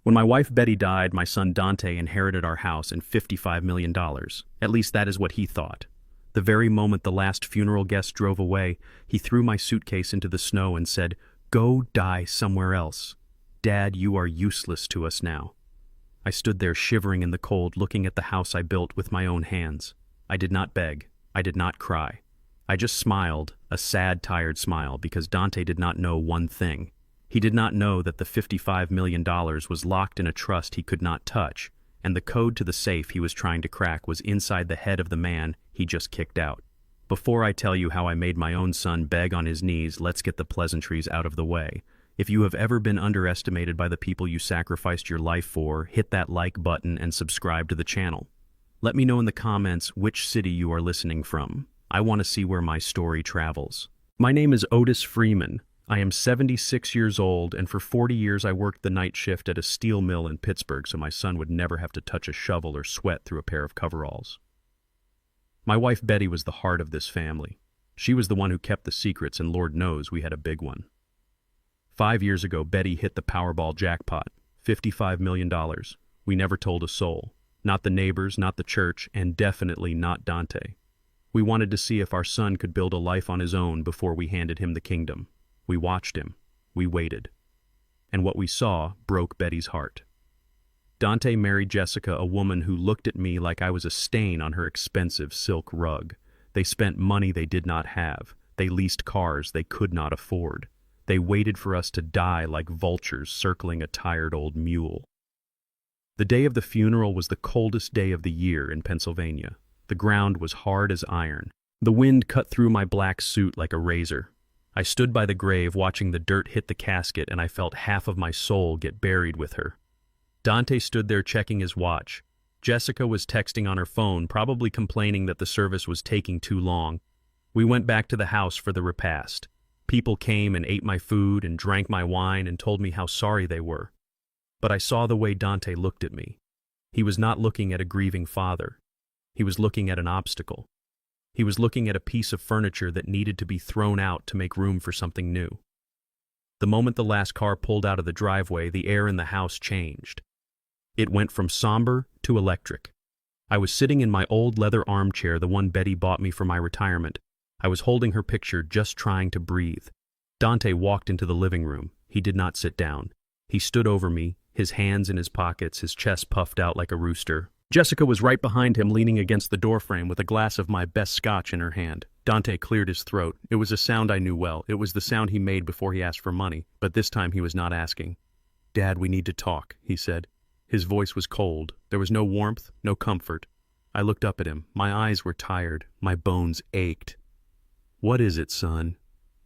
When my wife Betty died, my son Dante inherited our house and $55 million. At least that is what he thought. The very moment the last funeral guest drove away, he threw my suitcase into the snow and said, "Go die somewhere else. Dad, you are useless to us now." I stood there shivering in the cold, looking at the house I built with my own hands. I did not beg. I did not cry. I just smiled, a sad, tired smile, because Dante did not know one thing. He did not know that the $55 million was locked in a trust he could not touch, and the code to the safe he was trying to crack was inside the head of the man he just kicked out. Before I tell you how I made my own son beg on his knees, let's get the pleasantries out of the way. If you have ever been underestimated by the people you sacrificed your life for, hit that like button and subscribe to the channel. Let me know in the comments which city you are listening from. I want to see where my story travels. My name is Otis Freeman. I am 76 years old, and for 40 years I worked the night shift at a steel mill in Pittsburgh so my son would never have to touch a shovel or sweat through a pair of coveralls. My wife Betty was the heart of this family. She was the one who kept the secrets, and Lord knows we had a big one. 5 years ago, Betty hit the Powerball jackpot, $55 million. We never told a soul. Not the neighbors, not the church, and definitely not Dante. We wanted to see if our son could build a life on his own before we handed him the kingdom. We watched him. We waited. And what we saw broke Betty's heart. Dante married Jessica, a woman who looked at me like I was a stain on her expensive silk rug. They spent money they did not have. They leased cars they could not afford. They waited for us to die like vultures circling a tired old mule. The day of the funeral was the coldest day of the year in Pennsylvania. The ground was hard as iron. The wind cut through my black suit like a razor. I stood by the grave watching the dirt hit the casket, and I felt half of my soul get buried with her. Dante stood there checking his watch. Jessica was texting on her phone, probably complaining that the service was taking too long. We went back to the house for the repast. People came and ate my food and drank my wine and told me how sorry they were. But I saw the way Dante looked at me. He was not looking at a grieving father. He was looking at an obstacle. He was looking at a piece of furniture that needed to be thrown out to make room for something new. The moment the last car pulled out of the driveway, the air in the house changed. It went from somber to electric. I was sitting in my old leather armchair, the one Betty bought me for my retirement. I was holding her picture, just trying to breathe. Dante walked into the living room. He did not sit down. He stood over me, his hands in his pockets, his chest puffed out like a rooster. Jessica was right behind him, leaning against the doorframe with a glass of my best scotch in her hand. Dante cleared his throat. It was a sound I knew well. It was the sound he made before he asked for money, but this time he was not asking. "Dad, we need to talk," he said. His voice was cold. There was no warmth, no comfort. I looked up at him. My eyes were tired. My bones ached. "What is it, son?"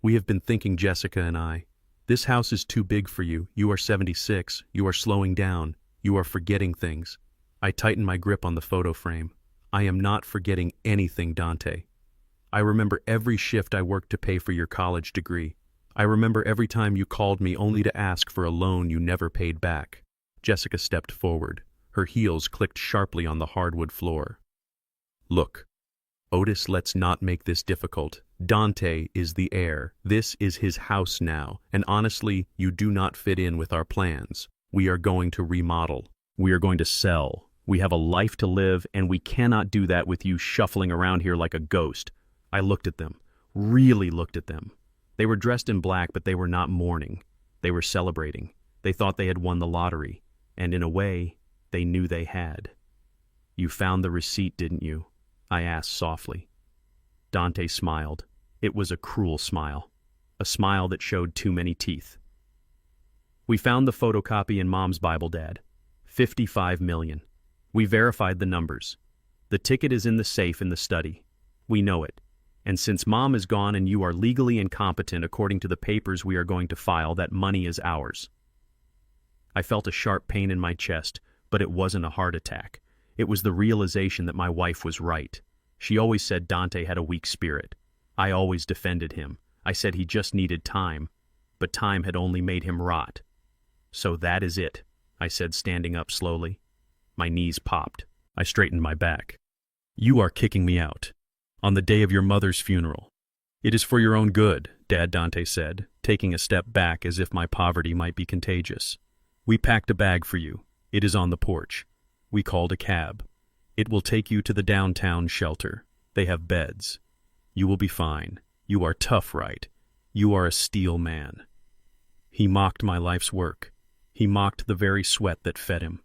"We have been thinking, Jessica and I. This house is too big for you. You are 76. You are slowing down. You are forgetting things." I tightened my grip on the photo frame. "I am not forgetting anything, Dante. I remember every shift I worked to pay for your college degree. I remember every time you called me only to ask for a loan you never paid back." Jessica stepped forward. Her heels clicked sharply on the hardwood floor. "Look, Otis, let's not make this difficult. Dante is the heir. This is his house now, and honestly, you do not fit in with our plans. We are going to remodel. We are going to sell. We have a life to live, and we cannot do that with you shuffling around here like a ghost." I looked at them, really looked at them. They were dressed in black, but they were not mourning. They were celebrating. They thought they had won the lottery, and in a way, they knew they had. "You found the receipt, didn't you?" I asked softly. Dante smiled. It was a cruel smile, a smile that showed too many teeth. "We found the photocopy in Mom's Bible, Dad. 55 million. We verified the numbers. The ticket is in the safe in the study. We know it. And since Mom is gone and you are legally incompetent according to the papers we are going to file, that money is ours." I felt a sharp pain in my chest, but it wasn't a heart attack. It was the realization that my wife was right. She always said Dante had a weak spirit. I always defended him. I said he just needed time, but time had only made him rot. "So that is it," I said, standing up slowly. My knees popped. I straightened my back. "You are kicking me out. On the day of your mother's funeral. It is for your own good," Dad, Dante said, taking a step back as if my poverty might be contagious. We packed a bag for you. It is on the porch. We called a cab. It will take you to the downtown shelter. They have beds. You will be fine. You are tough, right? You are a steel man. He mocked my life's work. He mocked the very sweat that fed him.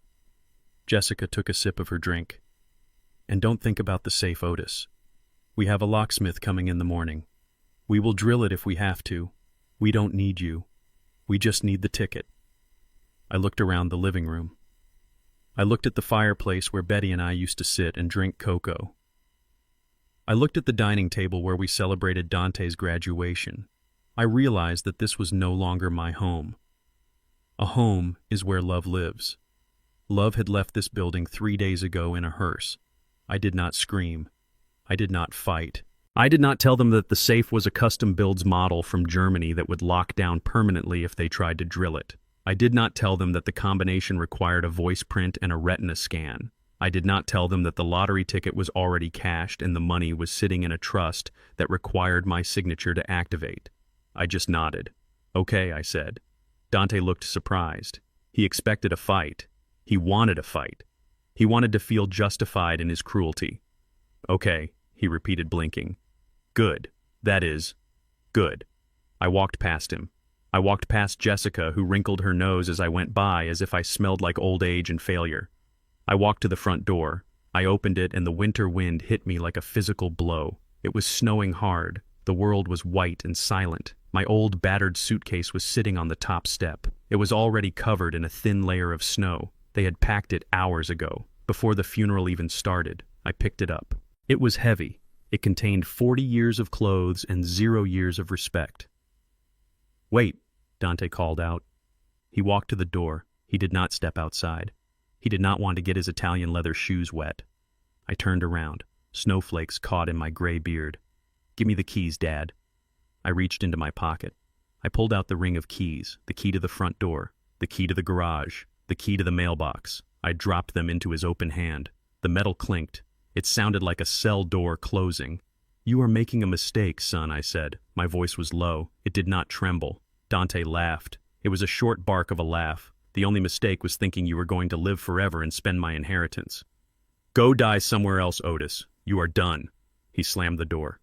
Jessica took a sip of her drink. And don't think about the safe, Otis. We have a locksmith coming in the morning. We will drill it if we have to. We don't need you. We just need the ticket. I looked around the living room. I looked at the fireplace where Betty and I used to sit and drink cocoa. I looked at the dining table where we celebrated Dante's graduation. I realized that this was no longer my home. A home is where love lives. Love had left this building 3 days ago in a hearse. I did not scream. I did not fight. I did not tell them that the safe was a custom-builds model from Germany that would lock down permanently if they tried to drill it. I did not tell them that the combination required a voice print and a retina scan. I did not tell them that the lottery ticket was already cashed and the money was sitting in a trust that required my signature to activate. I just nodded. Okay, I said. Dante looked surprised. He expected a fight. He wanted a fight. He wanted to feel justified in his cruelty. Okay, he repeated, blinking. Good. That is, good. I walked past him. I walked past Jessica, who wrinkled her nose as I went by as if I smelled like old age and failure. I walked to the front door. I opened it and the winter wind hit me like a physical blow. It was snowing hard. The world was white and silent. My old battered suitcase was sitting on the top step. It was already covered in a thin layer of snow. They had packed it hours ago, before the funeral even started. I picked it up. It was heavy. It contained 40 years of clothes and 0 years of respect. Wait, Dante called out. He walked to the door. He did not step outside. He did not want to get his Italian leather shoes wet. I turned around. Snowflakes caught in my gray beard. Give me the keys, Dad. I reached into my pocket. I pulled out the ring of keys, the key to the front door, the key to the garage, the key to the mailbox. I dropped them into his open hand. The metal clinked. It sounded like a cell door closing. You are making a mistake, son, I said. My voice was low. It did not tremble. Dante laughed. It was a short bark of a laugh. The only mistake was thinking you were going to live forever and spend my inheritance. Go die somewhere else, Otis. You are done. He slammed the door.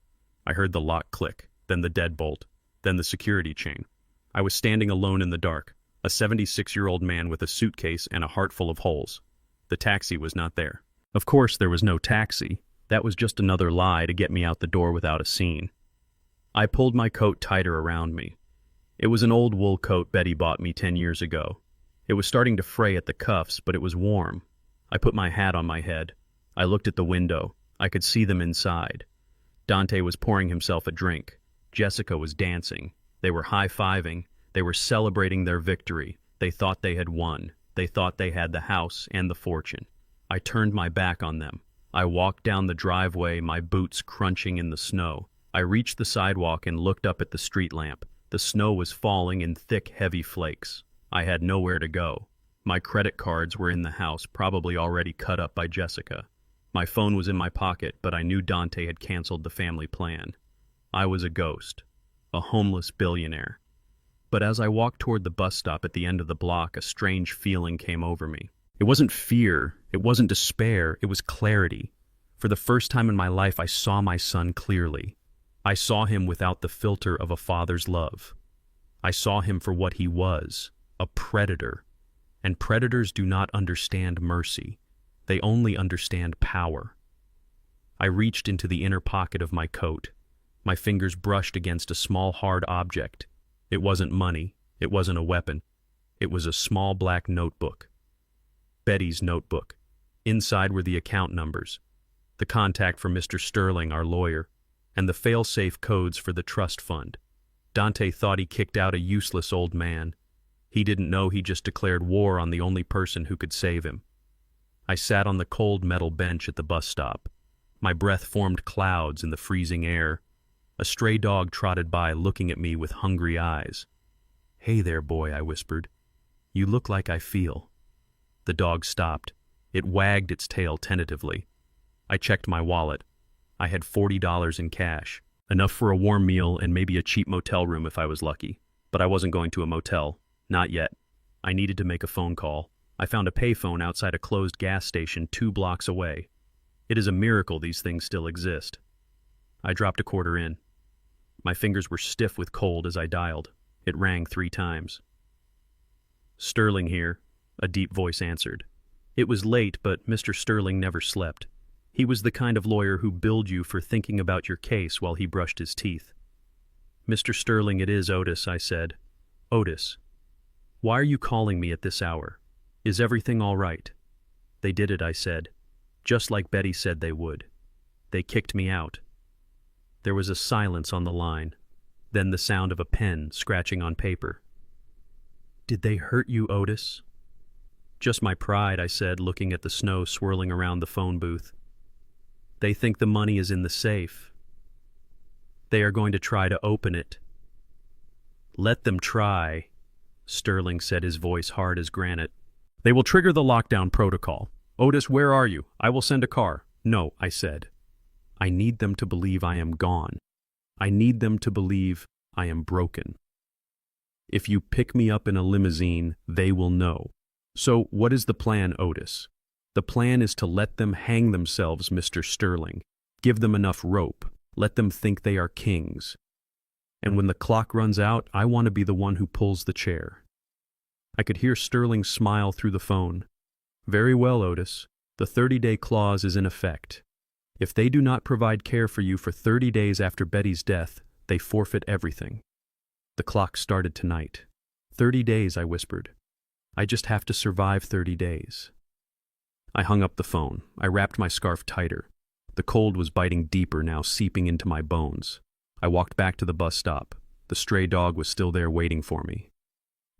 I heard the lock click, then the deadbolt, then the security chain. I was standing alone in the dark, a 76-year-old man with a suitcase and a heart full of holes. The taxi was not there. Of course, there was no taxi. That was just another lie to get me out the door without a scene. I pulled my coat tighter around me. It was an old wool coat Betty bought me 10 years ago. It was starting to fray at the cuffs, but it was warm. I put my hat on my head. I looked at the window. I could see them inside. Dante was pouring himself a drink. Jessica was dancing. They were high-fiving. They were celebrating their victory. They thought they had won. They thought they had the house and the fortune. I turned my back on them. I walked down the driveway, my boots crunching in the snow. I reached the sidewalk and looked up at the street lamp. The snow was falling in thick, heavy flakes. I had nowhere to go. My credit cards were in the house, probably already cut up by Jessica. My phone was in my pocket, but I knew Dante had canceled the family plan. I was a ghost, a homeless billionaire. But as I walked toward the bus stop at the end of the block, a strange feeling came over me. It wasn't fear, it wasn't despair, it was clarity. For the first time in my life, I saw my son clearly. I saw him without the filter of a father's love. I saw him for what he was, a predator. And predators do not understand mercy. They only understand power. I reached into the inner pocket of my coat. My fingers brushed against a small hard object. It wasn't money. It wasn't a weapon. It was a small black notebook. Betty's notebook. Inside were the account numbers, the contact for Mr. Sterling, our lawyer, and the fail-safe codes for the trust fund. Dante thought he kicked out a useless old man. He didn't know he just declared war on the only person who could save him. I sat on the cold metal bench at the bus stop. My breath formed clouds in the freezing air. A stray dog trotted by, looking at me with hungry eyes. "Hey there, boy," I whispered. "You look like I feel." The dog stopped. It wagged its tail tentatively. I checked my wallet. I had $40 in cash, enough for a warm meal and maybe a cheap motel room if I was lucky. But I wasn't going to a motel. Not yet. I needed to make a phone call. I found a payphone outside a closed gas station 2 blocks away. It is a miracle these things still exist. I dropped a quarter in. My fingers were stiff with cold as I dialed. It rang 3 times. "Sterling here," a deep voice answered. It was late, but Mr. Sterling never slept. He was the kind of lawyer who billed you for thinking about your case while he brushed his teeth. "Mr. Sterling, it is Otis," I said. "Otis, why are you calling me at this hour? Is everything all right?" "They did it," I said, just like Betty said they would. "They kicked me out." There was a silence on the line, then the sound of a pen scratching on paper. "Did they hurt you, Otis?" "Just my pride," I said, looking at the snow swirling around the phone booth. "They think the money is in the safe. They are going to try to open it." "Let them try," Sterling said, his voice hard as granite. "They will trigger the lockdown protocol. Otis, where are you? I will send a car." "No," I said. "I need them to believe I am gone. I need them to believe I am broken. If you pick me up in a limousine, they will know. So what is the plan, Otis?" "The plan is to let them hang themselves, Mr. Sterling. Give them enough rope. Let them think they are kings. And when the clock runs out, I want to be the one who pulls the chair." I could hear Sterling smile through the phone. "Very well, Otis. The 30-day clause is in effect. If they do not provide care for you for 30 days after Betty's death, they forfeit everything." The clock started tonight. 30 days, I whispered. "I just have to survive 30 days. I hung up the phone. I wrapped my scarf tighter. The cold was biting deeper now, seeping into my bones. I walked back to the bus stop. The stray dog was still there waiting for me.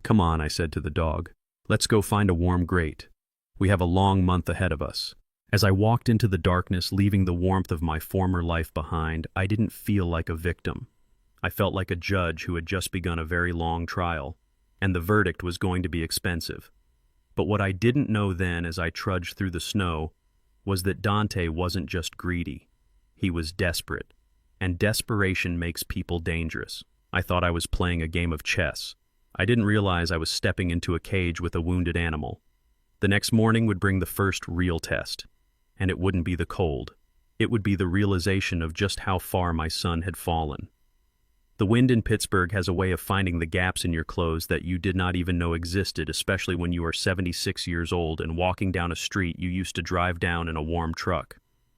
"Come on," I said to the dog. "Let's go find a warm grate. We have a long month ahead of us." As I walked into the darkness, leaving the warmth of my former life behind, I didn't feel like a victim. I felt like a judge who had just begun a very long trial, and the verdict was going to be expensive. But what I didn't know then as I trudged through the snow was that Dante wasn't just greedy. He was desperate, and desperation makes people dangerous. I thought I was playing a game of chess. I didn't realize I was stepping into a cage with a wounded animal. The next morning would bring the first real test, and it wouldn't be the cold. It would be the realization of just how far my son had fallen. The wind in Pittsburgh has a way of finding the gaps in your clothes that you did not even know existed, especially when you are 76 years old and walking down a street you used to drive down in a warm truck.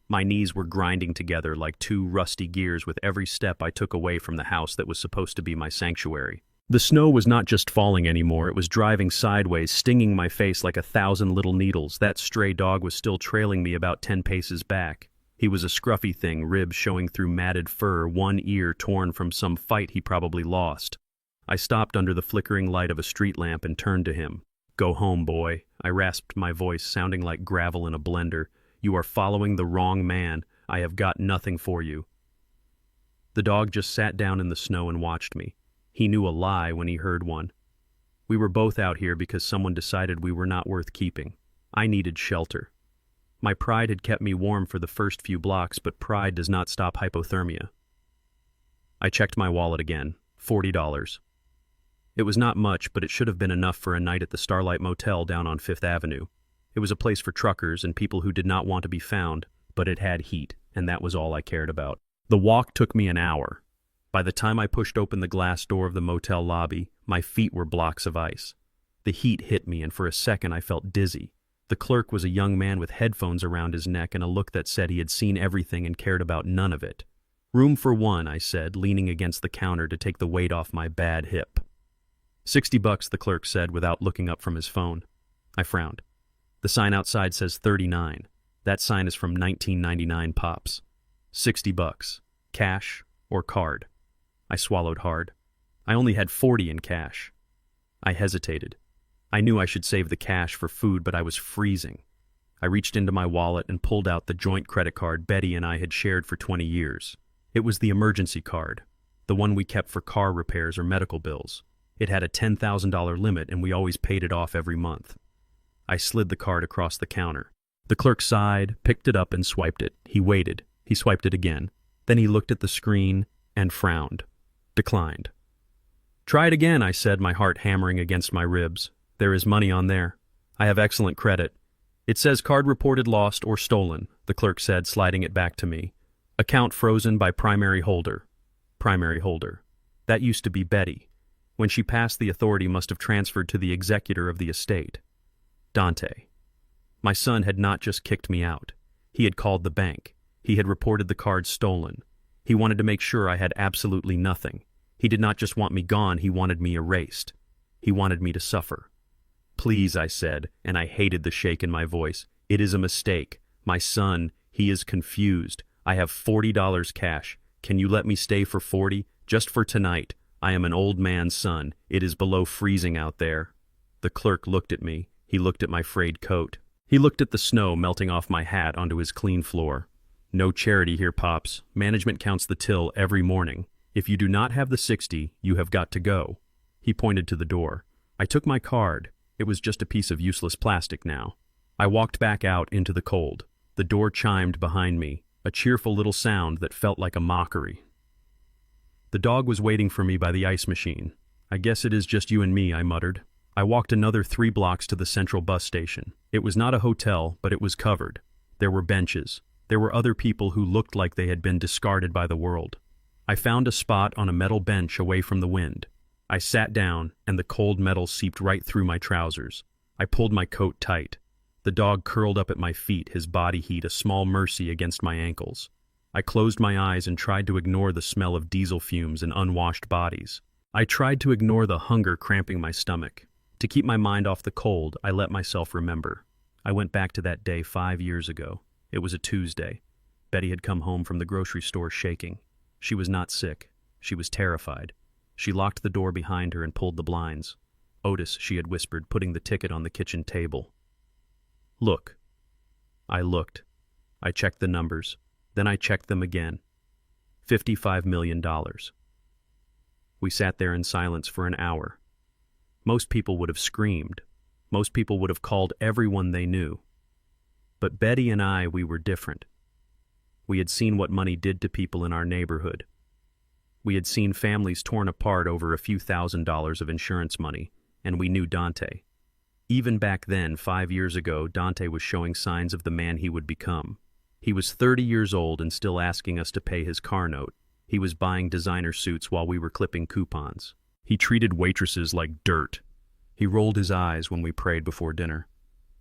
My knees were grinding together like 2 rusty gears with every step I took away from the house that was supposed to be my sanctuary. The snow was not just falling anymore, it was driving sideways, stinging my face like 1,000 little needles. That stray dog was still trailing me about 10 paces back. He was a scruffy thing, ribs showing through matted fur, one ear torn from some fight he probably lost. I stopped under the flickering light of a street lamp and turned to him. "Go home, boy." I rasped my voice, sounding like gravel in a blender. "You are following the wrong man. I have got nothing for you." The dog just sat down in the snow and watched me. He knew a lie when he heard one. We were both out here because someone decided we were not worth keeping. I needed shelter. My pride had kept me warm for the first few blocks, but pride does not stop hypothermia. I checked my wallet again. $40. It was not much, but it should have been enough for a night at the Starlight Motel down on 5th Avenue. It was a place for truckers and people who did not want to be found, but it had heat, and that was all I cared about. The walk took me an hour. By the time I pushed open the glass door of the motel lobby, my feet were blocks of ice. The heat hit me, and for a second I felt dizzy. The clerk was a young man with headphones around his neck and a look that said he had seen everything and cared about none of it. "Room for one," I said, leaning against the counter to take the weight off my bad hip. $60, the clerk said without looking up from his phone. I frowned. The sign outside says 39. That sign is from 1999 Pops. $60. Cash or card? I swallowed hard. I only had 40 in cash. I hesitated. I knew I should save the cash for food, but I was freezing. I reached into my wallet and pulled out the joint credit card Betty and I had shared for 20 years. It was the emergency card, the one we kept for car repairs or medical bills. It had a $10,000 limit, and we always paid it off every month. I slid the card across the counter. The clerk sighed, picked it up, and swiped it. He waited. He swiped it again. Then he looked at the screen and frowned. Declined. "Try it again," I said, my heart hammering against my ribs. There is money on there. I have excellent credit. It says card reported lost or stolen, the clerk said, sliding it back to me. Account frozen by primary holder. Primary holder. That used to be Betty. When she passed, the authority must have transferred to the executor of the estate. Dante. My son had not just kicked me out. He had called the bank. He had reported the cards stolen. He wanted to make sure I had absolutely nothing. He did not just want me gone, he wanted me erased. He wanted me to suffer. Please, I said, and I hated the shake in my voice. It is a mistake. My son, he is confused. I have $40 cash. Can you let me stay for 40? Just for tonight. I am an old man's son. It is below freezing out there. The clerk looked at me. He looked at my frayed coat. He looked at the snow melting off my hat onto his clean floor. No charity here, Pops. Management counts the till every morning. If you do not have the 60, you have got to go. He pointed to the door. I took my card. It was just a piece of useless plastic now. I walked back out into the cold. The door chimed behind me, a cheerful little sound that felt like a mockery. The dog was waiting for me by the ice machine. I guess it is just you and me, I muttered. I walked another 3 blocks to the central bus station. It was not a hotel, but it was covered. There were benches. There were other people who looked like they had been discarded by the world. I found a spot on a metal bench away from the wind. I sat down, and the cold metal seeped right through my trousers. I pulled my coat tight. The dog curled up at my feet, his body heat a small mercy against my ankles. I closed my eyes and tried to ignore the smell of diesel fumes and unwashed bodies. I tried to ignore the hunger cramping my stomach. To keep my mind off the cold, I let myself remember. I went back to that day 5 years ago. It was a Tuesday. Betty had come home from the grocery store shaking. She was not sick. She was terrified. She locked the door behind her and pulled the blinds. Otis, she had whispered, putting the ticket on the kitchen table. Look. I looked. I checked the numbers. Then I checked them again. $55 million. We sat there in silence for an hour. Most people would have screamed. Most people would have called everyone they knew. But Betty and I, we were different. We had seen what money did to people in our neighborhood. We had seen families torn apart over a few $1,000s of insurance money, and we knew Dante. Even back then, 5 years ago, Dante was showing signs of the man he would become. He was 30 years old and still asking us to pay his car note. He was buying designer suits while we were clipping coupons. He treated waitresses like dirt. He rolled his eyes when we prayed before dinner.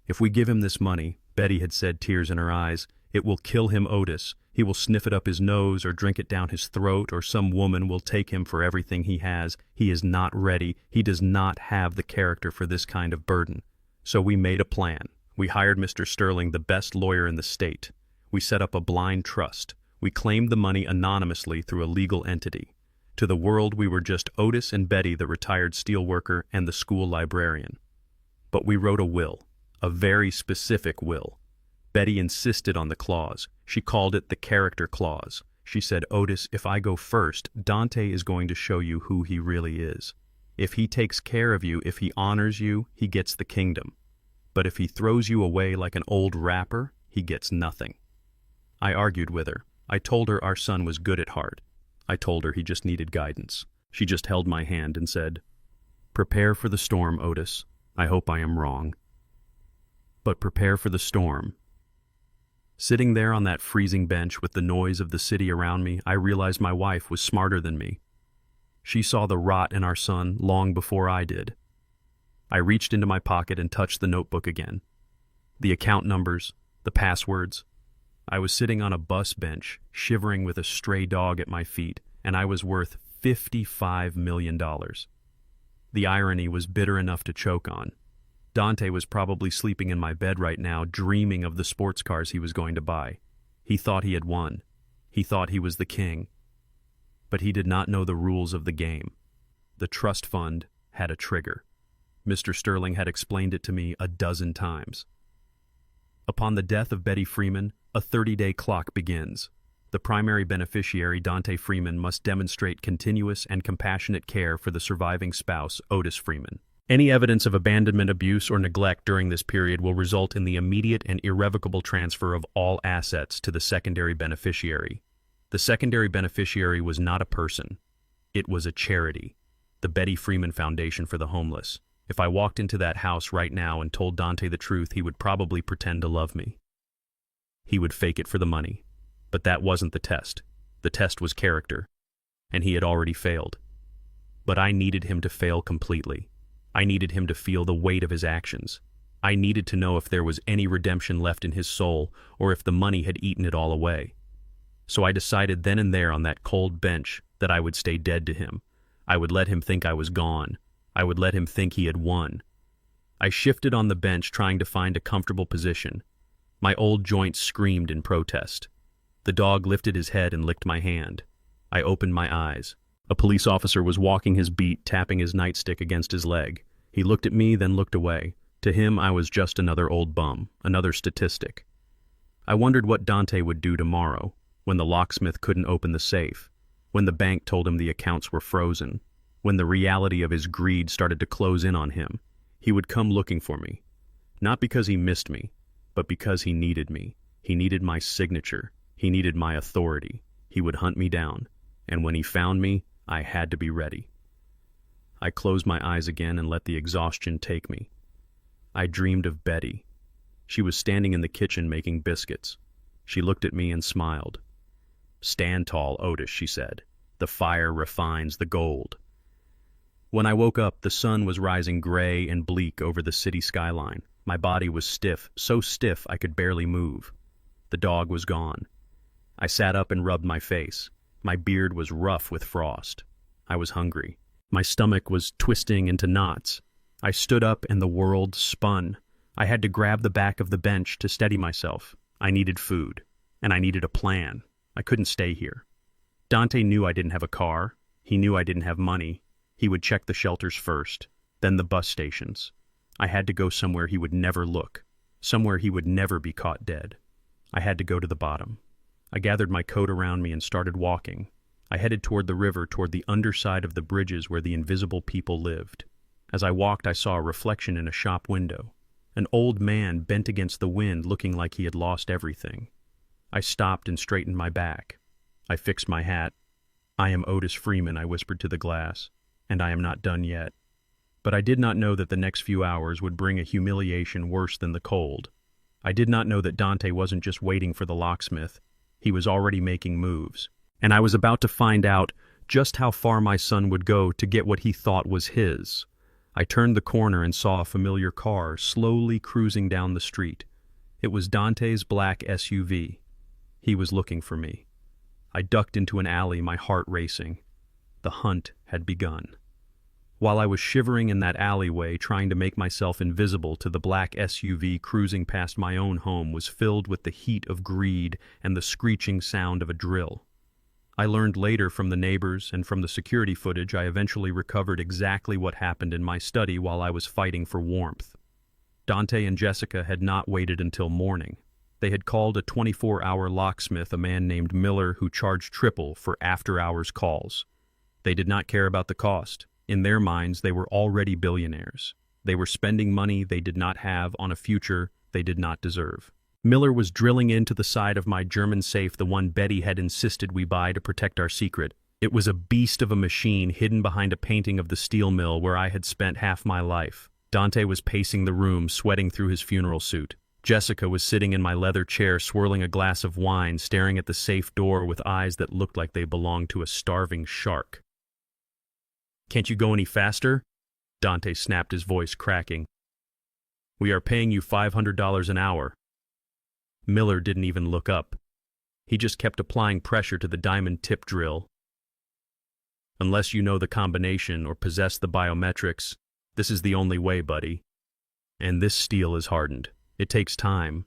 If we give him this money, Betty had said, tears in her eyes, it will kill him, Otis. He will sniff it up his nose or drink it down his throat, or some woman will take him for everything he has. He is not ready. He does not have the character for this kind of burden. So we made a plan. We hired Mr. Sterling, the best lawyer in the state. We set up a blind trust. We claimed the money anonymously through a legal entity. To the world, we were just Otis and Betty, the retired steelworker, and the school librarian. But we wrote a will, a very specific will. Betty insisted on the clause. She called it the character clause. She said, Otis, if I go first, Dante is going to show you who he really is. If he takes care of you, if he honors you, he gets the kingdom. But if he throws you away like an old rapper, he gets nothing. I argued with her. I told her our son was good at heart. I told her he just needed guidance. She just held my hand and said, Prepare for the storm, Otis. I hope I am wrong. But prepare for the storm. Sitting there on that freezing bench with the noise of the city around me, I realized my wife was smarter than me. She saw the rot in our son long before I did. I reached into my pocket and touched the notebook again. The account numbers, the passwords. I was sitting on a bus bench, shivering with a stray dog at my feet, and I was worth $55 million. The irony was bitter enough to choke on. Dante was probably sleeping in my bed right now, dreaming of the sports cars he was going to buy. He thought he had won. He thought he was the king. But he did not know the rules of the game. The trust fund had a trigger. Mr. Sterling had explained it to me a dozen times. Upon the death of Betty Freeman, a 30-day clock begins. The primary beneficiary, Dante Freeman, must demonstrate continuous and compassionate care for the surviving spouse, Otis Freeman. Any evidence of abandonment, abuse, or neglect during this period will result in the immediate and irrevocable transfer of all assets to the secondary beneficiary. The secondary beneficiary was not a person. It was a charity, the Betty Freeman Foundation for the Homeless. If I walked into that house right now and told Dante the truth, he would probably pretend to love me. He would fake it for the money. But that wasn't the test. The test was character, and he had already failed. But I needed him to fail completely. I needed him to feel the weight of his actions. I needed to know if there was any redemption left in his soul, or if the money had eaten it all away. So I decided then and there on that cold bench that I would stay dead to him. I would let him think I was gone. I would let him think he had won. I shifted on the bench, trying to find a comfortable position. My old joints screamed in protest. The dog lifted his head and licked my hand. I opened my eyes. A police officer was walking his beat, tapping his nightstick against his leg. He looked at me, then looked away. To him, I was just another old bum, another statistic. I wondered what Dante would do tomorrow, when the locksmith couldn't open the safe, when the bank told him the accounts were frozen, when the reality of his greed started to close in on him. He would come looking for me. Not because he missed me, but because he needed me. He needed my signature. He needed my authority. He would hunt me down, and when he found me, I had to be ready. I closed my eyes again and let the exhaustion take me. I dreamed of Betty. She was standing in the kitchen making biscuits. She looked at me and smiled. "Stand tall, Otis," she said. "The fire refines the gold." When I woke up, the sun was rising gray and bleak over the city skyline. My body was stiff, so stiff I could barely move. The dog was gone. I sat up and rubbed my face. My beard was rough with frost. I was hungry. My stomach was twisting into knots. I stood up and the world spun. I had to grab the back of the bench to steady myself. I needed food, and I needed a plan. I couldn't stay here. Dante knew I didn't have a car. He knew I didn't have money. He would check the shelters first, then the bus stations. I had to go somewhere he would never look, somewhere he would never be caught dead. I had to go to the bottom. I gathered my coat around me and started walking. I headed toward the river, toward the underside of the bridges where the invisible people lived. As I walked, I saw a reflection in a shop window. An old man bent against the wind, looking like he had lost everything. I stopped and straightened my back. I fixed my hat. "I am Otis Freeman," I whispered to the glass, "and I am not done yet." But I did not know that the next few hours would bring a humiliation worse than the cold. I did not know that Dante wasn't just waiting for the locksmith. He was already making moves. And I was about to find out just how far my son would go to get what he thought was his. I turned the corner and saw a familiar car slowly cruising down the street. It was Dante's black SUV. He was looking for me. I ducked into an alley, my heart racing. The hunt had begun. While I was shivering in that alleyway, trying to make myself invisible to the black SUV cruising past my own home was filled with the heat of greed and the screeching sound of a drill. I learned later from the neighbors and from the security footage I eventually recovered exactly what happened in my study while I was fighting for warmth. Dante and Jessica had not waited until morning. They had called a 24-hour locksmith, a man named Miller, who charged triple for after-hours calls. They did not care about the cost. In their minds, they were already billionaires. They were spending money they did not have on a future they did not deserve. Miller was drilling into the side of my German safe, the one Betty had insisted we buy to protect our secret. It was a beast of a machine hidden behind a painting of the steel mill where I had spent half my life. Dante was pacing the room, sweating through his funeral suit. Jessica was sitting in my leather chair, swirling a glass of wine, staring at the safe door with eyes that looked like they belonged to a starving shark. "Can't you go any faster?" Dante snapped, his voice cracking. "We are paying you $500 an hour." Miller didn't even look up. He just kept applying pressure to the diamond tip drill. "Unless you know the combination or possess the biometrics, this is the only way, buddy. And this steel is hardened. It takes time."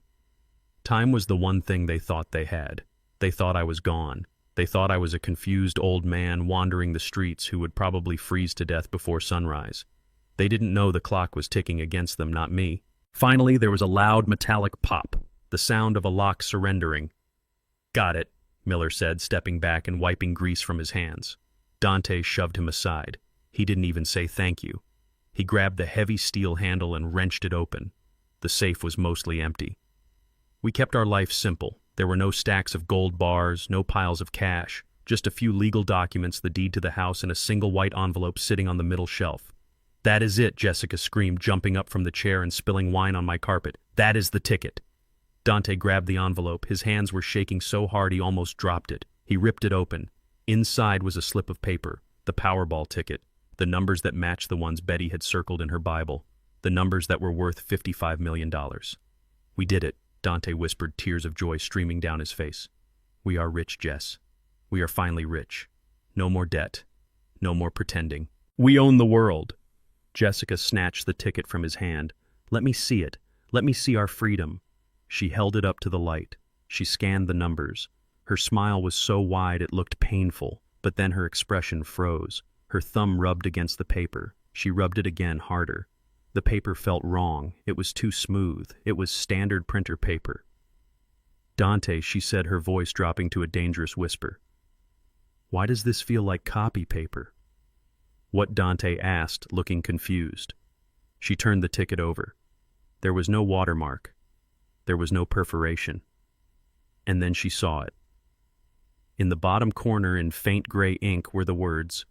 Time was the one thing they thought they had. They thought I was gone. They thought I was a confused old man wandering the streets who would probably freeze to death before sunrise. They didn't know the clock was ticking against them, not me. Finally, there was a loud metallic pop. The sound of a lock surrendering. "Got it," Miller said, stepping back and wiping grease from his hands. Dante shoved him aside. He didn't even say thank you. He grabbed the heavy steel handle and wrenched it open. The safe was mostly empty. We kept our life simple. There were no stacks of gold bars, no piles of cash, just a few legal documents, the deed to the house, and a single white envelope sitting on the middle shelf. That is it, Jessica screamed, jumping up from the chair and spilling wine on my carpet. That is the ticket. Dante grabbed the envelope. His hands were shaking so hard he almost dropped it. He ripped it open. Inside was a slip of paper, the Powerball ticket, the numbers that matched the ones Betty had circled in her Bible, the numbers that were worth $55 million. We did it, Dante whispered, tears of joy streaming down his face. We are rich, Jess. We are finally rich. No more debt. No more pretending. We own the world. Jessica snatched the ticket from his hand. Let me see it. Let me see our freedom. She held it up to the light. She scanned the numbers. Her smile was so wide it looked painful, but then her expression froze. Her thumb rubbed against the paper. She rubbed it again, harder. The paper felt wrong. It was too smooth. It was standard printer paper. Dante, she said, her voice dropping to a dangerous whisper. Why does this feel like copy paper? What? Dante asked, looking confused. She turned the ticket over. There was no watermark. There was no perforation. And then she saw it. In the bottom corner in faint gray ink were the words,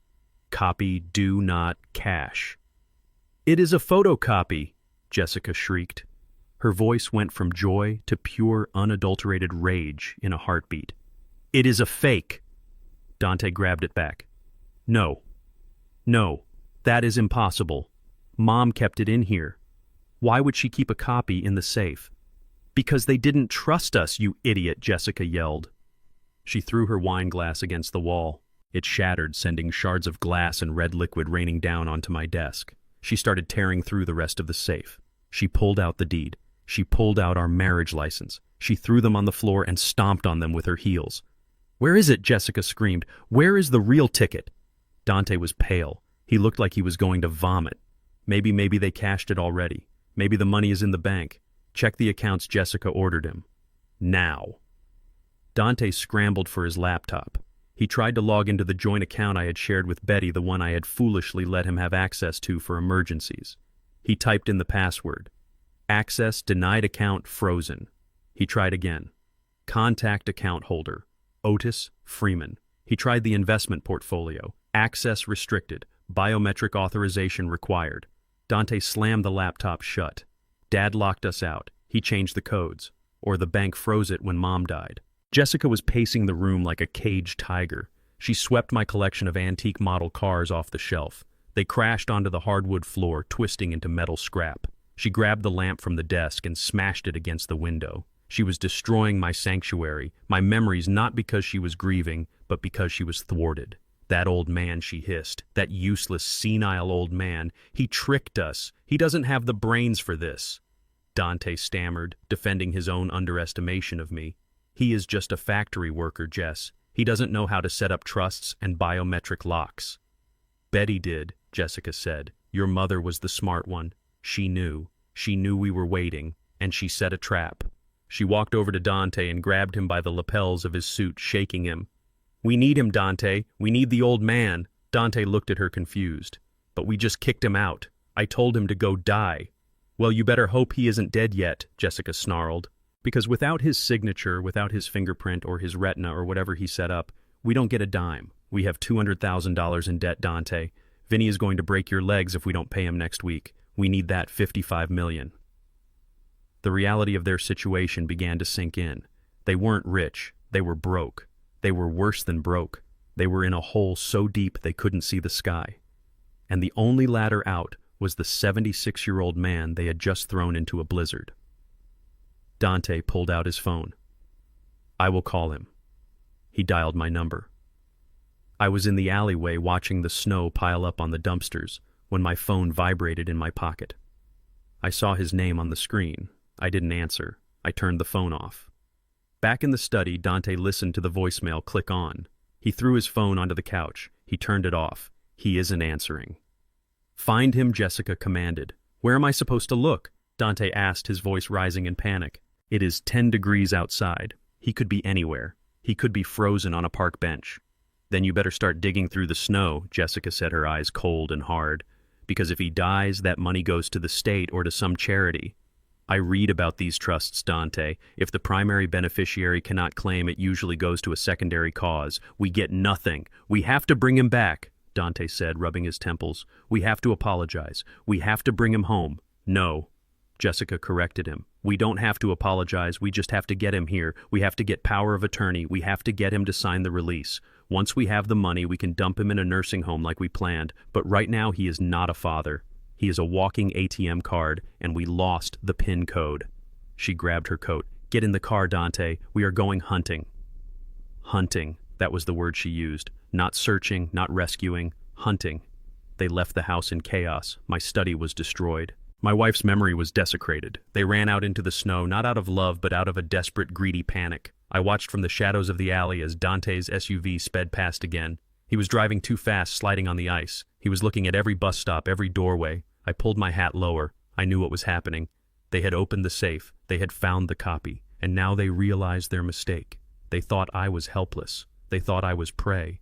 "Copy, do not cash." It is a photocopy, Jessica shrieked. Her voice went from joy to pure, unadulterated rage in a heartbeat. It is a fake. Dante grabbed it back. No. No, that is impossible. Mom kept it in here. Why would she keep a copy in the safe? Because they didn't trust us, you idiot, Jessica yelled. She threw her wine glass against the wall. It shattered, sending shards of glass and red liquid raining down onto my desk. She started tearing through the rest of the safe. She pulled out the deed. She pulled out our marriage license. She threw them on the floor and stomped on them with her heels. Where is it? Jessica screamed. Where is the real ticket? Dante was pale. He looked like he was going to vomit. Maybe they cashed it already. Maybe the money is in the bank. Check the accounts, Jessica ordered him. Now. Dante scrambled for his laptop. He tried to log into the joint account I had shared with Betty, the one I had foolishly let him have access to for emergencies. He typed in the password. Access denied, account frozen. He tried again. Contact account holder. Otis Freeman. He tried the investment portfolio. Access restricted. Biometric authorization required. Dante slammed the laptop shut. Dad locked us out. He changed the codes. Or the bank froze it when Mom died. Jessica was pacing the room like a caged tiger. She swept my collection of antique model cars off the shelf. They crashed onto the hardwood floor, twisting into metal scrap. She grabbed the lamp from the desk and smashed it against the window. She was destroying my sanctuary, my memories, not because she was grieving, but because she was thwarted. That old man, she hissed. That useless, senile old man. He tricked us. He doesn't have the brains for this. Dante stammered, defending his own underestimation of me. He is just a factory worker, Jess. He doesn't know how to set up trusts and biometric locks. Betty did, Jessica said. Your mother was the smart one. She knew. She knew we were waiting, and she set a trap. She walked over to Dante and grabbed him by the lapels of his suit, shaking him. We need him, Dante. We need the old man. Dante looked at her confused. But we just kicked him out. I told him to go die. Well, you better hope he isn't dead yet, Jessica snarled. Because without his signature, without his fingerprint or his retina or whatever he set up, we don't get a dime. We have $200,000 in debt, Dante. Vinny is going to break your legs if we don't pay him next week. We need that $55 million. The reality of their situation began to sink in. They weren't rich. They were broke. They were worse than broke. They were in a hole so deep they couldn't see the sky. And the only ladder out was the 76-year-old man they had just thrown into a blizzard. Dante pulled out his phone. I will call him. He dialed my number. I was in the alleyway watching the snow pile up on the dumpsters when my phone vibrated in my pocket. I saw his name on the screen. I didn't answer. I turned the phone off. Back in the study, Dante listened to the voicemail click on. He threw his phone onto the couch. He turned it off. He isn't answering. Find him, Jessica commanded. Where am I supposed to look? Dante asked, his voice rising in panic. It is 10 degrees outside. He could be anywhere. He could be frozen on a park bench. Then you better start digging through the snow, Jessica said, her eyes cold and hard. Because if he dies, that money goes to the state or to some charity. I read about these trusts, Dante. If the primary beneficiary cannot claim, it usually goes to a secondary cause. We get nothing. We have to bring him back. Dante said, rubbing his temples. We have to apologize. We have to bring him home. No, Jessica corrected him. We don't have to apologize. We just have to get him here. We have to get power of attorney. We have to get him to sign the release. Once we have the money, we can dump him in a nursing home like we planned. But right now, he is not a father. He is a walking ATM card, and we lost the PIN code. She grabbed her coat. Get in the car, Dante. We are going hunting. Hunting. That was the word she used. Not searching, not rescuing. Hunting. They left the house in chaos. My study was destroyed. My wife's memory was desecrated. They ran out into the snow, not out of love, but out of a desperate, greedy panic. I watched from the shadows of the alley as Dante's SUV sped past again. He was driving too fast, sliding on the ice. He was looking at every bus stop, every doorway. I pulled my hat lower. I knew what was happening. They had opened the safe. They had found the copy. And now they realized their mistake. They thought I was helpless. They thought I was prey.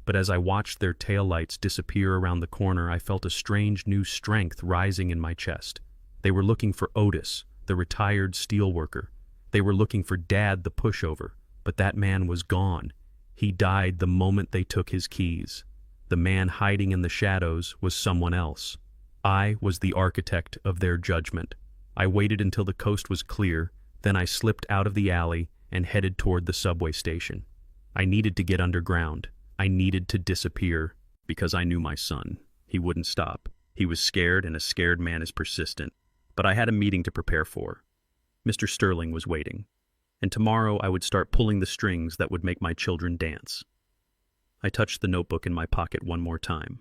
But as I watched their taillights disappear around the corner, I felt a strange new strength rising in my chest. They were looking for Otis, the retired steelworker. They were looking for Dad, the pushover. But that man was gone. He died the moment they took his keys. The man hiding in the shadows was someone else. I was the architect of their judgment. I waited until the coast was clear, then I slipped out of the alley and headed toward the subway station. I needed to get underground. I needed to disappear because I knew my son. He wouldn't stop. He was scared, and a scared man is persistent. But I had a meeting to prepare for. Mr. Sterling was waiting. And tomorrow I would start pulling the strings that would make my children dance. I touched the notebook in my pocket one more time.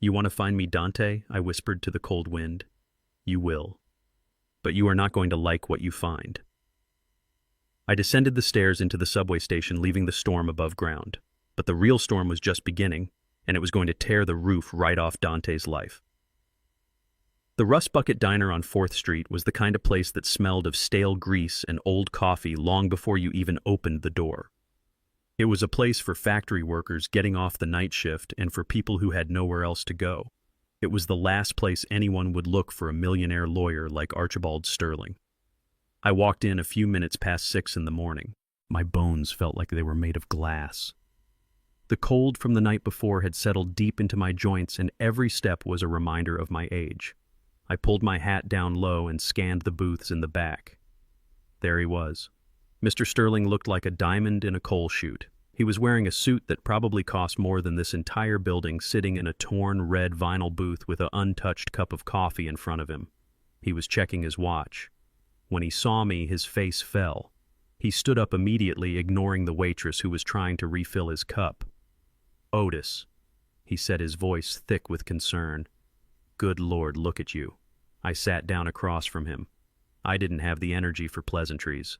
You want to find me, Dante? I whispered to the cold wind. You will. But you are not going to like what you find. I descended the stairs into the subway station, leaving the storm above ground. But the real storm was just beginning, and it was going to tear the roof right off Dante's life. The Rust Bucket Diner on 4th Street was the kind of place that smelled of stale grease and old coffee long before you even opened the door. It was a place for factory workers getting off the night shift and for people who had nowhere else to go. It was the last place anyone would look for a millionaire lawyer like Archibald Sterling. I walked in a few minutes past 6 in the morning. My bones felt like they were made of glass. The cold from the night before had settled deep into my joints, and every step was a reminder of my age. I pulled my hat down low and scanned the booths in the back. There he was. Mr. Sterling looked like a diamond in a coal chute. He was wearing a suit that probably cost more than this entire building, sitting in a torn red vinyl booth with an untouched cup of coffee in front of him. He was checking his watch. When he saw me, his face fell. He stood up immediately, ignoring the waitress who was trying to refill his cup. Otis, he said, his voice thick with concern. Good Lord, look at you. I sat down across from him. I didn't have the energy for pleasantries.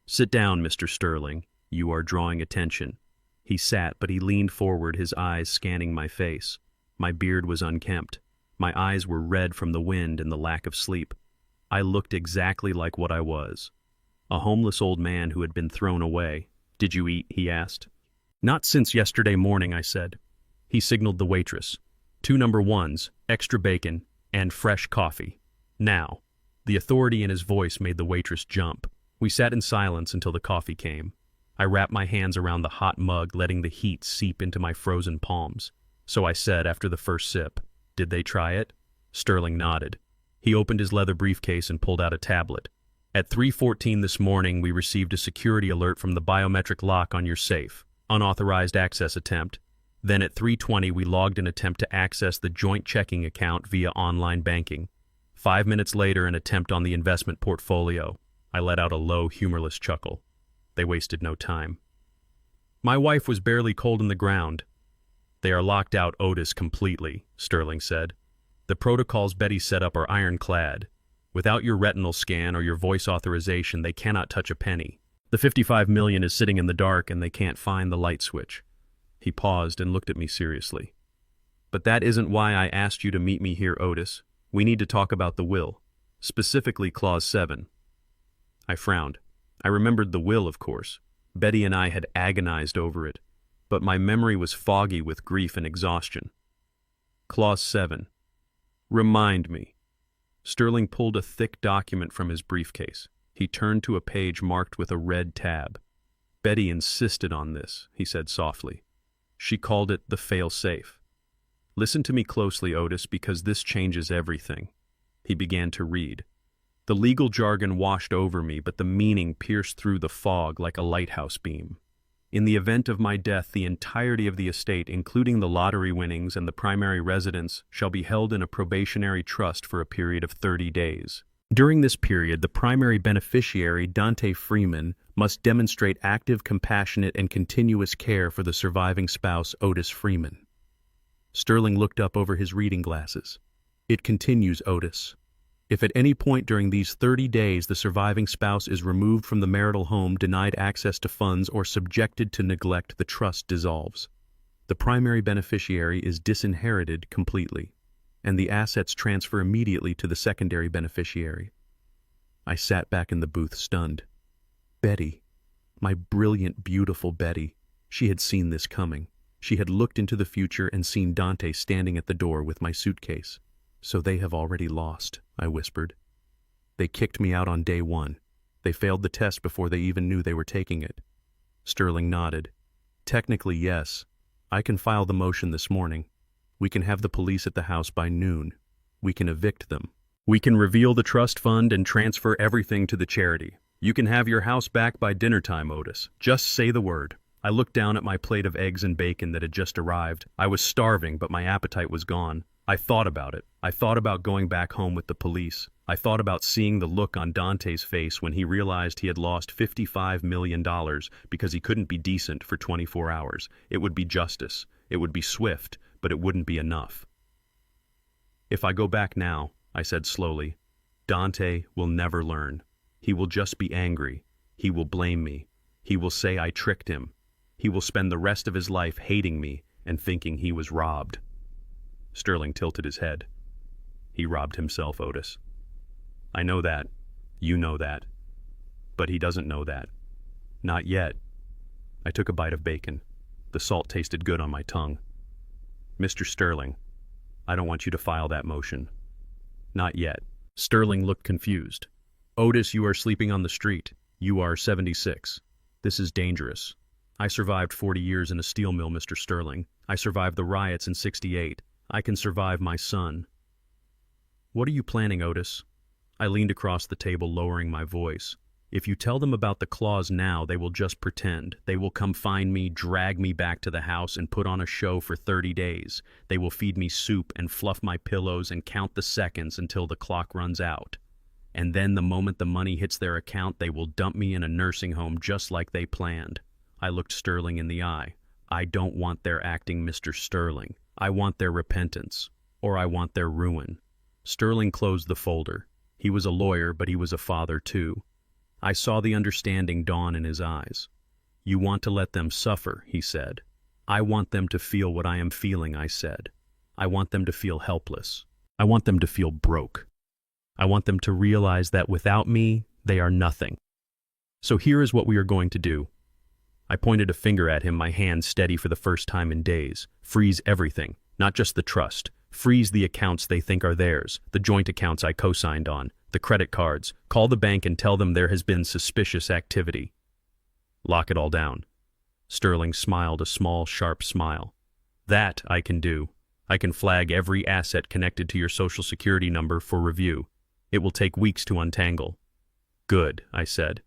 Sit down, Mr. Sterling. You are drawing attention. He sat, but he leaned forward, his eyes scanning my face. My beard was unkempt. My eyes were red from the wind and the lack of sleep. I looked exactly like what I was. A homeless old man who had been thrown away. Did you eat? He asked. Not since yesterday morning, I said. He signaled the waitress. 2 number 1s, extra bacon, and fresh coffee. Now. The authority in his voice made the waitress jump. We sat in silence until the coffee came. I wrapped my hands around the hot mug, letting the heat seep into my frozen palms. So I said after the first sip, Did they try it? Sterling nodded. He opened his leather briefcase and pulled out a tablet. At 3:14 this morning, we received a security alert from the biometric lock on your safe. Unauthorized access attempt. Then at 3:20, we logged an attempt to access the joint checking account via online banking. 5 minutes later, an attempt on the investment portfolio. I let out a low, humorless chuckle. They wasted no time. My wife was barely cold in the ground. They are locked out Otis completely, Sterling said. The protocols Betty set up are ironclad. Without your retinal scan or your voice authorization, they cannot touch a penny. The $55 million is sitting in the dark and they can't find the light switch. He paused and looked at me seriously. But that isn't why I asked you to meet me here, Otis. We need to talk about the will, specifically Clause 7. I frowned. I remembered the will, of course. Betty and I had agonized over it, but my memory was foggy with grief and exhaustion. Clause 7. Remind me. Sterling pulled a thick document from his briefcase. He turned to a page marked with a red tab. Betty insisted on this, he said softly. She called it the fail-safe. Listen to me closely, Otis, because this changes everything. He began to read. The legal jargon washed over me, but the meaning pierced through the fog like a lighthouse beam. In the event of my death, the entirety of the estate, including the lottery winnings and the primary residence, shall be held in a probationary trust for a period of 30 days. During this period, the primary beneficiary, Dante Freeman, must demonstrate active, compassionate, and continuous care for the surviving spouse, Otis Freeman. Sterling looked up over his reading glasses. It continues, Otis. If at any point during these 30 days the surviving spouse is removed from the marital home, denied access to funds, or subjected to neglect, the trust dissolves. The primary beneficiary is disinherited completely, and the assets transfer immediately to the secondary beneficiary. I sat back in the booth stunned. Betty, my brilliant, beautiful Betty, she had seen this coming. She had looked into the future and seen Dante standing at the door with my suitcase. So they have already lost, I whispered. They kicked me out on day one. They failed the test before they even knew they were taking it. Sterling nodded. Technically, yes. I can file the motion this morning. We can have the police at the house by noon. We can evict them. We can reveal the trust fund and transfer everything to the charity. You can have your house back by dinner time, Otis. Just say the word. I looked down at my plate of eggs and bacon that had just arrived. I was starving, but my appetite was gone. I thought about it. I thought about going back home with the police. I thought about seeing the look on Dante's face when he realized he had lost $55 million because he couldn't be decent for 24 hours. It would be justice. It would be swift, but it wouldn't be enough. If I go back now, I said slowly, Dante will never learn. He will just be angry. He will blame me. He will say I tricked him. He will spend the rest of his life hating me and thinking he was robbed. Sterling tilted his head. He robbed himself, Otis. I know that. You know that. But he doesn't know that. Not yet. I took a bite of bacon. The salt tasted good on my tongue. Mr. Sterling, I don't want you to file that motion. Not yet. Sterling looked confused. Otis, you are sleeping on the street. You are 76. This is dangerous. I survived 40 years in a steel mill, Mr. Sterling. I survived the riots in '68. I can survive my son. What are you planning, Otis? I leaned across the table, lowering my voice. If you tell them about the clause now, they will just pretend. They will come find me, drag me back to the house, and put on a show for 30 days. They will feed me soup and fluff my pillows and count the seconds until the clock runs out. And then the moment the money hits their account, they will dump me in a nursing home just like they planned. I looked Sterling in the eye. I don't want their acting, Mr. Sterling. I want their repentance, or I want their ruin. Sterling closed the folder. He was a lawyer, but he was a father too. I saw the understanding dawn in his eyes. You want to let them suffer, he said. I want them to feel what I am feeling, I said. I want them to feel helpless. I want them to feel broke. I want them to realize that without me, they are nothing. So here is what we are going to do. I pointed a finger at him, my hand steady for the first time in days. Freeze everything, not just the trust. Freeze the accounts they think are theirs, the joint accounts I co-signed on, the credit cards. Call the bank and tell them there has been suspicious activity. Lock it all down. Sterling smiled a small, sharp smile. That I can do. I can flag every asset connected to your Social Security number for review. It will take weeks to untangle. Good, I said.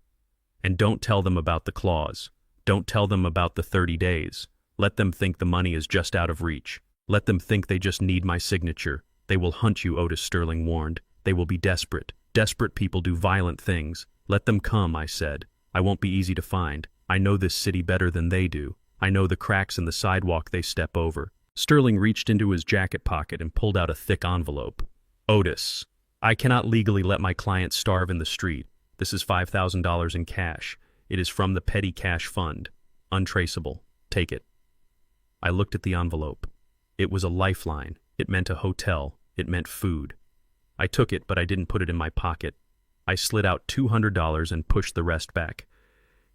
And don't tell them about the clause. Don't tell them about the 30 days. Let them think the money is just out of reach. Let them think they just need my signature. They will hunt you, Otis, Sterling warned. They will be desperate. Desperate people do violent things. Let them come, I said. I won't be easy to find. I know this city better than they do. I know the cracks in the sidewalk they step over. Sterling reached into his jacket pocket and pulled out a thick envelope. Otis, I cannot legally let my client starve in the street. This is $5,000 in cash. It is from the petty cash fund. Untraceable. Take it. I looked at the envelope. It was a lifeline. It meant a hotel. It meant food. I took it, but I didn't put it in my pocket. I slid out $200 and pushed the rest back.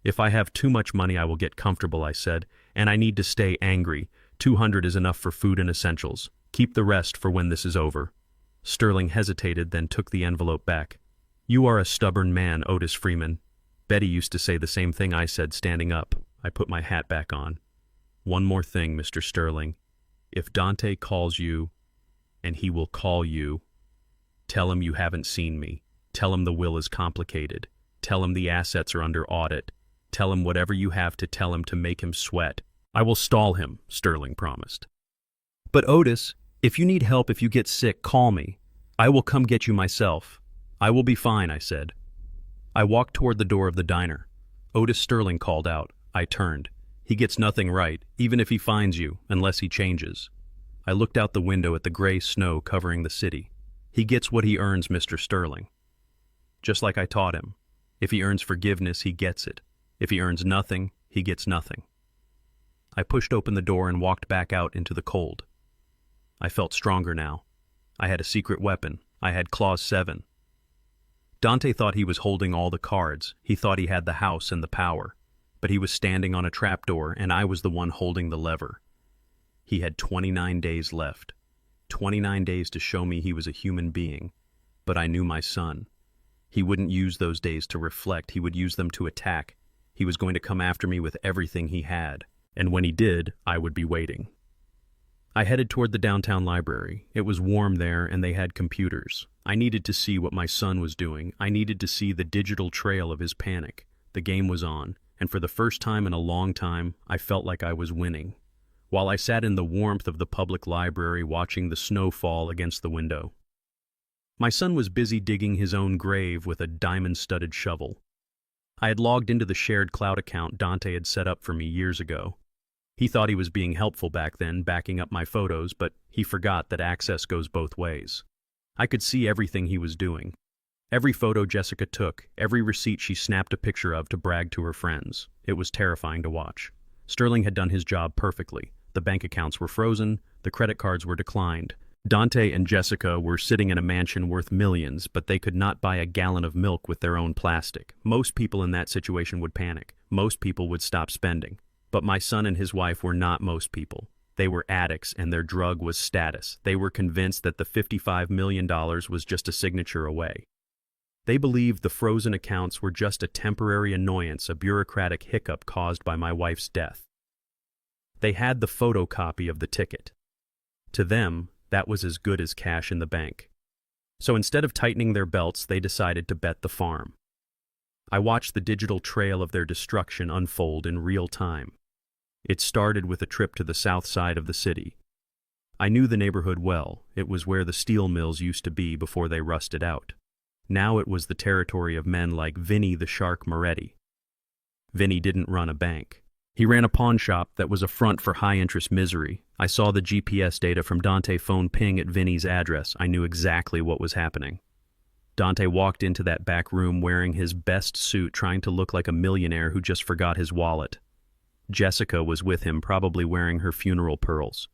If I have too much money, I will get comfortable, I said, and I need to stay angry. $200 is enough for food and essentials. Keep the rest for when this is over. Sterling hesitated, then took the envelope back. You are a stubborn man, Otis Freeman. Betty used to say the same thing, I said, standing up. I put my hat back on. One more thing, Mr. Sterling. If Dante calls you, and he will call you, tell him you haven't seen me. Tell him the will is complicated. Tell him the assets are under audit. Tell him whatever you have to tell him to make him sweat. I will stall him, Sterling promised. But Otis, if you need help, if you get sick, call me. I will come get you myself. I will be fine, I said. I walked toward the door of the diner. Otis Sterling called out. I turned. He gets nothing right, even if he finds you, unless he changes. I looked out the window at the gray snow covering the city. He gets what he earns, Mr. Sterling. Just like I taught him. If he earns forgiveness, he gets it. If he earns nothing, he gets nothing. I pushed open the door and walked back out into the cold. I felt stronger now. I had a secret weapon. I had Clause 7. Dante thought he was holding all the cards. He thought he had the house and the power. But he was standing on a trapdoor, and I was the one holding the lever. He had 29 days left. 29 days to show me he was a human being. But I knew my son. He wouldn't use those days to reflect. He would use them to attack. He was going to come after me with everything he had. And when he did, I would be waiting. I headed toward the downtown library. It was warm there, and they had computers. I needed to see what my son was doing. I needed to see the digital trail of his panic. The game was on, and for the first time in a long time, I felt like I was winning. While I sat in the warmth of the public library watching the snow fall against the window. My son was busy digging his own grave with a diamond-studded shovel. I had logged into the shared cloud account Dante had set up for me years ago. He thought he was being helpful back then, backing up my photos, but he forgot that access goes both ways. I could see everything he was doing. Every photo Jessica took, every receipt she snapped a picture of to brag to her friends. It was terrifying to watch. Sterling had done his job perfectly. The bank accounts were frozen, the credit cards were declined. Dante and Jessica were sitting in a mansion worth millions, but they could not buy a gallon of milk with their own plastic. Most people in that situation would panic. Most people would stop spending. But my son and his wife were not most people. They were addicts, and their drug was status. They were convinced that the $55 million was just a signature away. They believed the frozen accounts were just a temporary annoyance, a bureaucratic hiccup caused by my wife's death. They had the photocopy of the ticket. To them, that was as good as cash in the bank. So instead of tightening their belts, they decided to bet the farm. I watched the digital trail of their destruction unfold in real time. It started with a trip to the south side of the city. I knew the neighborhood well. It was where the steel mills used to be before they rusted out. Now it was the territory of men like Vinny the Shark Moretti. Vinny didn't run a bank. He ran a pawn shop that was a front for high-interest misery. I saw the GPS data from Dante's phone ping at Vinny's address. I knew exactly what was happening. Dante walked into that back room wearing his best suit, trying to look like a millionaire who just forgot his wallet. Jessica was with him, probably wearing her funeral pearls.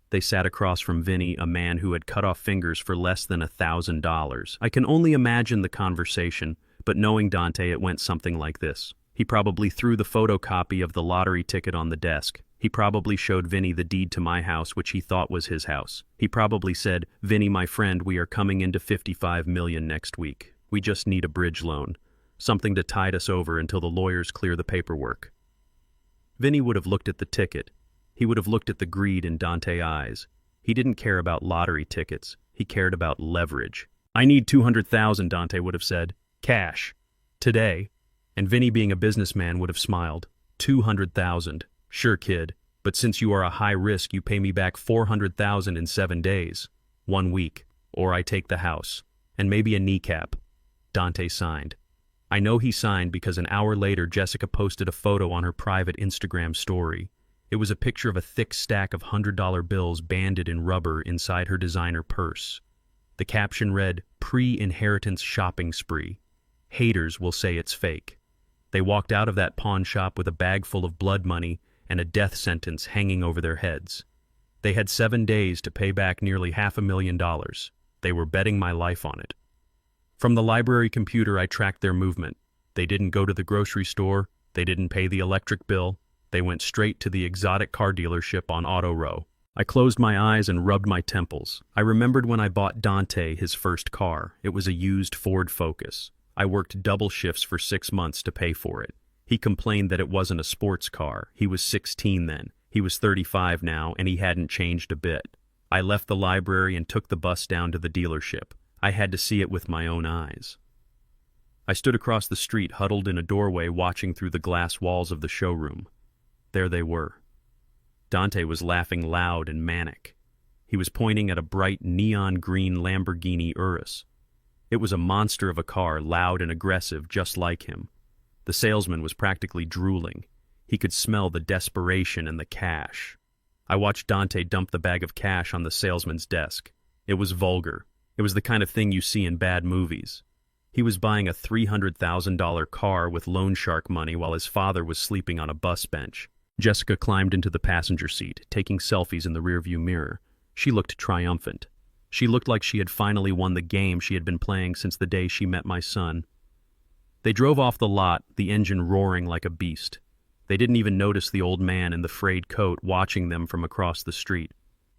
They sat across from Vinny, a man who had cut off fingers for less than $1,000. I can only imagine the conversation, but knowing Dante, it went something like this. He probably threw the photocopy of the lottery ticket on the desk. He probably showed Vinny the deed to my house, which he thought was his house. He probably said, "Vinny, my friend, we are coming into $55 million next week. We just need a bridge loan. Something to tide us over until the lawyers clear the paperwork." Vinny would have looked at the ticket. He would have looked at the greed in Dante's eyes. He didn't care about lottery tickets. He cared about leverage. "I need $200,000, Dante would have said. "Cash. Today." And Vinny, being a businessman, would have smiled. $200,000. "Sure, kid, but since you are a high risk, you pay me back $400,000 in 7 days. 1 week. Or I take the house. And maybe a kneecap." Dante signed. I know he signed because an hour later Jessica posted a photo on her private Instagram story. It was a picture of a thick stack of $100 bills banded in rubber inside her designer purse. The caption read, "Pre-inheritance shopping spree. Haters will say it's fake." They walked out of that pawn shop with a bag full of blood money and a death sentence hanging over their heads. They had 7 days to pay back nearly $500,000. They were betting my life on it. From the library computer, I tracked their movement. They didn't go to the grocery store. They didn't pay the electric bill. They went straight to the exotic car dealership on Auto Row. I closed my eyes and rubbed my temples. I remembered when I bought Dante his first car. It was a used Ford Focus. I worked double shifts for 6 months to pay for it. He complained that it wasn't a sports car. He was 16 then. He was 35 now, and he hadn't changed a bit. I left the library and took the bus down to the dealership. I had to see it with my own eyes. I stood across the street, huddled in a doorway, watching through the glass walls of the showroom. There they were. Dante was laughing loud and manic. He was pointing at a bright neon green Lamborghini Urus. It was a monster of a car, loud and aggressive, just like him. The salesman was practically drooling. He could smell the desperation and the cash. I watched Dante dump the bag of cash on the salesman's desk. It was vulgar. It was the kind of thing you see in bad movies. He was buying a $300,000 car with loan shark money while his father was sleeping on a bus bench. Jessica climbed into the passenger seat, taking selfies in the rearview mirror. She looked triumphant. She looked like she had finally won the game she had been playing since the day she met my son. They drove off the lot, the engine roaring like a beast. They didn't even notice the old man in the frayed coat watching them from across the street.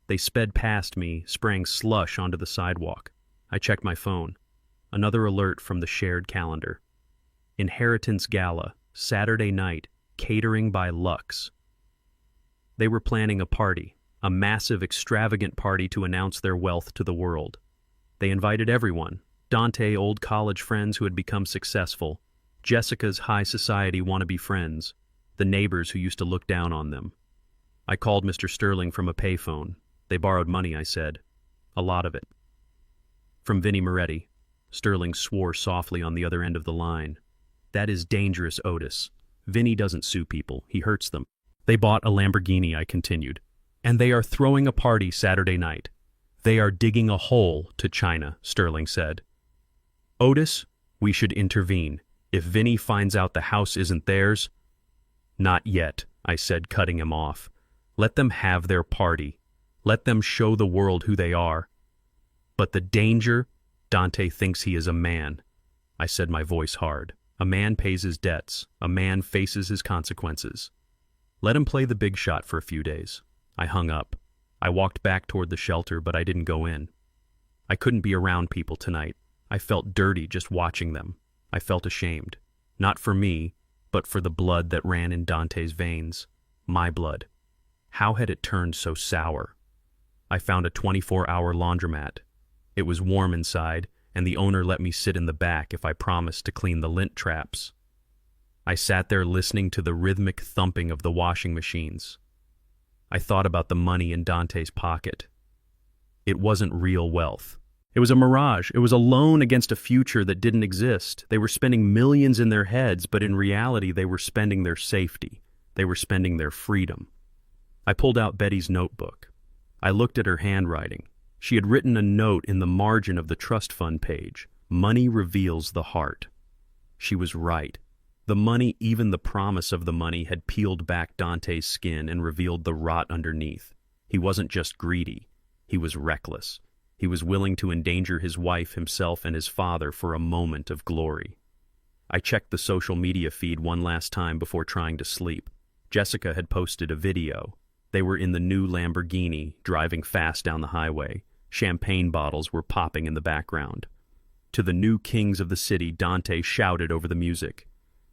They sped past me, spraying slush onto the sidewalk. I checked my phone. Another alert from the shared calendar. Inheritance Gala, Saturday night, catering by Lux. They were planning a party, a massive, extravagant party to announce their wealth to the world. They invited everyone, Dante, old college friends who had become successful, Jessica's high society wannabe friends, the neighbors who used to look down on them. I called Mr. Sterling from a payphone. They borrowed money, I said. A lot of it. From Vinnie Moretti. Sterling swore softly on the other end of the line. That is dangerous, Otis. Vinnie doesn't sue people. He hurts them. They bought a Lamborghini, I continued. And they are throwing a party Saturday night. They are digging a hole to China, Sterling said. Otis, we should intervene. If Vinnie finds out the house isn't theirs... Not yet, I said, cutting him off. Let them have their party. Let them show the world who they are. But the danger... Dante thinks he is a man. I said, my voice hard. A man pays his debts. A man faces his consequences. Let him play the big shot for a few days. I hung up. I walked back toward the shelter, but I didn't go in. I couldn't be around people tonight. I felt dirty just watching them. I felt ashamed. Not for me, but for the blood that ran in Dante's veins. My blood. How had it turned so sour? I found a 24-hour laundromat. It was warm inside, and the owner let me sit in the back if I promised to clean the lint traps. I sat there listening to the rhythmic thumping of the washing machines. I thought about the money in Dante's pocket. It wasn't real wealth. It was a mirage. It was a loan against a future that didn't exist. They were spending millions in their heads, but in reality they were spending their safety. They were spending their freedom. I pulled out Betty's notebook. I looked at her handwriting. She had written a note in the margin of the trust fund page. Money reveals the heart. She was right. The money, even the promise of the money, had peeled back Dante's skin and revealed the rot underneath. He wasn't just greedy. He was reckless. He was willing to endanger his wife, himself, and his father for a moment of glory. I checked the social media feed one last time before trying to sleep. Jessica had posted a video. They were in the new Lamborghini, driving fast down the highway. Champagne bottles were popping in the background. To the new kings of the city, Dante shouted over the music.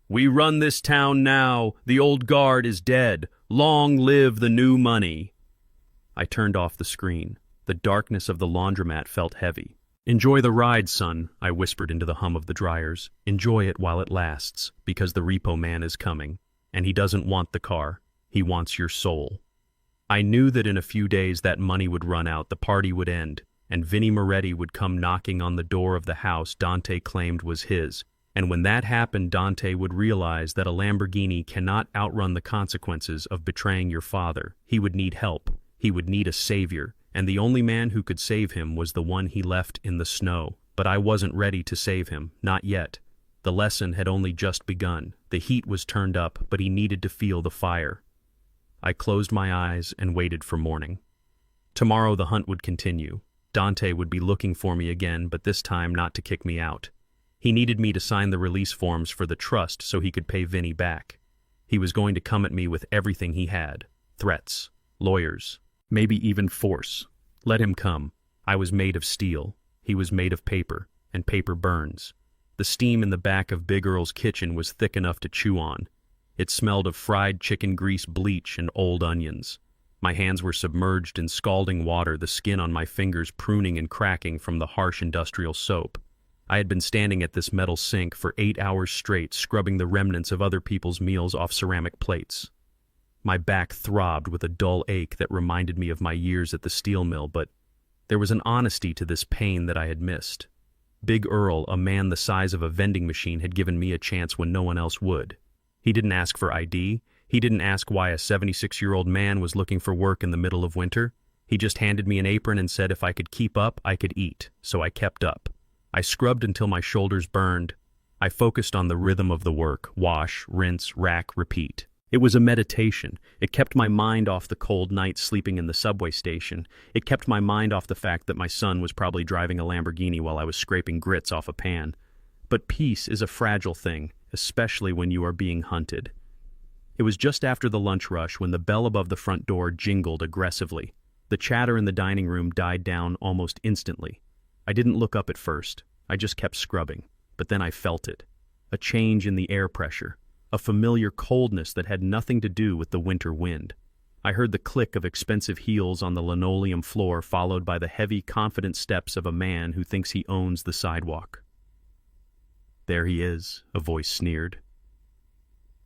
We run this town now. The old guard is dead. Long live the new money. I turned off the screen. The darkness of the laundromat felt heavy. Enjoy the ride, son, I whispered into the hum of the dryers. Enjoy it while it lasts, because the repo man is coming. And he doesn't want the car. He wants your soul. I knew that in a few days that money would run out, the party would end, and Vinnie Moretti would come knocking on the door of the house Dante claimed was his. And when that happened, Dante would realize that a Lamborghini cannot outrun the consequences of betraying your father. He would need help. He would need a savior, and the only man who could save him was the one he left in the snow. But I wasn't ready to save him, not yet. The lesson had only just begun. The heat was turned up, but he needed to feel the fire. I closed my eyes and waited for morning. Tomorrow the hunt would continue. Dante would be looking for me again, but this time not to kick me out. He needed me to sign the release forms for the trust so he could pay Vinnie back. He was going to come at me with everything he had. Threats, lawyers, maybe even force. Let him come. I was made of steel. He was made of paper, and paper burns. The steam in the back of Big Earl's kitchen was thick enough to chew on. It smelled of fried chicken grease, bleach, and old onions. My hands were submerged in scalding water, the skin on my fingers pruning and cracking from the harsh industrial soap. I had been standing at this metal sink for 8 hours straight, scrubbing the remnants of other people's meals off ceramic plates. My back throbbed with a dull ache that reminded me of my years at the steel mill, but there was an honesty to this pain that I had missed. Big Earl, a man the size of a vending machine, had given me a chance when no one else would. He didn't ask for ID. He didn't ask why a 76-year-old man was looking for work in the middle of winter. He just handed me an apron and said if I could keep up, I could eat. So I kept up. I scrubbed until my shoulders burned. I focused on the rhythm of the work: wash, rinse, rack, repeat. It was a meditation. It kept my mind off the cold nights sleeping in the subway station. It kept my mind off the fact that my son was probably driving a Lamborghini while I was scraping grits off a pan. But peace is a fragile thing, especially when you are being hunted. It was just after the lunch rush when the bell above the front door jingled aggressively. The chatter in the dining room died down almost instantly. I didn't look up at first. I just kept scrubbing. But then I felt it. A change in the air pressure. A familiar coldness that had nothing to do with the winter wind. I heard the click of expensive heels on the linoleum floor, followed by the heavy, confident steps of a man who thinks he owns the sidewalk. "There he is," a voice sneered.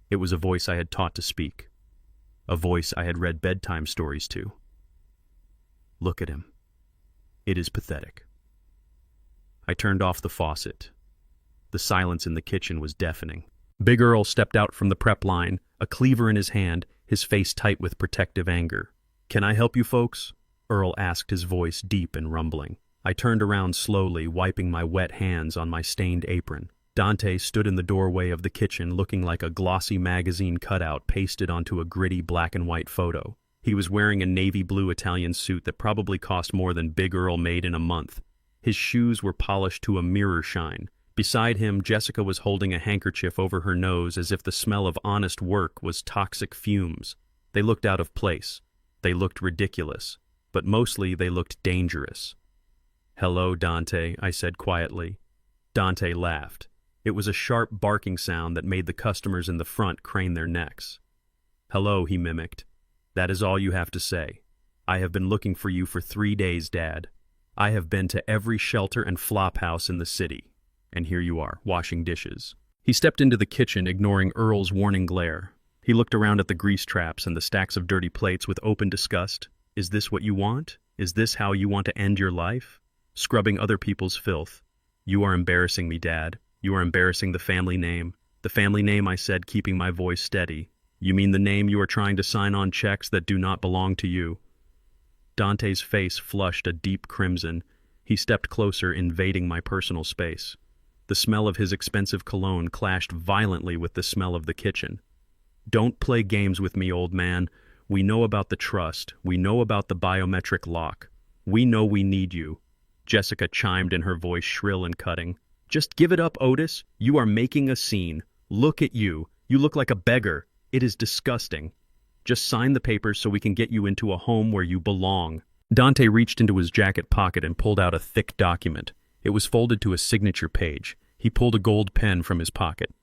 It was a voice I had taught to speak. A voice I had read bedtime stories to. Look at him. It is pathetic. I turned off the faucet. The silence in the kitchen was deafening. Big Earl stepped out from the prep line, a cleaver in his hand, his face tight with protective anger. "Can I help you folks?" Earl asked, his voice deep and rumbling. I turned around slowly, wiping my wet hands on my stained apron. Dante stood in the doorway of the kitchen, looking like a glossy magazine cutout pasted onto a gritty black and white photo. He was wearing a navy blue Italian suit that probably cost more than Big Earl made in a month. His shoes were polished to a mirror shine. Beside him, Jessica was holding a handkerchief over her nose as if the smell of honest work was toxic fumes. They looked out of place. They looked ridiculous. But mostly they looked dangerous. "Hello, Dante," I said quietly. Dante laughed. It was a sharp barking sound that made the customers in the front crane their necks. "Hello," he mimicked. "That is all you have to say. I have been looking for you for 3 days, Dad. I have been to every shelter and flop house in the city. And here you are, washing dishes." He stepped into the kitchen, ignoring Earl's warning glare. He looked around at the grease traps and the stacks of dirty plates with open disgust. "Is this what you want? Is this how you want to end your life? Scrubbing other people's filth. You are embarrassing me, Dad. You are embarrassing the family name." "The family name," I said, keeping my voice steady. "You mean the name you are trying to sign on checks that do not belong to you?" Dante's face flushed a deep crimson. He stepped closer, invading my personal space. The smell of his expensive cologne clashed violently with the smell of the kitchen. "Don't play games with me, old man. We know about the trust. We know about the biometric lock. We know we need you." Jessica chimed in, her voice shrill and cutting. "Just give it up, Otis. You are making a scene. Look at you. You look like a beggar. It is disgusting. Just sign the papers so we can get you into a home where you belong." Dante reached into his jacket pocket and pulled out a thick document. It was folded to a signature page. He pulled a gold pen from his pocket.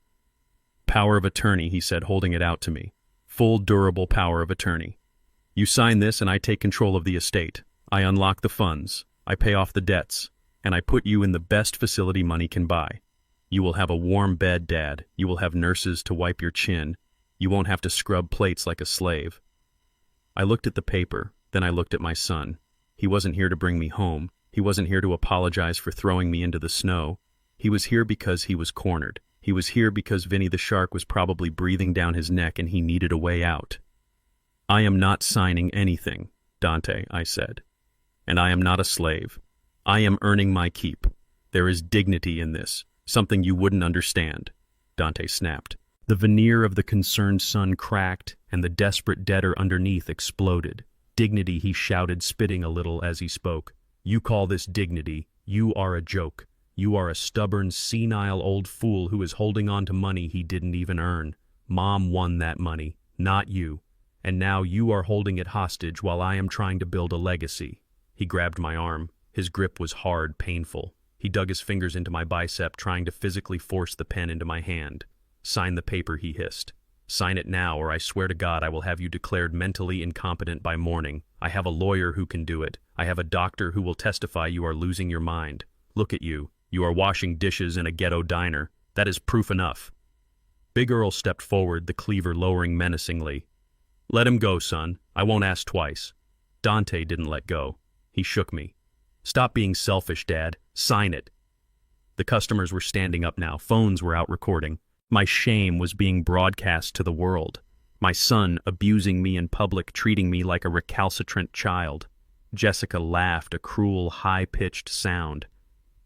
"Power of attorney," he said, holding it out to me. "Full, durable power of attorney. You sign this and I take control of the estate. I unlock the funds. I pay off the debts. And I put you in the best facility money can buy. You will have a warm bed, Dad. You will have nurses to wipe your chin. You won't have to scrub plates like a slave." I looked at the paper, then I looked at my son. He wasn't here to bring me home. He wasn't here to apologize for throwing me into the snow. He was here because he was cornered. He was here because Vinny the shark was probably breathing down his neck and he needed a way out. "I am not signing anything, Dante," I said. "And I am not a slave. I am earning my keep. There is dignity in this, something you wouldn't understand," Dante snapped. The veneer of the concerned son cracked, and the desperate debtor underneath exploded. "Dignity," he shouted, spitting a little as he spoke. "You call this dignity? You are a joke. You are a stubborn, senile old fool who is holding on to money he didn't even earn. Mom won that money, not you. And now you are holding it hostage while I am trying to build a legacy." He grabbed my arm. His grip was hard, painful. He dug his fingers into my bicep, trying to physically force the pen into my hand. "Sign the paper," he hissed. Sign it now, or I swear to God I will have you declared mentally incompetent by morning. I have a lawyer who can do it. I have a doctor who will testify you are losing your mind. Look at you. You are washing dishes in a ghetto diner. That is proof enough." Big Earl stepped forward, the cleaver lowering menacingly. "Let him go, son. I won't ask twice." Dante didn't let go. He shook me. "Stop being selfish, Dad. Sign it." The customers were standing up now. Phones were out recording. My shame was being broadcast to the world. My son abusing me in public, treating me like a recalcitrant child. Jessica laughed, a cruel, high-pitched sound.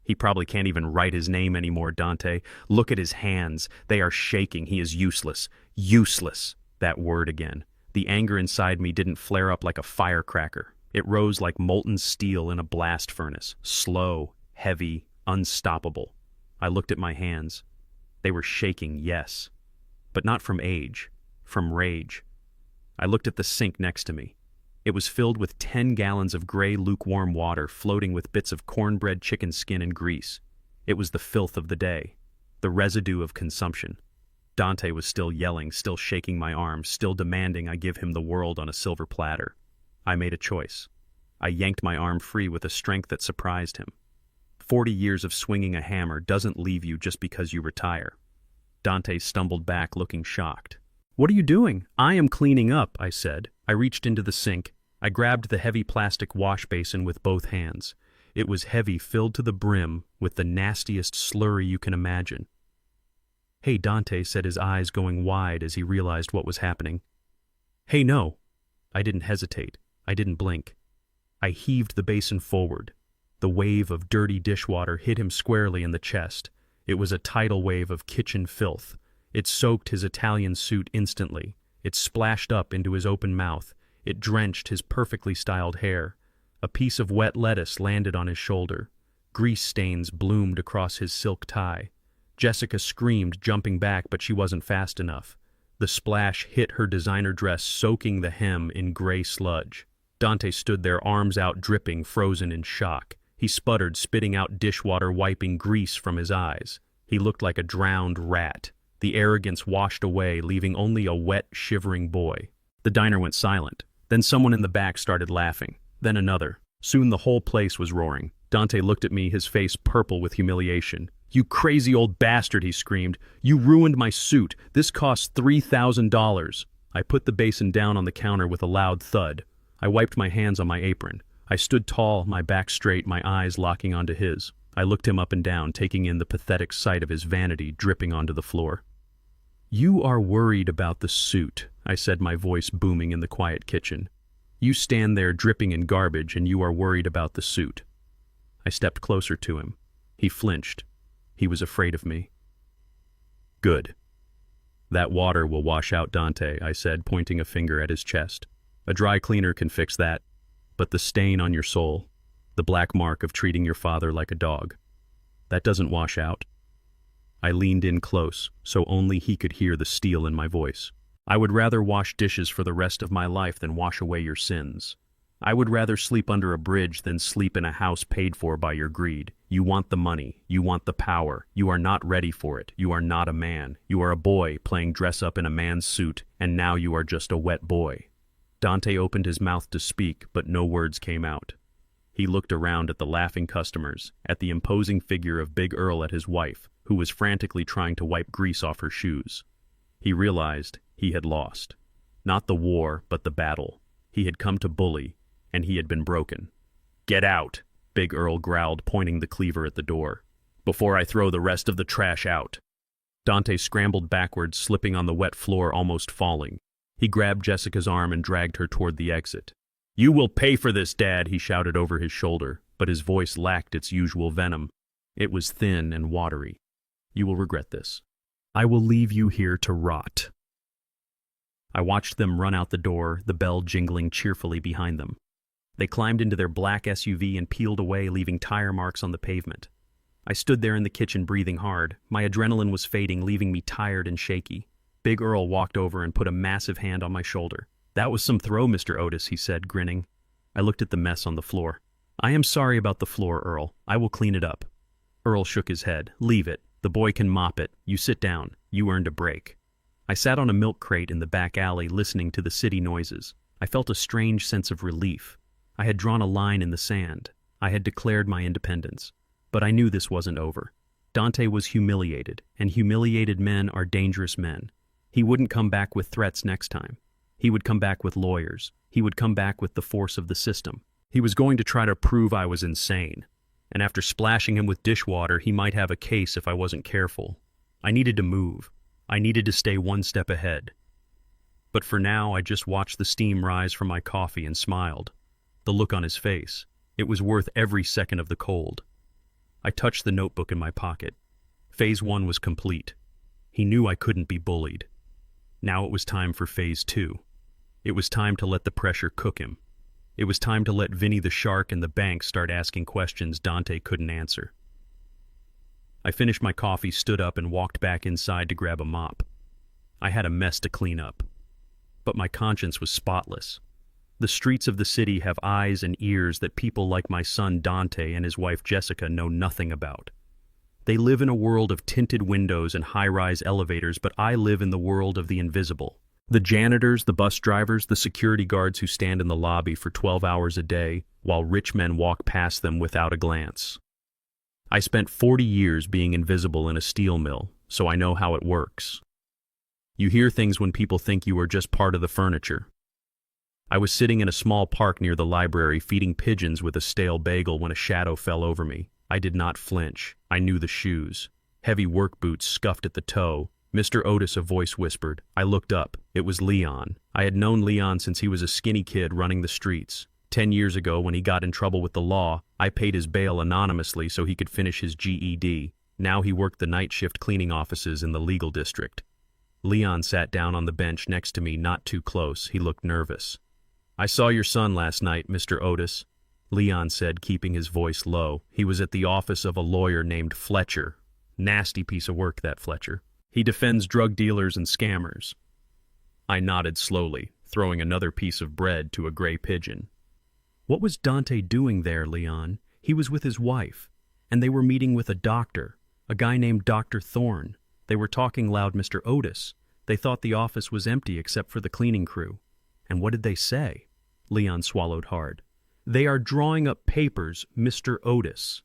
"He probably can't even write his name anymore, Dante. Look at his hands. They are shaking. He is useless. Useless." That word again. The anger inside me didn't flare up like a firecracker. It rose like molten steel in a blast furnace. Slow, heavy, unstoppable. I looked at my hands. They were shaking, yes. But not from age. From rage. I looked at the sink next to me. It was filled with 10 gallons of gray, lukewarm water floating with bits of cornbread, chicken skin, and grease. It was the filth of the day. The residue of consumption. Dante was still yelling, still shaking my arms, still demanding I give him the world on a silver platter. I made a choice. I yanked my arm free with a strength that surprised him. 40 years of swinging a hammer doesn't leave you just because you retire. Dante stumbled back, looking shocked. "What are you doing?" "I am cleaning up," I said. I reached into the sink. I grabbed the heavy plastic wash basin with both hands. It was heavy, filled to the brim with the nastiest slurry you can imagine. "Hey, Dante," said, his eyes going wide as he realized what was happening. "Hey, no." I didn't hesitate. I didn't blink. I heaved the basin forward. The wave of dirty dishwater hit him squarely in the chest. It was a tidal wave of kitchen filth. It soaked his Italian suit instantly. It splashed up into his open mouth. It drenched his perfectly styled hair. A piece of wet lettuce landed on his shoulder. Grease stains bloomed across his silk tie. Jessica screamed, jumping back, but she wasn't fast enough. The splash hit her designer dress, soaking the hem in gray sludge. Dante stood there, arms out, dripping, frozen in shock. He sputtered, spitting out dishwater, wiping grease from his eyes. He looked like a drowned rat. The arrogance washed away, leaving only a wet, shivering boy. The diner went silent. Then someone in the back started laughing. Then another. Soon the whole place was roaring. Dante looked at me, his face purple with humiliation. "You crazy old bastard," he screamed. "You ruined my suit. This costs $3,000. I put the basin down on the counter with a loud thud. I wiped my hands on my apron. I stood tall, my back straight, my eyes locking onto his. I looked him up and down, taking in the pathetic sight of his vanity dripping onto the floor. "You are worried about the suit," I said, my voice booming in the quiet kitchen. "You stand there dripping in garbage and you are worried about the suit." I stepped closer to him. He flinched. He was afraid of me. "Good. That water will wash out Dante," I said, pointing a finger at his chest. "A dry cleaner can fix that. But the stain on your soul, the black mark of treating your father like a dog, that doesn't wash out." I leaned in close, so only he could hear the steel in my voice. "I would rather wash dishes for the rest of my life than wash away your sins. I would rather sleep under a bridge than sleep in a house paid for by your greed. You want the money. You want the power. You are not ready for it. You are not a man. You are a boy playing dress-up in a man's suit, and now you are just a wet boy." Dante opened his mouth to speak, but no words came out. He looked around at the laughing customers, at the imposing figure of Big Earl, at his wife, who was frantically trying to wipe grease off her shoes. He realized he had lost. Not the war, but the battle. He had come to bully, and he had been broken. "Get out," Big Earl growled, pointing the cleaver at the door, "before I throw the rest of the trash out." Dante scrambled backwards, slipping on the wet floor, almost falling. He grabbed Jessica's arm and dragged her toward the exit. "You will pay for this, Dad," he shouted over his shoulder, but his voice lacked its usual venom. It was thin and watery. "You will regret this. I will leave you here to rot." I watched them run out the door, the bell jingling cheerfully behind them. They climbed into their black SUV and peeled away, leaving tire marks on the pavement. I stood there in the kitchen, breathing hard. My adrenaline was fading, leaving me tired and shaky. Big Earl walked over and put a massive hand on my shoulder. "That was some throw, Mr. Otis," he said, grinning. I looked at the mess on the floor. "I am sorry about the floor, Earl. I will clean it up." Earl shook his head. "Leave it. The boy can mop it. You sit down. You earned a break." I sat on a milk crate in the back alley listening to the city noises. I felt a strange sense of relief. I had drawn a line in the sand. I had declared my independence. But I knew this wasn't over. Dante was humiliated, and humiliated men are dangerous men. He wouldn't come back with threats next time. He would come back with lawyers. He would come back with the force of the system. He was going to try to prove I was insane. And after splashing him with dishwater, he might have a case if I wasn't careful. I needed to move. I needed to stay one step ahead. But for now, I just watched the steam rise from my coffee and smiled. The look on his face. It was worth every second of the cold. I touched the notebook in my pocket. Phase 1 was complete. He knew I couldn't be bullied. Now it was time for Phase 2. It was time to let the pressure cook him. It was time to let Vinny the shark and the bank start asking questions Dante couldn't answer. I finished my coffee, stood up, and walked back inside to grab a mop. I had a mess to clean up. But my conscience was spotless. The streets of the city have eyes and ears that people like my son Dante and his wife Jessica know nothing about. They live in a world of tinted windows and high-rise elevators, but I live in the world of the invisible. The janitors, the bus drivers, the security guards who stand in the lobby for 12 hours a day, while rich men walk past them without a glance. I spent 40 years being invisible in a steel mill, so I know how it works. You hear things when people think you are just part of the furniture. I was sitting in a small park near the library feeding pigeons with a stale bagel when a shadow fell over me. I did not flinch. I knew the shoes. Heavy work boots scuffed at the toe. "Mr. Otis," a voice whispered. I looked up. It was Leon. I had known Leon since he was a skinny kid running the streets. 10 years ago, when he got in trouble with the law, I paid his bail anonymously so he could finish his GED. Now he worked the night shift cleaning offices in the legal district. Leon sat down on the bench next to me, not too close. He looked nervous. "I saw your son last night, Mr. Otis," Leon said, keeping his voice low. "He was at the office of a lawyer named Fletcher. Nasty piece of work, that Fletcher. He defends drug dealers and scammers." I nodded slowly, throwing another piece of bread to a gray pigeon. "What was Dante doing there, Leon?" "He was with his wife, and they were meeting with a doctor, a guy named Dr. Thorne. They were talking loud, Mr. Otis. They thought the office was empty except for the cleaning crew." "And what did they say?" Leon swallowed hard. "They are drawing up papers, Mr. Otis.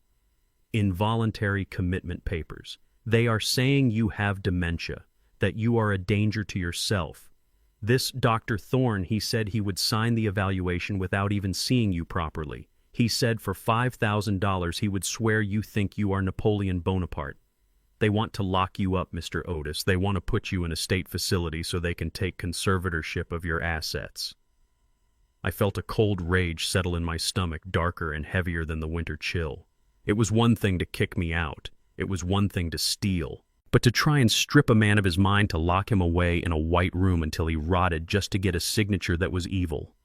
Involuntary commitment papers. They are saying you have dementia, that you are a danger to yourself. This Dr. Thorne, he said he would sign the evaluation without even seeing you properly. He said for $5,000 he would swear you think you are Napoleon Bonaparte. They want to lock you up, Mr. Otis. They want to put you in a state facility so they can take conservatorship of your assets." I felt a cold rage settle in my stomach, darker and heavier than the winter chill. It was one thing to kick me out. It was one thing to steal. But to try and strip a man of his mind, to lock him away in a white room until he rotted just to get a signature that was evil.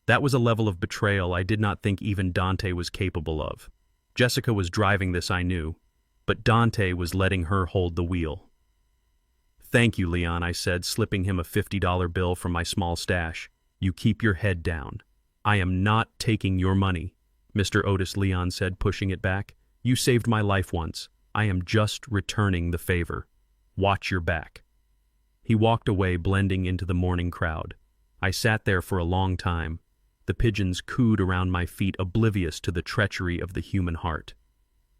That was a level of betrayal I did not think even Dante was capable of. Jessica was driving this, I knew, but Dante was letting her hold the wheel. "Thank you, Leon," I said, slipping him a $50 bill from my small stash. "You keep your head down. I am not taking your money." "Mr. Otis," Leon said, pushing it back. "You saved my life once. I am just returning the favor. Watch your back." He walked away, blending into the morning crowd. I sat there for a long time. The pigeons cooed around my feet, oblivious to the treachery of the human heart.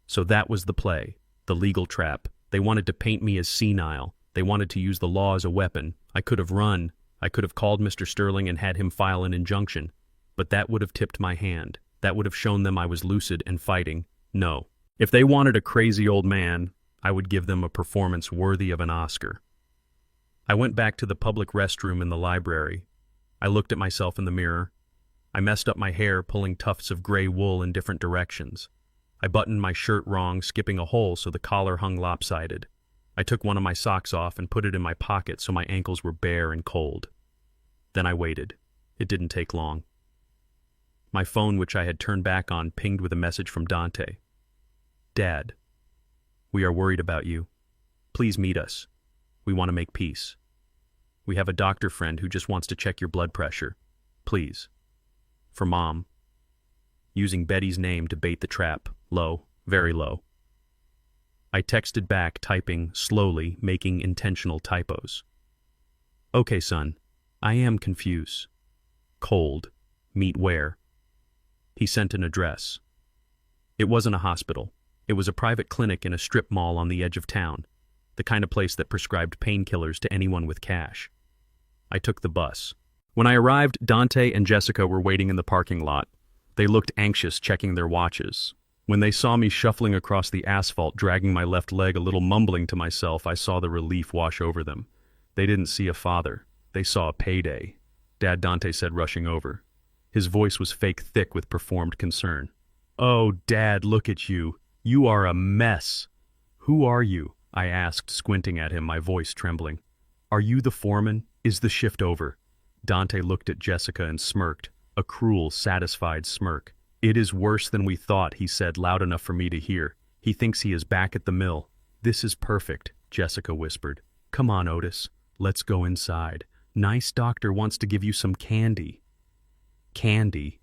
So that was the play, the legal trap. They wanted to paint me as senile. They wanted to use the law as a weapon. I could have run. I could have called Mr. Sterling and had him file an injunction. But that would have tipped my hand. That would have shown them I was lucid and fighting. No. If they wanted a crazy old man, I would give them a performance worthy of an Oscar. I went back to the public restroom in the library. I looked at myself in the mirror. I messed up my hair, pulling tufts of gray wool in different directions. I buttoned my shirt wrong, skipping a hole so the collar hung lopsided. I took one of my socks off and put it in my pocket so my ankles were bare and cold. Then I waited. It didn't take long. My phone, which I had turned back on, pinged with a message from Dante. "Dad, we are worried about you. Please meet us. We want to make peace. We have a doctor friend who just wants to check your blood pressure. Please. For Mom." Using Betty's name to bait the trap. Low, very low. I texted back, typing slowly, making intentional typos. Okay, son. I am confused. Cold. Meet where? He sent an address. It wasn't a hospital. It was a private clinic in a strip mall on the edge of town, the kind of place that prescribed painkillers to anyone with cash. I took the bus. When I arrived, Dante and Jessica were waiting in the parking lot. They looked anxious, checking their watches. When they saw me shuffling across the asphalt, dragging my left leg, a little mumbling to myself, I saw the relief wash over them. They didn't see a father. They saw a payday. Dad, Dante said, rushing over. His voice was fake thick with performed concern. Oh, Dad, look at you. You are a mess. Who are you? I asked, squinting at him, my voice trembling. Are you the foreman? Is the shift over? Dante looked at Jessica and smirked, a cruel, satisfied smirk. It is worse than we thought, he said, loud enough for me to hear. He thinks he is back at the mill. This is perfect, Jessica whispered. Come on, Otis. Let's go inside. Nice doctor wants to give you some candy. Candy?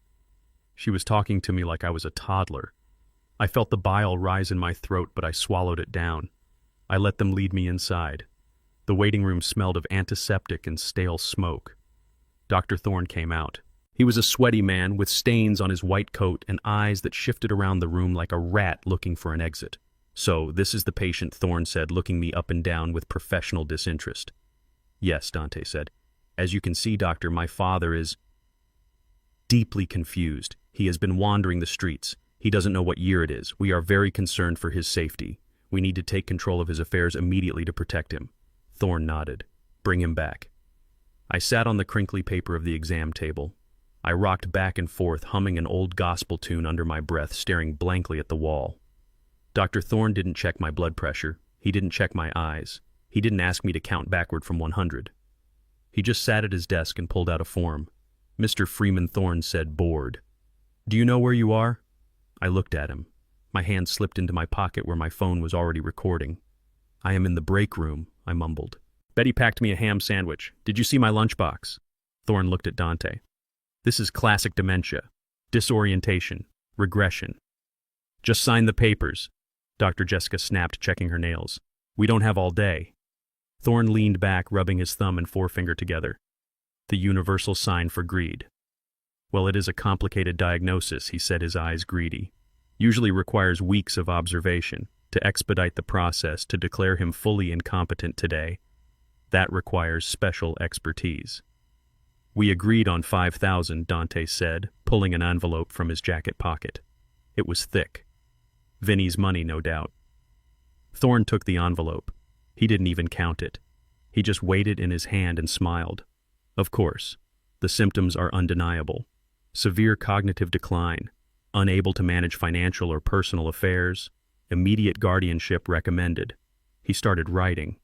She was talking to me like I was a toddler. I felt the bile rise in my throat, but I swallowed it down. I let them lead me inside. The waiting room smelled of antiseptic and stale smoke. Dr. Thorne came out. He was a sweaty man with stains on his white coat and eyes that shifted around the room like a rat looking for an exit. So, this is the patient, Thorne said, looking me up and down with professional disinterest. Yes, Dante said. As you can see, doctor, my father is deeply confused. He has been wandering the streets. He doesn't know what year it is. We are very concerned for his safety. We need to take control of his affairs immediately to protect him. Thorne nodded. Bring him back. I sat on the crinkly paper of the exam table. I rocked back and forth, humming an old gospel tune under my breath, staring blankly at the wall. Dr. Thorne didn't check my blood pressure. He didn't check my eyes. He didn't ask me to count backward from 100. He just sat at his desk and pulled out a form. Mr. Freeman, Thorne said, bored. Do you know where you are? I looked at him. My hand slipped into my pocket where my phone was already recording. I am in the break room, I mumbled. Betty packed me a ham sandwich. Did you see my lunchbox? Thorne looked at Dante. This is classic dementia, disorientation, regression. Just sign the papers. Dr. Jessica snapped, checking her nails. We don't have all day. Thorne leaned back, rubbing his thumb and forefinger together. The universal sign for greed. Well, it is a complicated diagnosis, he said, his eyes greedy. Usually requires weeks of observation. To expedite the process, to declare him fully incompetent today, that requires special expertise. We agreed on 5,000, Dante said, pulling an envelope from his jacket pocket. It was thick. Vinny's money, no doubt. Thorne took the envelope. He didn't even count it. He just weighed it in his hand and smiled. Of course, the symptoms are undeniable. Severe cognitive decline, unable to manage financial or personal affairs, immediate guardianship recommended. He started writing.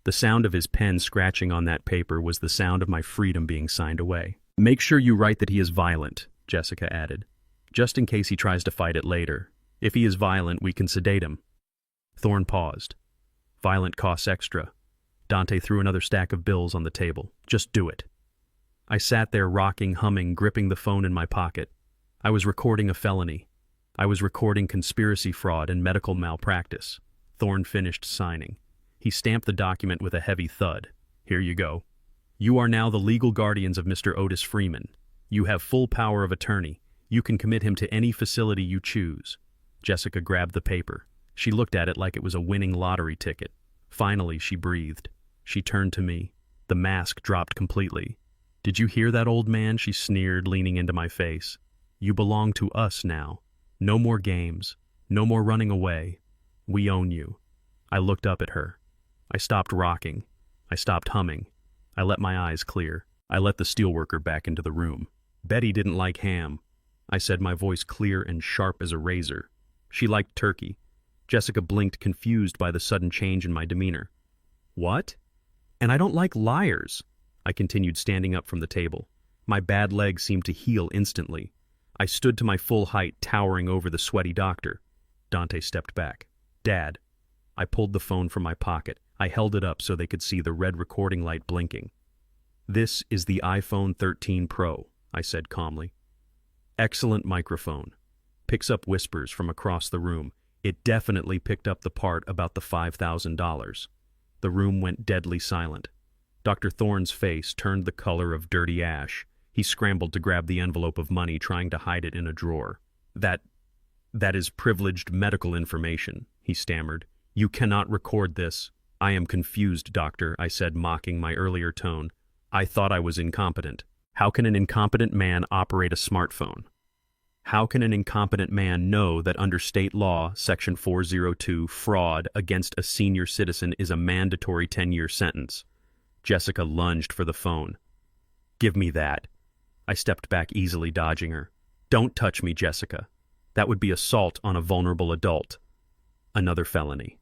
The sound of his pen scratching on that paper was the sound of my freedom being signed away. Make sure you write that he is violent, Jessica added, just in case he tries to fight it later. If he is violent, we can sedate him. Thorne paused. Violent costs extra. Dante threw another stack of bills on the table. Just do it. I sat there rocking, humming, gripping the phone in my pocket. I was recording a felony. I was recording conspiracy fraud and medical malpractice. Thorne finished signing. He stamped the document with a heavy thud. Here you go. You are now the legal guardians of Mr. Otis Freeman. You have full power of attorney. You can commit him to any facility you choose. Jessica grabbed the paper. She looked at it like it was a winning lottery ticket. Finally, she breathed. She turned to me. The mask dropped completely. Did you hear that, old man? She sneered, leaning into my face. You belong to us now. No more games. No more running away. We own you. I looked up at her. I stopped rocking. I stopped humming. I let my eyes clear. I let the steelworker back into the room. Betty didn't like ham. I said, my voice clear and sharp as a razor. She liked turkey. Jessica blinked, confused by the sudden change in my demeanor. What? And I don't like liars. I continued, standing up from the table. My bad leg seemed to heal instantly. I stood to my full height, towering over the sweaty doctor. Dante stepped back. Dad. I pulled the phone from my pocket. I held it up so they could see the red recording light blinking. This is the iPhone 13 Pro, I said calmly. Excellent microphone. Picks up whispers from across the room. It definitely picked up the part about the $5,000. The room went deadly silent. Dr. Thorne's face turned the color of dirty ash. He scrambled to grab the envelope of money, trying to hide it in a drawer. That is privileged medical information, he stammered. You cannot record this. I am confused, doctor, I said, mocking my earlier tone. I thought I was incompetent. How can an incompetent man operate a smartphone? How can an incompetent man know that under state law, Section 402, fraud against a senior citizen is a mandatory 10-year sentence? Jessica lunged for the phone. Give me that. I stepped back easily, dodging her. Don't touch me, Jessica. That would be assault on a vulnerable adult. Another felony.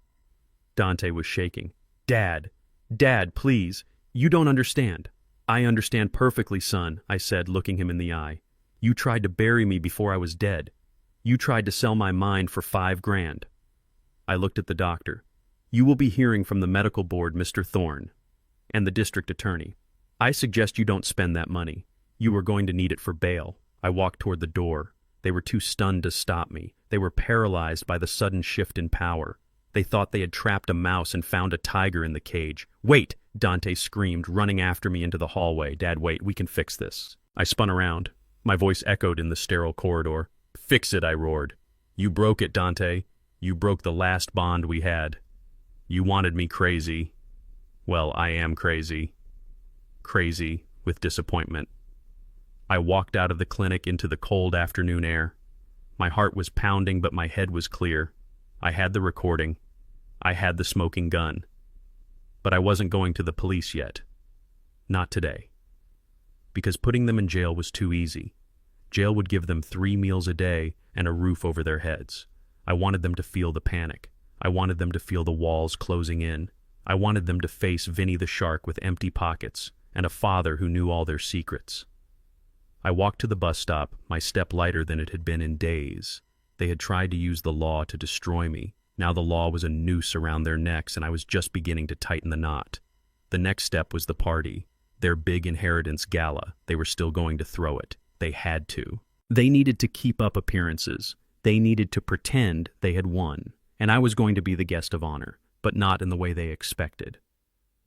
Dante was shaking. Dad, please. You don't understand. I understand perfectly, son, I said, looking him in the eye. You tried to bury me before I was dead. You tried to sell my mind for $5,000. I looked at the doctor. You will be hearing from the medical board, Mr. Thorne, and the district attorney. I suggest you don't spend that money. You are going to need it for bail. I walked toward the door. They were too stunned to stop me. They were paralyzed by the sudden shift in power. They thought they had trapped a mouse and found a tiger in the cage. Wait! Dante screamed, running after me into the hallway. Dad, wait, we can fix this. I spun around. My voice echoed in the sterile corridor. Fix it, I roared. You broke it, Dante. You broke the last bond we had. You wanted me crazy. Well, I am crazy. Crazy with disappointment. I walked out of the clinic into the cold afternoon air. My heart was pounding, but my head was clear. I had the recording. I had the smoking gun. But I wasn't going to the police yet. Not today. Because putting them in jail was too easy. Jail would give them 3 meals a day and a roof over their heads. I wanted them to feel the panic. I wanted them to feel the walls closing in. I wanted them to face Vinny the shark with empty pockets and a father who knew all their secrets. I walked to the bus stop, my step lighter than it had been in days. They had tried to use the law to destroy me. Now the law was a noose around their necks, and I was just beginning to tighten the knot. The next step was the party. Their big inheritance gala. They were still going to throw it. They had to. They needed to keep up appearances. They needed to pretend they had won. And I was going to be the guest of honor, but not in the way they expected.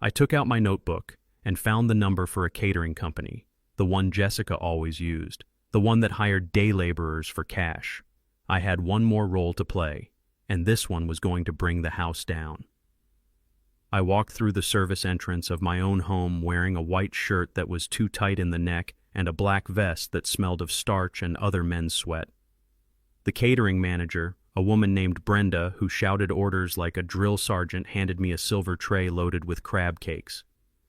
I took out my notebook and found the number for a catering company, the one Jessica always used, the one that hired day laborers for cash. I had one more role to play, and this one was going to bring the house down. I walked through the service entrance of my own home wearing a white shirt that was too tight in the neck and a black vest that smelled of starch and other men's sweat. The catering manager, a woman named Brenda who shouted orders like a drill sergeant, handed me a silver tray loaded with crab cakes.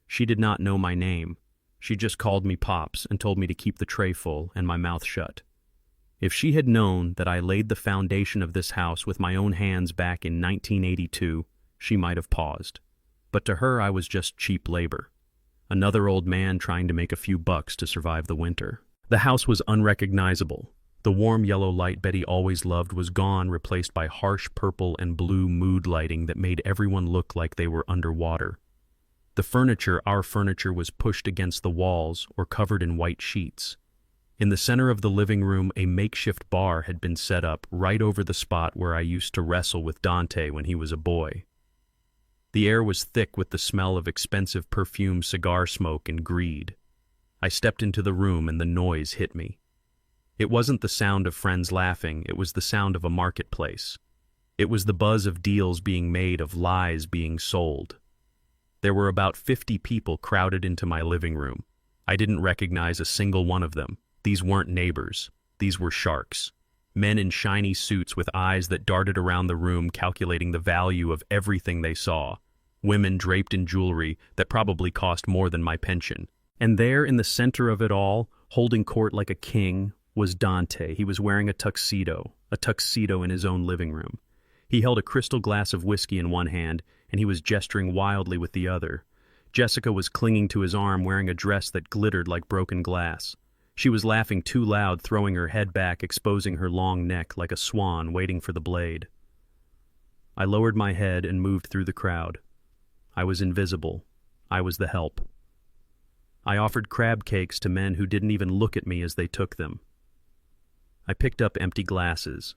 She did not know my name. She just called me Pops and told me to keep the tray full and my mouth shut. If she had known that I laid the foundation of this house with my own hands back in 1982, she might have paused. But to her, I was just cheap labor. Another old man trying to make a few bucks to survive the winter. The house was unrecognizable. The warm yellow light Betty always loved was gone, replaced by harsh purple and blue mood lighting that made everyone look like they were underwater. The furniture, our furniture, was pushed against the walls or covered in white sheets. In the center of the living room, a makeshift bar had been set up right over the spot where I used to wrestle with Dante when he was a boy. The air was thick with the smell of expensive perfume, cigar smoke, and greed. I stepped into the room and the noise hit me. It wasn't the sound of friends laughing, it was the sound of a marketplace. It was the buzz of deals being made, of lies being sold. There were about 50 people crowded into my living room. I didn't recognize a single one of them. These weren't neighbors. These were sharks. Men in shiny suits with eyes that darted around the room, calculating the value of everything they saw. Women draped in jewelry that probably cost more than my pension. And there, in the center of it all, holding court like a king, was Dante. He was wearing a tuxedo in his own living room. He held a crystal glass of whiskey in one hand, and he was gesturing wildly with the other. Jessica was clinging to his arm, wearing a dress that glittered like broken glass. She was laughing too loud, throwing her head back, exposing her long neck like a swan waiting for the blade. I lowered my head and moved through the crowd. I was invisible. I was the help. I offered crab cakes to men who didn't even look at me as they took them. I picked up empty glasses.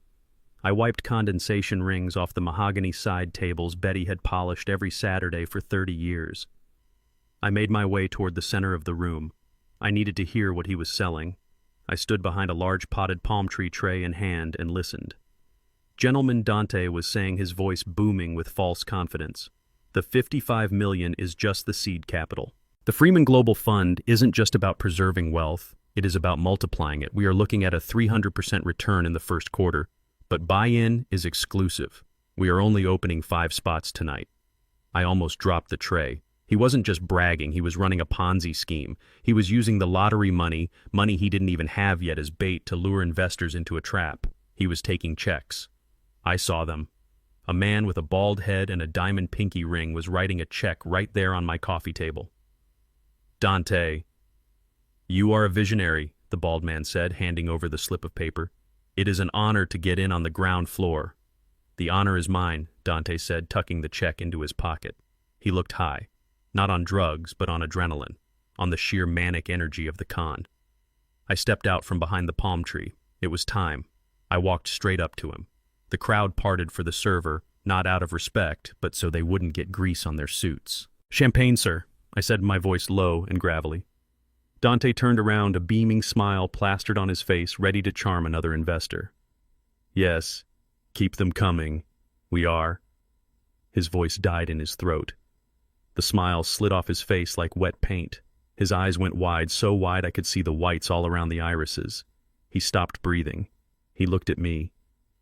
I wiped condensation rings off the mahogany side tables Betty had polished every Saturday for 30 years. I made my way toward the center of the room. I needed to hear what he was selling. I stood behind a large potted palm tree tray in hand and listened. Gentleman Dante was saying, his voice booming with false confidence. The 55 million is just the seed capital. The Freeman Global Fund isn't just about preserving wealth, it is about multiplying it. We are looking at a 300% return in the first quarter, but buy-in is exclusive. We are only opening 5 spots tonight. I almost dropped the tray. He wasn't just bragging, he was running a Ponzi scheme. He was using the lottery money he didn't even have yet, as bait to lure investors into a trap. He was taking checks. I saw them. A man with a bald head and a diamond pinky ring was writing a check right there on my coffee table. Dante, you are a visionary, the bald man said, handing over the slip of paper. It is an honor to get in on the ground floor. The honor is mine, Dante said, tucking the check into his pocket. He looked high, not on drugs, but on adrenaline, on the sheer manic energy of the con. I stepped out from behind the palm tree. It was time. I walked straight up to him. The crowd parted for the server, not out of respect, but so they wouldn't get grease on their suits. Champagne, sir, I said, my voice low and gravelly. Dante turned around, a beaming smile plastered on his face, ready to charm another investor. Yes, keep them coming. We are. His voice died in his throat. The smile slid off his face like wet paint. His eyes went wide, so wide I could see the whites all around the irises. He stopped breathing. He looked at me.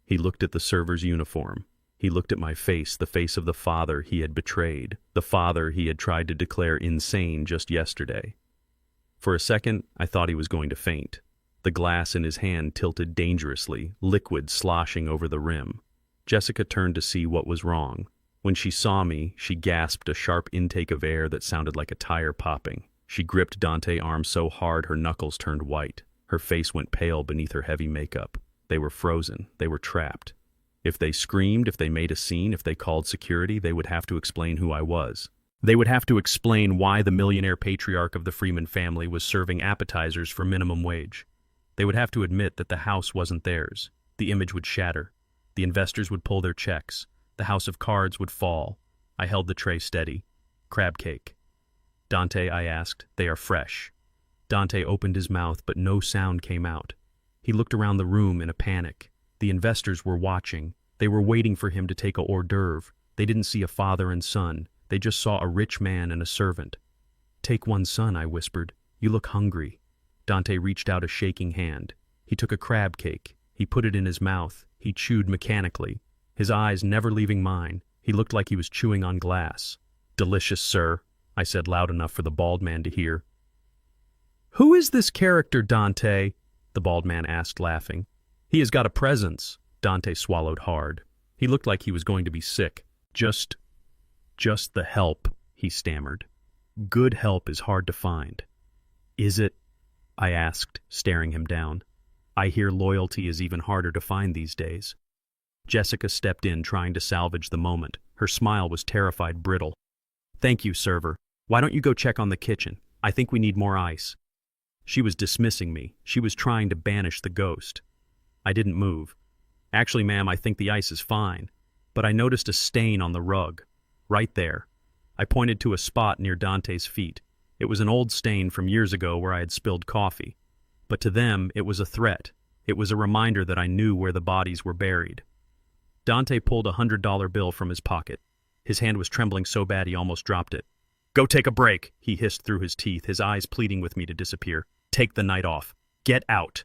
He looked at the server's uniform. He looked at my face, the face of the father he had betrayed, the father he had tried to declare insane just yesterday. For a second, I thought he was going to faint. The glass in his hand tilted dangerously, liquid sloshing over the rim. Jessica turned to see what was wrong. When she saw me, she gasped a sharp intake of air that sounded like a tire popping. She gripped Dante's arm so hard her knuckles turned white. Her face went pale beneath her heavy makeup. They were frozen. They were trapped. If they screamed, if they made a scene, if they called security, they would have to explain who I was. They would have to explain why the millionaire patriarch of the Freeman family was serving appetizers for minimum wage. They would have to admit that the house wasn't theirs. The image would shatter. The investors would pull their checks. The house of cards would fall. I held the tray steady. Crab cake. Dante, I asked, they are fresh. Dante opened his mouth, but no sound came out. He looked around the room in a panic. The investors were watching. They were waiting for him to take a hors d'oeuvre. They didn't see a father and son. They just saw a rich man and a servant. Take one, son, I whispered. You look hungry. Dante reached out a shaking hand. He took a crab cake. He put it in his mouth. He chewed mechanically, his eyes never leaving mine. He looked like he was chewing on glass. Delicious, sir, I said loud enough for the bald man to hear. Who is this character, Dante? The bald man asked, laughing. He has got a presence. Dante swallowed hard. He looked like he was going to be sick. Just the help, he stammered. Good help is hard to find. Is it? I asked, staring him down. I hear loyalty is even harder to find these days. Jessica stepped in, trying to salvage the moment. Her smile was terrified brittle. Thank you, server. Why don't you go check on the kitchen? I think we need more ice. She was dismissing me. She was trying to banish the ghost. I didn't move. Actually, ma'am, I think the ice is fine. But I noticed a stain on the rug. Right there. I pointed to a spot near Dante's feet. It was an old stain from years ago where I had spilled coffee. But to them, it was a threat. It was a reminder that I knew where the bodies were buried. Dante pulled a $100 bill from his pocket. His hand was trembling so bad he almost dropped it. Go take a break, he hissed through his teeth, his eyes pleading with me to disappear. Take the night off. Get out.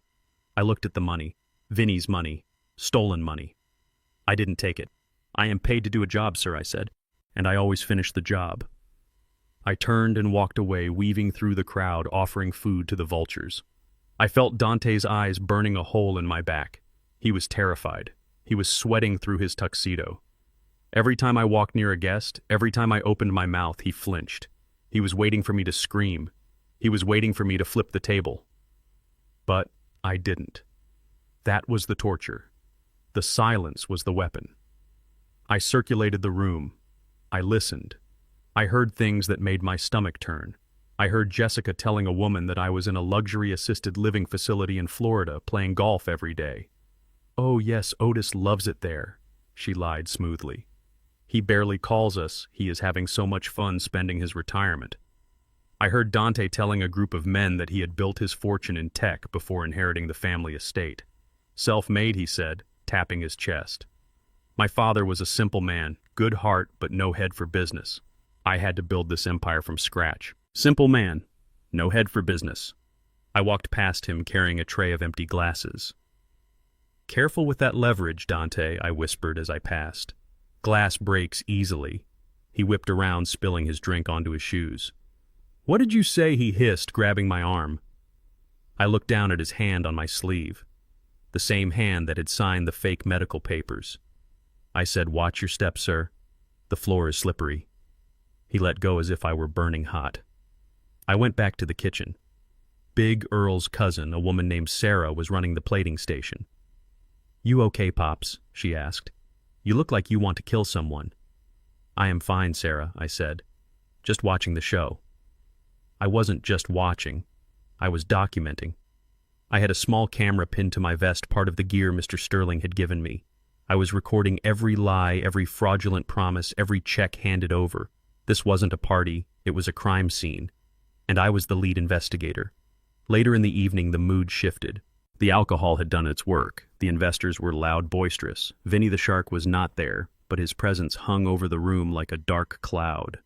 I looked at the money. Vinny's money. Stolen money. I didn't take it. I am paid to do a job, sir, I said, and I always finish the job. I turned and walked away, weaving through the crowd, offering food to the vultures. I felt Dante's eyes burning a hole in my back. He was terrified. He was sweating through his tuxedo. Every time I walked near a guest, every time I opened my mouth, he flinched. He was waiting for me to scream. He was waiting for me to flip the table. But I didn't. That was the torture. The silence was the weapon. I circulated the room. I listened. I heard things that made my stomach turn. I heard Jessica telling a woman that I was in a luxury assisted living facility in Florida playing golf every day. Oh yes, Otis loves it there, she lied smoothly. He barely calls us. He is having so much fun spending his retirement. I heard Dante telling a group of men that he had built his fortune in tech before inheriting the family estate. Self-made, he said, tapping his chest. My father was a simple man, good heart but no head for business. I had to build this empire from scratch. Simple man, no head for business. I walked past him carrying a tray of empty glasses. Careful with that leverage, Dante, I whispered as I passed. Glass breaks easily. He whipped around, spilling his drink onto his shoes. What did you say? He hissed, grabbing my arm. I looked down at his hand on my sleeve, the same hand that had signed the fake medical papers. I said, watch your step, sir. The floor is slippery. He let go as if I were burning hot. I went back to the kitchen. Big Earl's cousin, a woman named Sarah, was running the plating station. You okay, Pops? She asked. You look like you want to kill someone. I am fine, Sarah, I said. Just watching the show. I wasn't just watching. I was documenting. I had a small camera pinned to my vest, part of the gear Mr. Sterling had given me. I was recording every lie, every fraudulent promise, every check handed over. This wasn't a party, it was a crime scene. And I was the lead investigator. Later in the evening, the mood shifted. The alcohol had done its work. The investors were loud, boisterous. Vinny the Shark was not there, but his presence hung over the room like a dark cloud.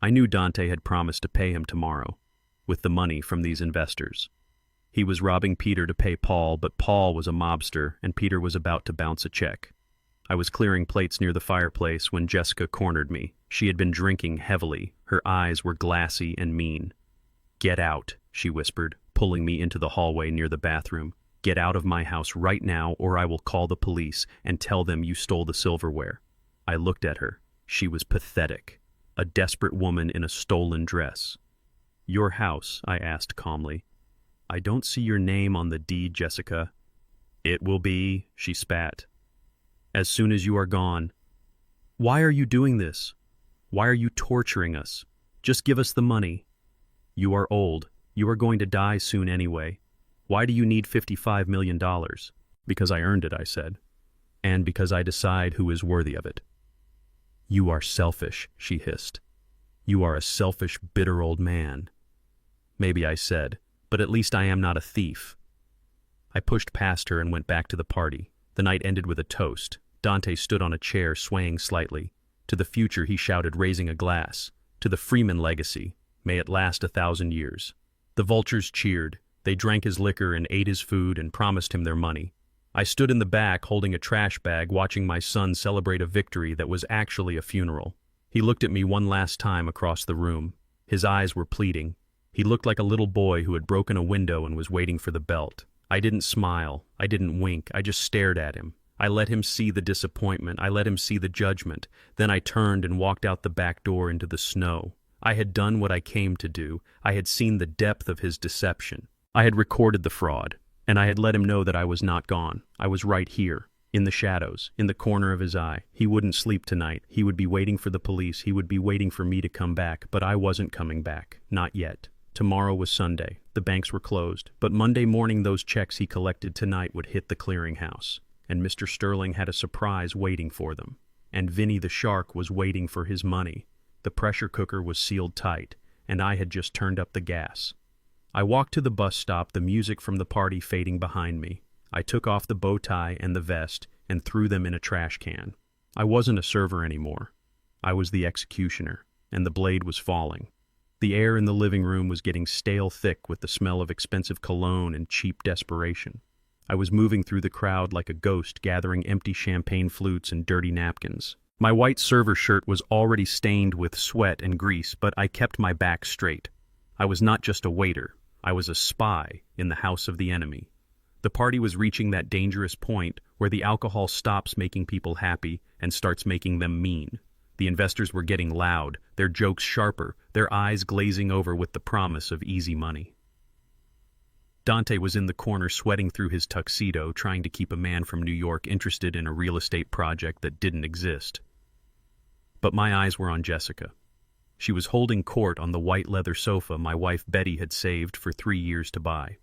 I knew Dante had promised to pay him tomorrow, with the money from these investors. He was robbing Peter to pay Paul, but Paul was a mobster, and Peter was about to bounce a check. I was clearing plates near the fireplace when Jessica cornered me. She had been drinking heavily. Her eyes were glassy and mean. Get out, she whispered, pulling me into the hallway near the bathroom. Get out of my house right now, or I will call the police and tell them you stole the silverware. I looked at her. She was pathetic. A desperate woman in a stolen dress. Your house, I asked calmly. I don't see your name on the deed, Jessica. It will be, she spat. As soon as you are gone. Why are you doing this? Why are you torturing us? Just give us the money. You are old. You are going to die soon anyway. Why do you need $55 million? Because I earned it, I said. And because I decide who is worthy of it. You are selfish, she hissed. You are a selfish, bitter old man. Maybe I said, but at least I am not a thief. I pushed past her and went back to the party. The night ended with a toast. Dante stood on a chair, swaying slightly. To the future, he shouted, raising a glass. To the Freeman legacy. May it last 1,000 years. The vultures cheered. They drank his liquor and ate his food and promised him their money. I stood in the back holding a trash bag, watching my son celebrate a victory that was actually a funeral. He looked at me one last time across the room. His eyes were pleading. He looked like a little boy who had broken a window and was waiting for the belt. I didn't smile. I didn't wink. I just stared at him. I let him see the disappointment. I let him see the judgment. Then I turned and walked out the back door into the snow. I had done what I came to do. I had seen the depth of his deception. I had recorded the fraud, and I had let him know that I was not gone. I was right here, in the shadows, in the corner of his eye. He wouldn't sleep tonight. He would be waiting for the police. He would be waiting for me to come back, but I wasn't coming back. Not yet. Tomorrow was Sunday. The banks were closed, but Monday morning those checks he collected tonight would hit the clearinghouse, and Mr. Sterling had a surprise waiting for them. And Vinny the Shark was waiting for his money. The pressure cooker was sealed tight, and I had just turned up the gas. I walked to the bus stop, the music from the party fading behind me. I took off the bow tie and the vest and threw them in a trash can. I wasn't a server anymore. I was the executioner, and the blade was falling. The air in the living room was getting stale thick with the smell of expensive cologne and cheap desperation. I was moving through the crowd like a ghost, gathering empty champagne flutes and dirty napkins. My white server shirt was already stained with sweat and grease, but I kept my back straight. I was not just a waiter. I was a spy in the house of the enemy. The party was reaching that dangerous point where the alcohol stops making people happy and starts making them mean. The investors were getting loud, their jokes sharper, their eyes glazing over with the promise of easy money. Dante was in the corner sweating through his tuxedo, trying to keep a man from New York interested in a real estate project that didn't exist. But my eyes were on Jessica. She was holding court on the white leather sofa my wife Betty had saved for 3 years to buy.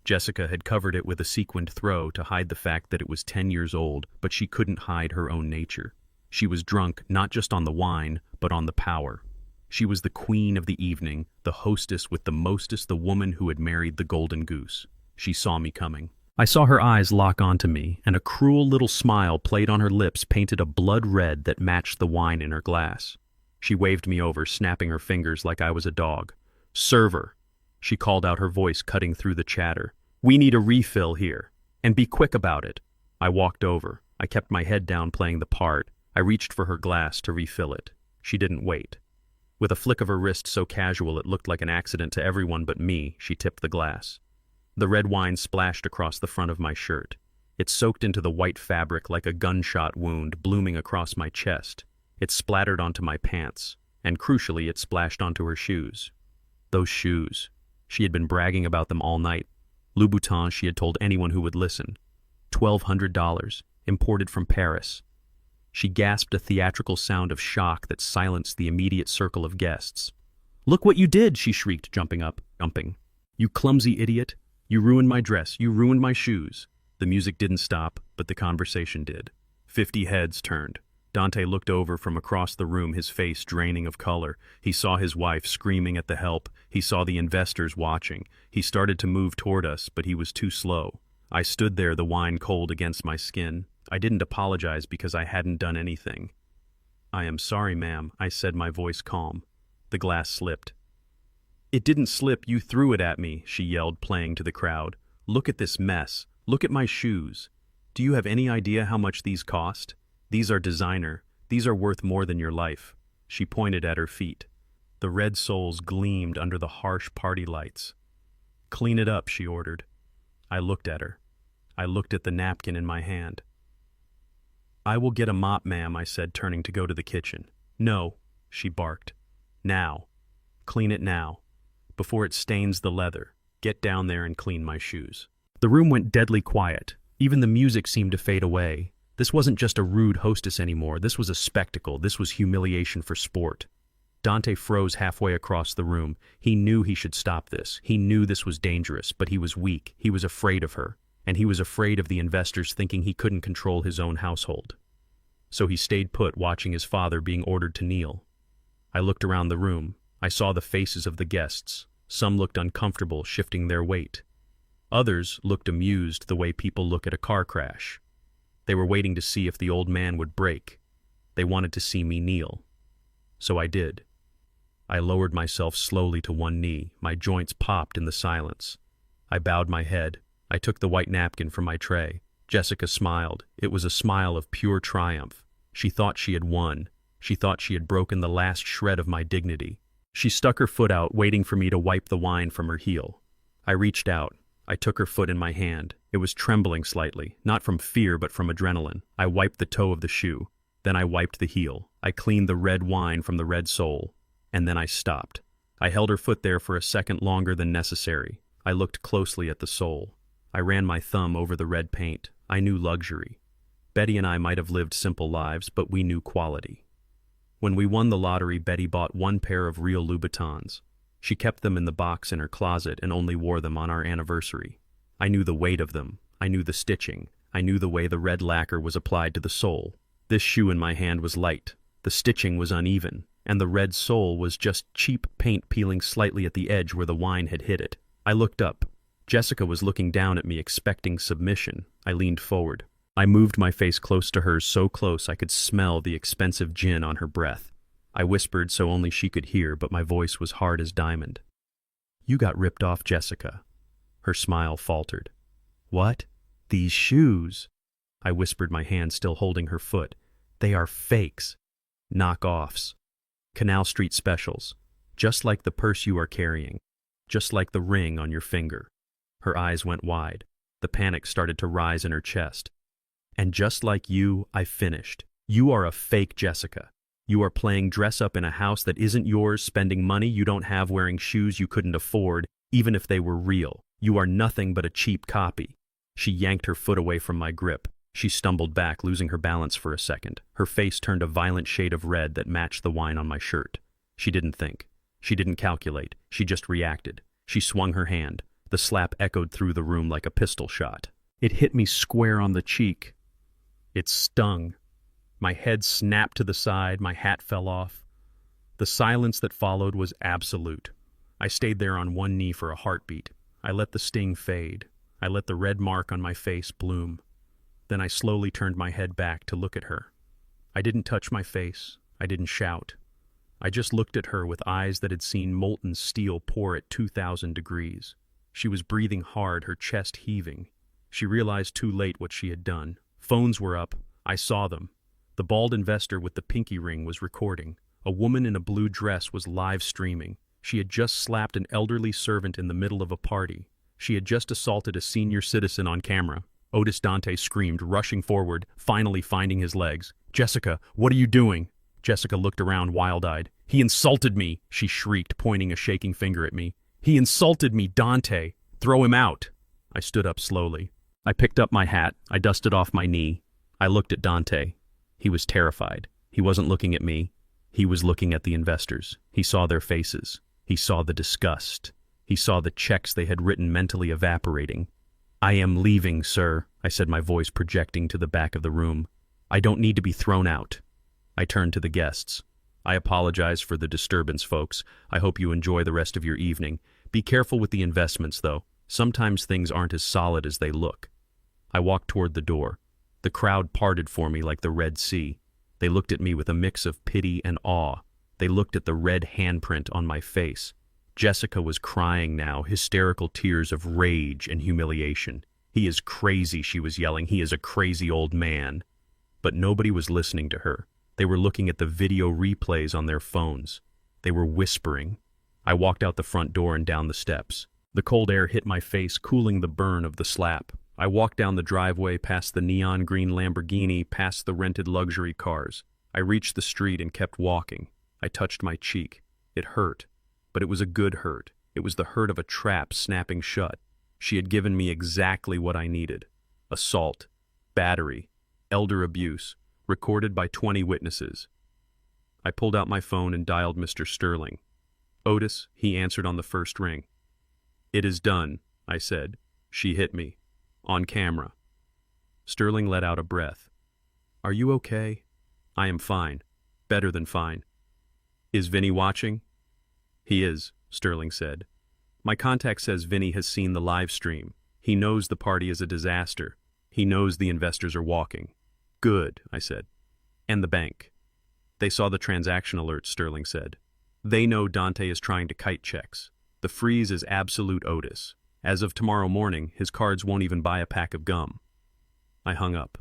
Jessica had covered it with a sequined throw to hide the fact that it was 10 years old, but she couldn't hide her own nature. She was drunk not just on the wine, but on the power. She was the queen of the evening, the hostess with the mostest, the woman who had married the golden goose. She saw me coming. I saw her eyes lock onto me, and a cruel little smile played on her lips, painted a blood red that matched the wine in her glass. She waved me over, snapping her fingers like I was a dog. "Server," she called out, her voice cutting through the chatter. "We need a refill here, and be quick about it." I walked over. I kept my head down, playing the part. I reached for her glass to refill it. She didn't wait. With a flick of her wrist so casual it looked like an accident to everyone but me, she tipped the glass. The red wine splashed across the front of my shirt. It soaked into the white fabric like a gunshot wound blooming across my chest. It splattered onto my pants, and crucially, it splashed onto her shoes. Those shoes. She had been bragging about them all night. Louboutins, she had told anyone who would listen. $1,200, imported from Paris. She gasped a theatrical sound of shock that silenced the immediate circle of guests. "Look what you did!" she shrieked, jumping up. "You clumsy idiot! You ruined my dress, you ruined my shoes." The music didn't stop, but the conversation did. 50 heads turned. Dante looked over from across the room, his face draining of color. He saw his wife screaming at the help. He saw the investors watching. He started to move toward us, but he was too slow. I stood there, the wine cold against my skin. I didn't apologize because I hadn't done anything. "I am sorry, ma'am," I said, my voice calm. The glass slipped. "It didn't slip, you threw it at me," she yelled, playing to the crowd. "Look at this mess. Look at my shoes. Do you have any idea how much these cost? These are designer. These are worth more than your life." She pointed at her feet. The red soles gleamed under the harsh party lights. "Clean it up," she ordered. I looked at her. I looked at the napkin in my hand. "I will get a mop, ma'am," I said, turning to go to the kitchen. "No," she barked. "Now. Clean it now. Before it stains the leather. Get down there and clean my shoes." The room went deadly quiet. Even the music seemed to fade away. This wasn't just a rude hostess anymore. This was a spectacle. This was humiliation for sport. Dante froze halfway across the room. He knew he should stop this. He knew this was dangerous, but he was weak. He was afraid of her. And he was afraid of the investors thinking he couldn't control his own household. So he stayed put, watching his father being ordered to kneel. I looked around the room. I saw the faces of the guests. Some looked uncomfortable, shifting their weight. Others looked amused, the way people look at a car crash. They were waiting to see if the old man would break. They wanted to see me kneel. So I did. I lowered myself slowly to one knee. My joints popped in the silence. I bowed my head. I took the white napkin from my tray. Jessica smiled. It was a smile of pure triumph. She thought she had won. She thought she had broken the last shred of my dignity. She stuck her foot out, waiting for me to wipe the wine from her heel. I reached out. I took her foot in my hand. It was trembling slightly, not from fear but from adrenaline. I wiped the toe of the shoe. Then I wiped the heel. I cleaned the red wine from the red sole. And then I stopped. I held her foot there for a second longer than necessary. I looked closely at the sole. I ran my thumb over the red paint. I knew luxury. Betty and I might have lived simple lives, but we knew quality. When we won the lottery, Betty bought one pair of real Louboutins. She kept them in the box in her closet and only wore them on our anniversary. I knew the weight of them. I knew the stitching. I knew the way the red lacquer was applied to the sole. This shoe in my hand was light. The stitching was uneven, and the red sole was just cheap paint peeling slightly at the edge where the wine had hit it. I looked up. Jessica was looking down at me, expecting submission. I leaned forward. I moved my face close to hers, so close I could smell the expensive gin on her breath. I whispered so only she could hear, but my voice was hard as diamond. "You got ripped off, Jessica." Her smile faltered. "What? These shoes?" I whispered, my hand still holding her foot. "They are fakes. Knock-offs. Canal Street specials. Just like the purse you are carrying. Just like the ring on your finger." Her eyes went wide. The panic started to rise in her chest. "And just like you, I finished. You are a fake, Jessica. You are playing dress-up in a house that isn't yours, spending money you don't have, wearing shoes you couldn't afford, even if they were real. You are nothing but a cheap copy." She yanked her foot away from my grip. She stumbled back, losing her balance for a second. Her face turned a violent shade of red that matched the wine on my shirt. She didn't think. She didn't calculate. She just reacted. She swung her hand. The slap echoed through the room like a pistol shot. It hit me square on the cheek. It stung. My head snapped to the side, my hat fell off. The silence that followed was absolute. I stayed there on one knee for a heartbeat. I let the sting fade. I let the red mark on my face bloom. Then I slowly turned my head back to look at her. I didn't touch my face. I didn't shout. I just looked at her with eyes that had seen molten steel pour at 2,000 degrees. She was breathing hard, her chest heaving. She realized too late what she had done. Phones were up. I saw them. The bald investor with the pinky ring was recording. A woman in a blue dress was live streaming. She had just slapped an elderly servant in the middle of a party. She had just assaulted a senior citizen on camera. Otis Dante screamed, rushing forward, finally finding his legs. "Jessica, what are you doing?" Jessica looked around wild-eyed. "He insulted me," she shrieked, pointing a shaking finger at me. "He insulted me, Dante! Throw him out!" I stood up slowly. I picked up my hat. I dusted off my knee. I looked at Dante. He was terrified. He wasn't looking at me. He was looking at the investors. He saw their faces. He saw the disgust. He saw the checks they had written mentally evaporating. "I am leaving, sir," I said, my voice projecting to the back of the room. "I don't need to be thrown out." I turned to the guests. "I apologize for the disturbance, folks. I hope you enjoy the rest of your evening. Be careful with the investments, though. Sometimes things aren't as solid as they look." I walked toward the door. The crowd parted for me like the Red Sea. They looked at me with a mix of pity and awe. They looked at the red handprint on my face. Jessica was crying now, hysterical tears of rage and humiliation. "He is crazy," she was yelling. "He is a crazy old man." But nobody was listening to her. They were looking at the video replays on their phones. They were whispering. I walked out the front door and down the steps. The cold air hit my face, cooling the burn of the slap. I walked down the driveway, past the neon green Lamborghini, past the rented luxury cars. I reached the street and kept walking. I touched my cheek. It hurt, but it was a good hurt. It was the hurt of a trap snapping shut. She had given me exactly what I needed. Assault, battery, elder abuse, recorded by 20 witnesses. I pulled out my phone and dialed Mr. Sterling. "Otis," he answered on the first ring. "It is done," I said. "She hit me. On camera." Sterling let out a breath. "Are you okay?" "I am fine. Better than fine." "Is Vinny watching?" "He is," Sterling said. "My contact says Vinny has seen the live stream. He knows the party is a disaster. He knows the investors are walking." "Good," I said. "And the bank?" "They saw the transaction alert," Sterling said. "They know Dante is trying to kite checks. The freeze is absolute, Otis. As of tomorrow morning, his cards won't even buy a pack of gum." I hung up.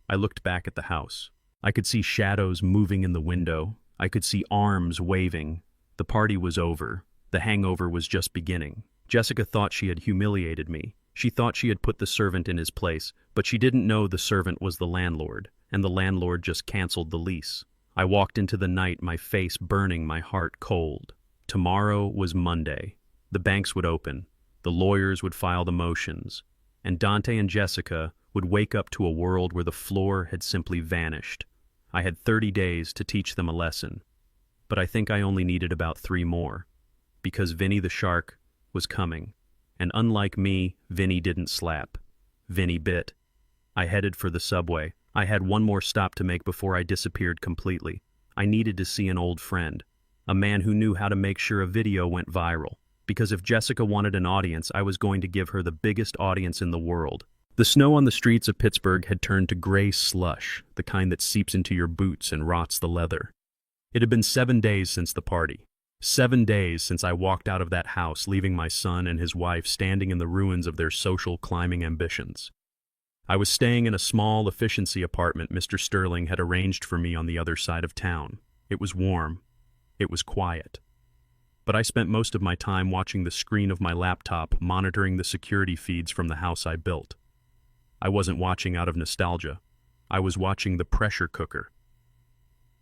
I looked back at the house. I could see shadows moving in the window. I could see arms waving. The party was over. The hangover was just beginning. Jessica thought she had humiliated me. She thought she had put the servant in his place, but she didn't know the servant was the landlord, and the landlord just canceled the lease. I walked into the night, my face burning, my heart cold. Tomorrow was Monday. The banks would open. The lawyers would file the motions, and Dante and Jessica would wake up to a world where the floor had simply vanished. I had 30 days to teach them a lesson, but I think I only needed about 3 more, because Vinny the Shark was coming, and unlike me, Vinny didn't slap. Vinny bit. I headed for the subway. I had one more stop to make before I disappeared completely. I needed to see an old friend, a man who knew how to make sure a video went viral. Because if Jessica wanted an audience, I was going to give her the biggest audience in the world. The snow on the streets of Pittsburgh had turned to gray slush, the kind that seeps into your boots and rots the leather. It had been 7 days since the party. 7 days since I walked out of that house, leaving my son and his wife standing in the ruins of their social climbing ambitions. I was staying in a small efficiency apartment Mr. Sterling had arranged for me on the other side of town. It was warm. It was quiet. But I spent most of my time watching the screen of my laptop, monitoring the security feeds from the house I built. I wasn't watching out of nostalgia. I was watching the pressure cooker.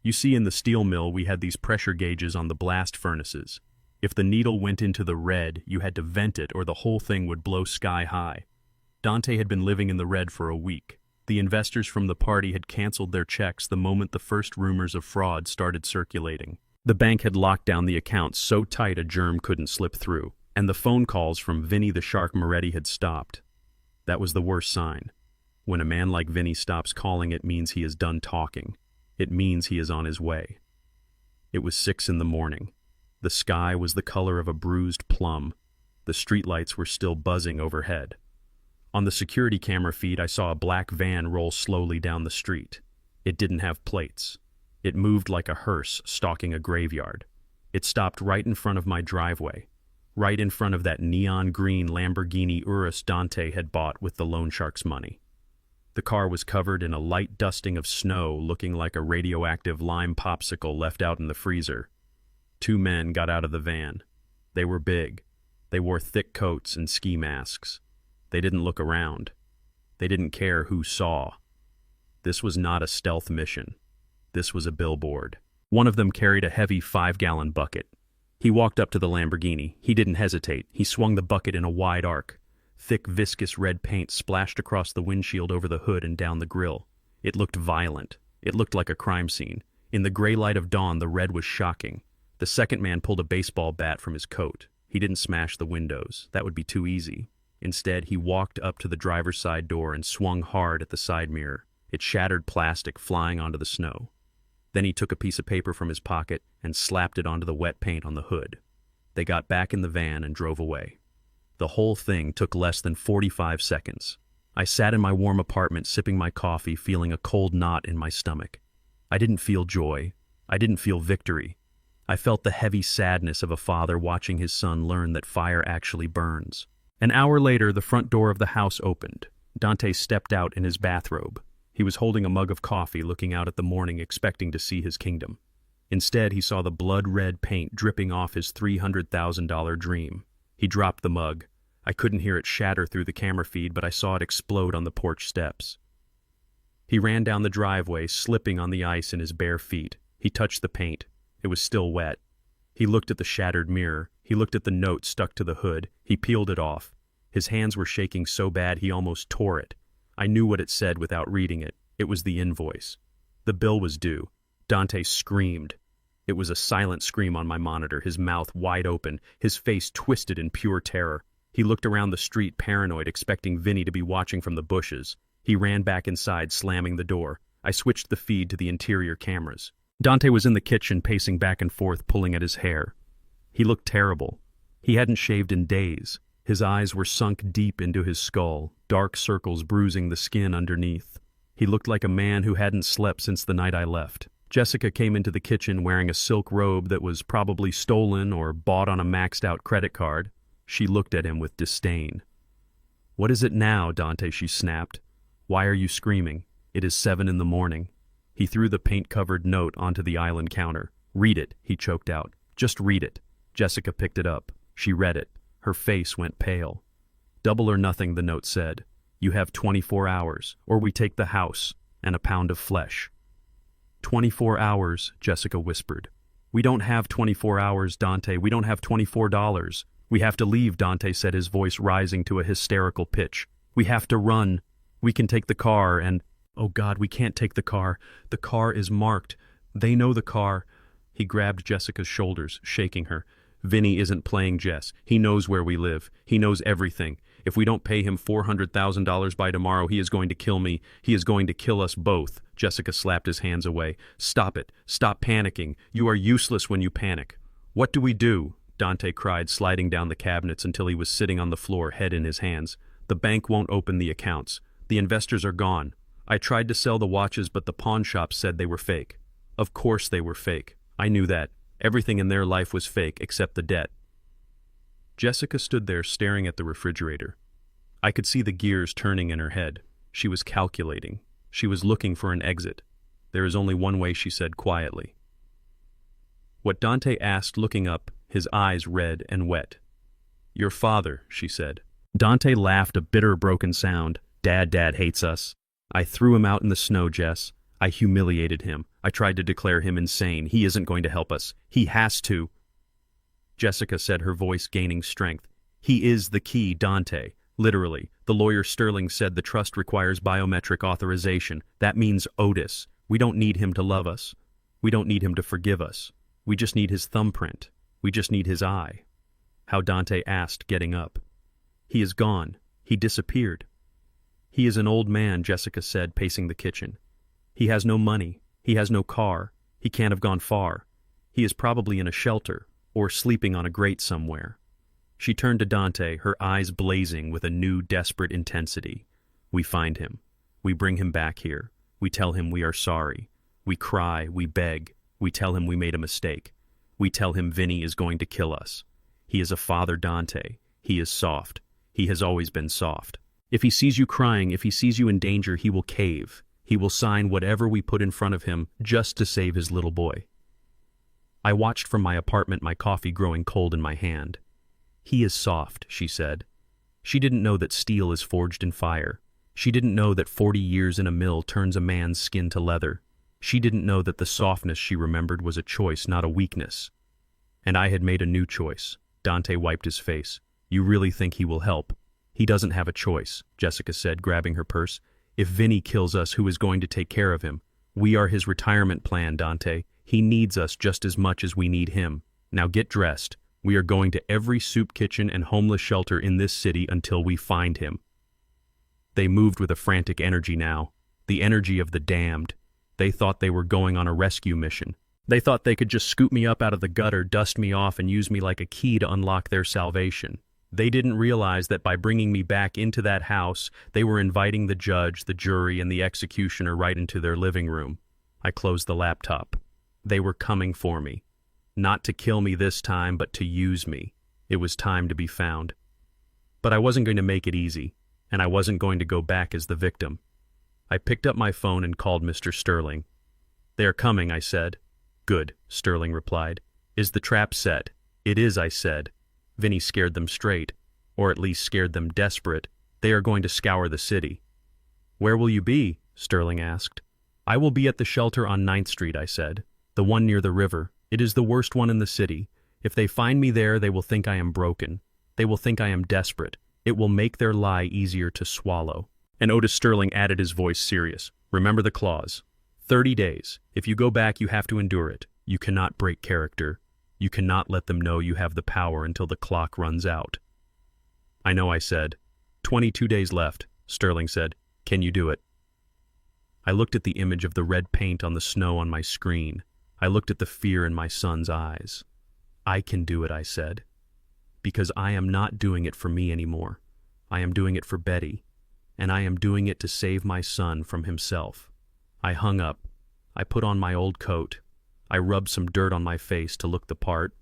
You see, in the steel mill, we had these pressure gauges on the blast furnaces. If the needle went into the red, you had to vent it or the whole thing would blow sky high. Dante had been living in the red for a week. The investors from the party had canceled their checks the moment the first rumors of fraud started circulating. The bank had locked down the accounts so tight a germ couldn't slip through, and the phone calls from Vinny the Shark Moretti had stopped. That was the worst sign. When a man like Vinny stops calling, it means he is done talking. It means he is on his way. It was 6 in the morning. The sky was the color of a bruised plum. The streetlights were still buzzing overhead. On the security camera feed, I saw a black van roll slowly down the street. It didn't have plates. It moved like a hearse stalking a graveyard. It stopped right in front of my driveway, right in front of that neon-green Lamborghini Urus Dante had bought with the loan shark's money. The car was covered in a light dusting of snow, looking like a radioactive lime popsicle left out in the freezer. 2 men got out of the van. They were big. They wore thick coats and ski masks. They didn't look around. They didn't care who saw. This was not a stealth mission. This was a billboard. One of them carried a heavy 5-gallon bucket. He walked up to the Lamborghini. He didn't hesitate. He swung the bucket in a wide arc. Thick, viscous red paint splashed across the windshield over the hood and down the grill. It looked violent. It looked like a crime scene. In the gray light of dawn, the red was shocking. The second man pulled a baseball bat from his coat. He didn't smash the windows. That would be too easy. Instead, he walked up to the driver's side door and swung hard at the side mirror. It shattered plastic flying onto the snow. Then he took a piece of paper from his pocket and slapped it onto the wet paint on the hood. They got back in the van and drove away. The whole thing took less than 45 seconds. I sat in my warm apartment sipping my coffee, feeling a cold knot in my stomach. I didn't feel joy. I didn't feel victory. I felt the heavy sadness of a father watching his son learn that fire actually burns. An hour later, the front door of the house opened. Dante stepped out in his bathrobe. He was holding a mug of coffee, looking out at the morning, expecting to see his kingdom. Instead, he saw the blood-red paint dripping off his $300,000 dream. He dropped the mug. I couldn't hear it shatter through the camera feed, but I saw it explode on the porch steps. He ran down the driveway, slipping on the ice in his bare feet. He touched the paint. It was still wet. He looked at the shattered mirror. He looked at the note stuck to the hood. He peeled it off. His hands were shaking so bad he almost tore it. I knew what it said without reading it. It was the invoice. The bill was due. Dante screamed. It was a silent scream on my monitor, his mouth wide open, his face twisted in pure terror. He looked around the street, paranoid, expecting Vinny to be watching from the bushes. He ran back inside, slamming the door. I switched the feed to the interior cameras. Dante was in the kitchen, pacing back and forth, pulling at his hair. He looked terrible. He hadn't shaved in days. His eyes were sunk deep into his skull, dark circles bruising the skin underneath. He looked like a man who hadn't slept since the night I left. Jessica came into the kitchen wearing a silk robe that was probably stolen or bought on a maxed-out credit card. She looked at him with disdain. "What is it now, Dante?" she snapped. "Why are you screaming? It is 7 in the morning." He threw the paint-covered note onto the island counter. "Read it," he choked out. "Just read it." Jessica picked it up. She read it. Her face went pale. "Double or nothing," the note said. "You have 24 hours, or we take the house and a pound of flesh." 24 hours, Jessica whispered. "We don't have 24 hours, Dante. We don't have $24. We have to leave," Dante said, his voice rising to a hysterical pitch. "We have to run. We can take the car and—" "Oh God, we can't take the car. The car is marked. They know the car." He grabbed Jessica's shoulders, shaking her. "Vinny isn't playing, Jess. He knows where we live. He knows everything. If we don't pay him $400,000 by tomorrow, he is going to kill me. He is going to kill us both." Jessica slapped his hands away. "Stop it. Stop panicking. You are useless when you panic." "What do we do?" Dante cried, sliding down the cabinets until he was sitting on the floor, head in his hands. "The bank won't open the accounts. The investors are gone. I tried to sell the watches, but the pawn shop said they were fake." "Of course they were fake. I knew that. Everything in their life was fake except the debt." Jessica stood there staring at the refrigerator. I could see the gears turning in her head. She was calculating. She was looking for an exit. "There is only one way," she said quietly. What Dante asked, looking up, his eyes red and wet. "Your father," she said. Dante laughed, a bitter, broken sound. Dad hates us." "I threw him out in the snow, Jess. I humiliated him. I tried to declare him insane. He isn't going to help us. He has to." Jessica said, her voice gaining strength. "He is the key, Dante. Literally. The lawyer Sterling said the trust requires biometric authorization. That means Otis. We don't need him to love us. We don't need him to forgive us. We just need his thumbprint. We just need his eye." How Dante asked, getting up. "He is gone. He disappeared." "He is an old man," Jessica said, pacing the kitchen. "He has no money. He has no car. He can't have gone far. He is probably in a shelter, or sleeping on a grate somewhere. She turned to Dante, her eyes blazing with a new desperate intensity. We find him. We bring him back here. We tell him we are sorry. We cry, we beg. We tell him we made a mistake. We tell him Vinny is going to kill us. He is a father, Dante. He is soft. He has always been soft. If he sees you crying, if he sees you in danger, he will cave. He will sign whatever we put in front of him just to save his little boy. I watched from my apartment, my coffee growing cold in my hand. He is soft, she said. She didn't know that steel is forged in fire. She didn't know that 40 years in a mill turns a man's skin to leather. She didn't know that the softness she remembered was a choice, not a weakness. And I had made a new choice. Dante wiped his face. You really think he will help? He doesn't have a choice, Jessica said, grabbing her purse. If Vinny kills us, who is going to take care of him? We are his retirement plan, Dante. He needs us just as much as we need him. Now get dressed. We are going to every soup kitchen and homeless shelter in this city until we find him. They moved with a frantic energy now, the energy of the damned. They thought they were going on a rescue mission. They thought they could just scoop me up out of the gutter, dust me off, and use me like a key to unlock their salvation. They didn't realize that by bringing me back into that house, they were inviting the judge, the jury, and the executioner right into their living room. I closed the laptop. They were coming for me. Not to kill me this time, but to use me. It was time to be found. But I wasn't going to make it easy, and I wasn't going to go back as the victim. I picked up my phone and called Mr. Sterling. They are coming, I said. Good, Sterling replied. Is the trap set? It is, I said. Vinny scared them straight, or at least scared them desperate. They are going to scour the city. Where will you be? Sterling asked. I will be at the shelter on 9th Street, I said. The one near the river. It is the worst one in the city. If they find me there, they will think I am broken. They will think I am desperate. It will make their lie easier to swallow. And Otis Sterling added, his voice serious. Remember the clause. 30 days. If you go back, you have to endure it. You cannot break character. You cannot let them know you have the power until the clock runs out. I know, I said. 22 days left, Sterling said. Can you do it? I looked at the image of the red paint on the snow on my screen. I looked at the fear in my son's eyes. I can do it, I said. Because I am not doing it for me anymore. I am doing it for Betty. And I am doing it to save my son from himself. I hung up. I put on my old coat. I rubbed some dirt on my face to look the part.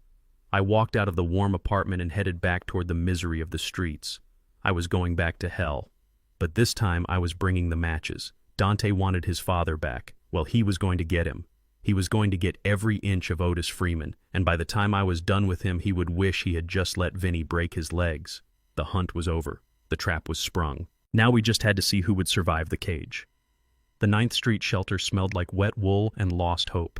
I walked out of the warm apartment and headed back toward the misery of the streets. I was going back to hell. But this time I was bringing the matches. Dante wanted his father back. Well, he was going to get him. He was going to get every inch of Otis Freeman, and by the time I was done with him, he would wish he had just let Vinny break his legs. The hunt was over. The trap was sprung. Now we just had to see who would survive the cage. The 9th Street shelter smelled like wet wool and lost hope.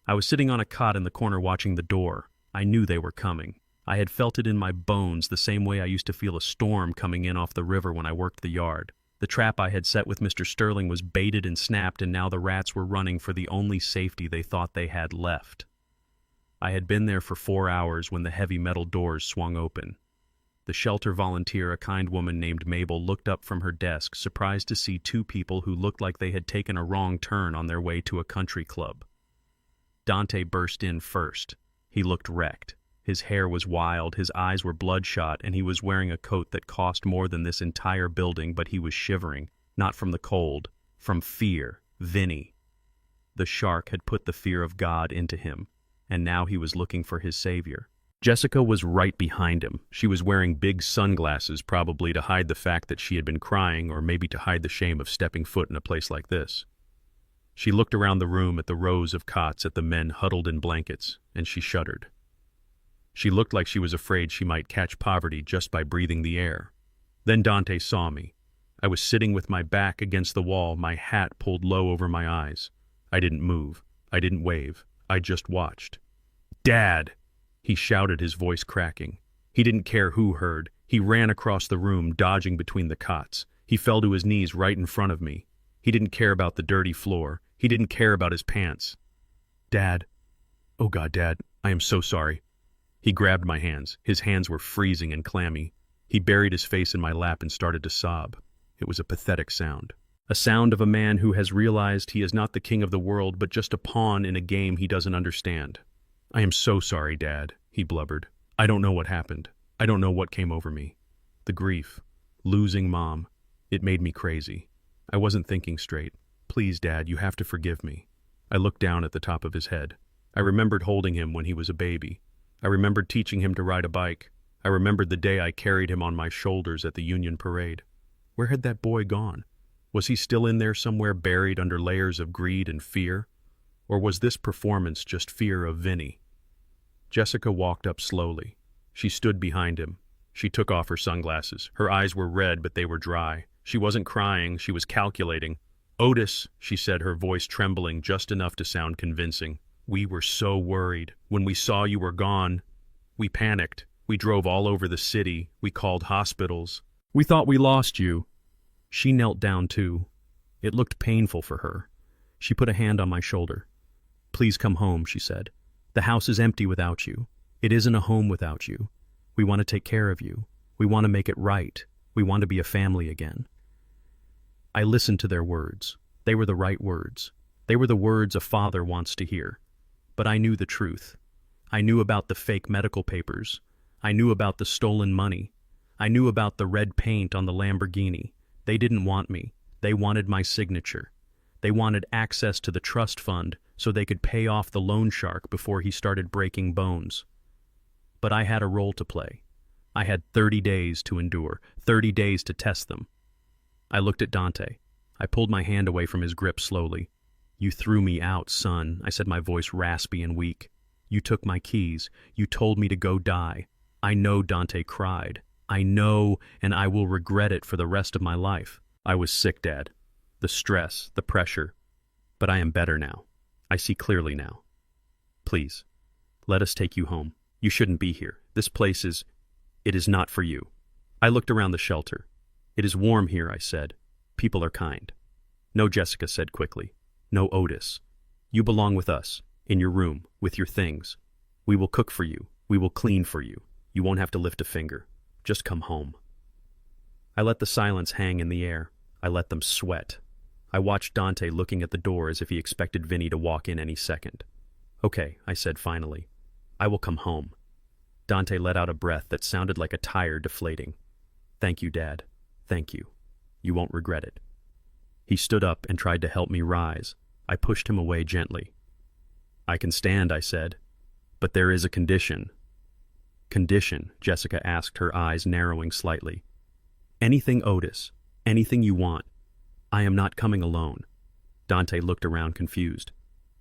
I was sitting on a cot in the corner watching the door. I knew they were coming. I had felt it in my bones the same way I used to feel a storm coming in off the river when I worked the yard. The trap I had set with Mr. Sterling was baited and snapped, and now the rats were running for the only safety they thought they had left. I had been there for 4 hours when the heavy metal doors swung open. The shelter volunteer, a kind woman named Mabel, looked up from her desk, surprised to see 2 people who looked like they had taken a wrong turn on their way to a country club. Dante burst in first. He looked wrecked. His hair was wild, his eyes were bloodshot, and he was wearing a coat that cost more than this entire building, but he was shivering, not from the cold, from fear. Vinny. The shark had put the fear of God into him, and now he was looking for his savior. Jessica was right behind him. She was wearing big sunglasses, probably to hide the fact that she had been crying, or maybe to hide the shame of stepping foot in a place like this. She looked around the room at the rows of cots, at the men huddled in blankets, and she shuddered. She looked like she was afraid she might catch poverty just by breathing the air. Then Dante saw me. I was sitting with my back against the wall, my hat pulled low over my eyes. I didn't move. I didn't wave. I just watched. "Dad!" he shouted, his voice cracking. He didn't care who heard. He ran across the room, dodging between the cots. He fell to his knees right in front of me. He didn't care about the dirty floor. He didn't care about his pants. "Dad. Oh God, Dad, I am so sorry." He grabbed my hands. His hands were freezing and clammy. He buried his face in my lap and started to sob. It was a pathetic sound. A sound of a man who has realized he is not the king of the world, but just a pawn in a game he doesn't understand. "I am so sorry, Dad," he blubbered. "I don't know what happened. I don't know what came over me. The grief. Losing Mom. It made me crazy. I wasn't thinking straight. Please, Dad, you have to forgive me." I looked down at the top of his head. I remembered holding him when he was a baby. I remembered teaching him to ride a bike. I remembered the day I carried him on my shoulders at the Union Parade. Where had that boy gone? Was he still in there somewhere buried under layers of greed and fear? Or was this performance just fear of Vinny? Jessica walked up slowly. She stood behind him. She took off her sunglasses. Her eyes were red, but they were dry. She wasn't crying, she was calculating. "Otis," she said, her voice trembling just enough to sound convincing. "We were so worried. When we saw you were gone, we panicked. We drove all over the city. We called hospitals. We thought we lost you." She knelt down too. It looked painful for her. She put a hand on my shoulder. "Please come home," she said. "The house is empty without you. It isn't a home without you. We want to take care of you. We want to make it right. We want to be a family again." I listened to their words. They were the right words. They were the words a father wants to hear. But I knew the truth. I knew about the fake medical papers. I knew about the stolen money. I knew about the red paint on the Lamborghini. They didn't want me. They wanted my signature. They wanted access to the trust fund so they could pay off the loan shark before he started breaking bones. But I had a role to play. I had 30 days to endure, 30 days to test them. I looked at Dante. I pulled my hand away from his grip slowly. "You threw me out, son," I said, my voice raspy and weak. "You took my keys. You told me to go die." I know Dante cried. I know, and I will regret it for the rest of my life. I was sick, Dad. The stress, the pressure. But I am better now. I see clearly now. Please, let us take you home. You shouldn't be here. This place it is not for you. I looked around the shelter. "It is warm here," I said. "People are kind." "No," Jessica said quickly. "No, Otis. You belong with us, in your room, with your things. We will cook for you. We will clean for you. You won't have to lift a finger. Just come home." I let the silence hang in the air. I let them sweat. I watched Dante looking at the door as if he expected Vinny to walk in any second. "Okay," I said finally. "I will come home." Dante let out a breath that sounded like a tire deflating. "Thank you, Dad. Thank you. You won't regret it." He stood up and tried to help me rise. I pushed him away gently. "I can stand," I said. "But there is a condition." "Condition?" Jessica asked, her eyes narrowing slightly. "Anything, Otis. Anything you want. I am not coming alone." Dante looked around confused.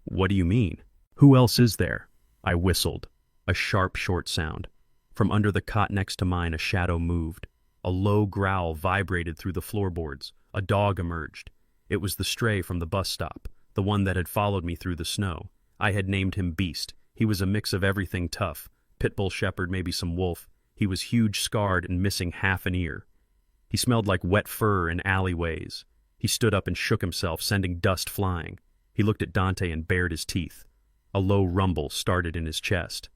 "What do you mean? Who else is there?" I whistled. A sharp, short sound. From under the cot next to mine, a shadow moved. A low growl vibrated through the floorboards. A dog emerged. It was the stray from the bus stop, the one that had followed me through the snow. I had named him Beast. He was a mix of everything tough. Pitbull shepherd, maybe some wolf. He was huge, scarred, and missing half an ear. He smelled like wet fur in alleyways. He stood up and shook himself, sending dust flying. He looked at Dante and bared his teeth. A low rumble started in his chest.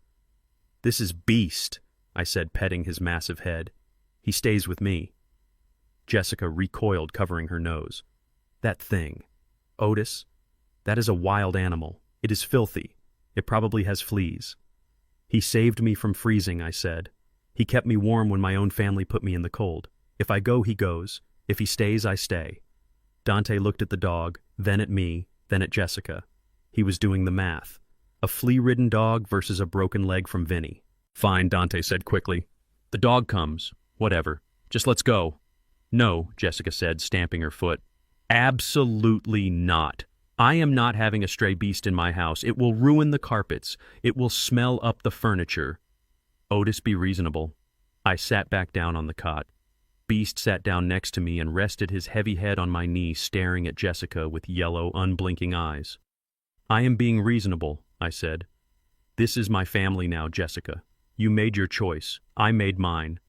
"This is Beast," I said, petting his massive head. "He stays with me." Jessica recoiled, covering her nose. "That thing. Otis, that is a wild animal. It is filthy. It probably has fleas." "He saved me from freezing," I said. "He kept me warm when my own family put me in the cold. If I go, he goes. If he stays, I stay." Dante looked at the dog, then at me, then at Jessica. He was doing the math. A flea-ridden dog versus a broken leg from Vinny. "Fine," Dante said quickly. "The dog comes. Whatever. Just let's go." "No," Jessica said, stamping her foot. "Absolutely not. I am not having a stray beast in my house. It will ruin the carpets. It will smell up the furniture." "Otis, be reasonable." I sat back down on the cot. Beast sat down next to me and rested his heavy head on my knee, staring at Jessica with yellow, unblinking eyes. "I am being reasonable," I said. "This is my family now, Jessica. You made your choice. I made mine."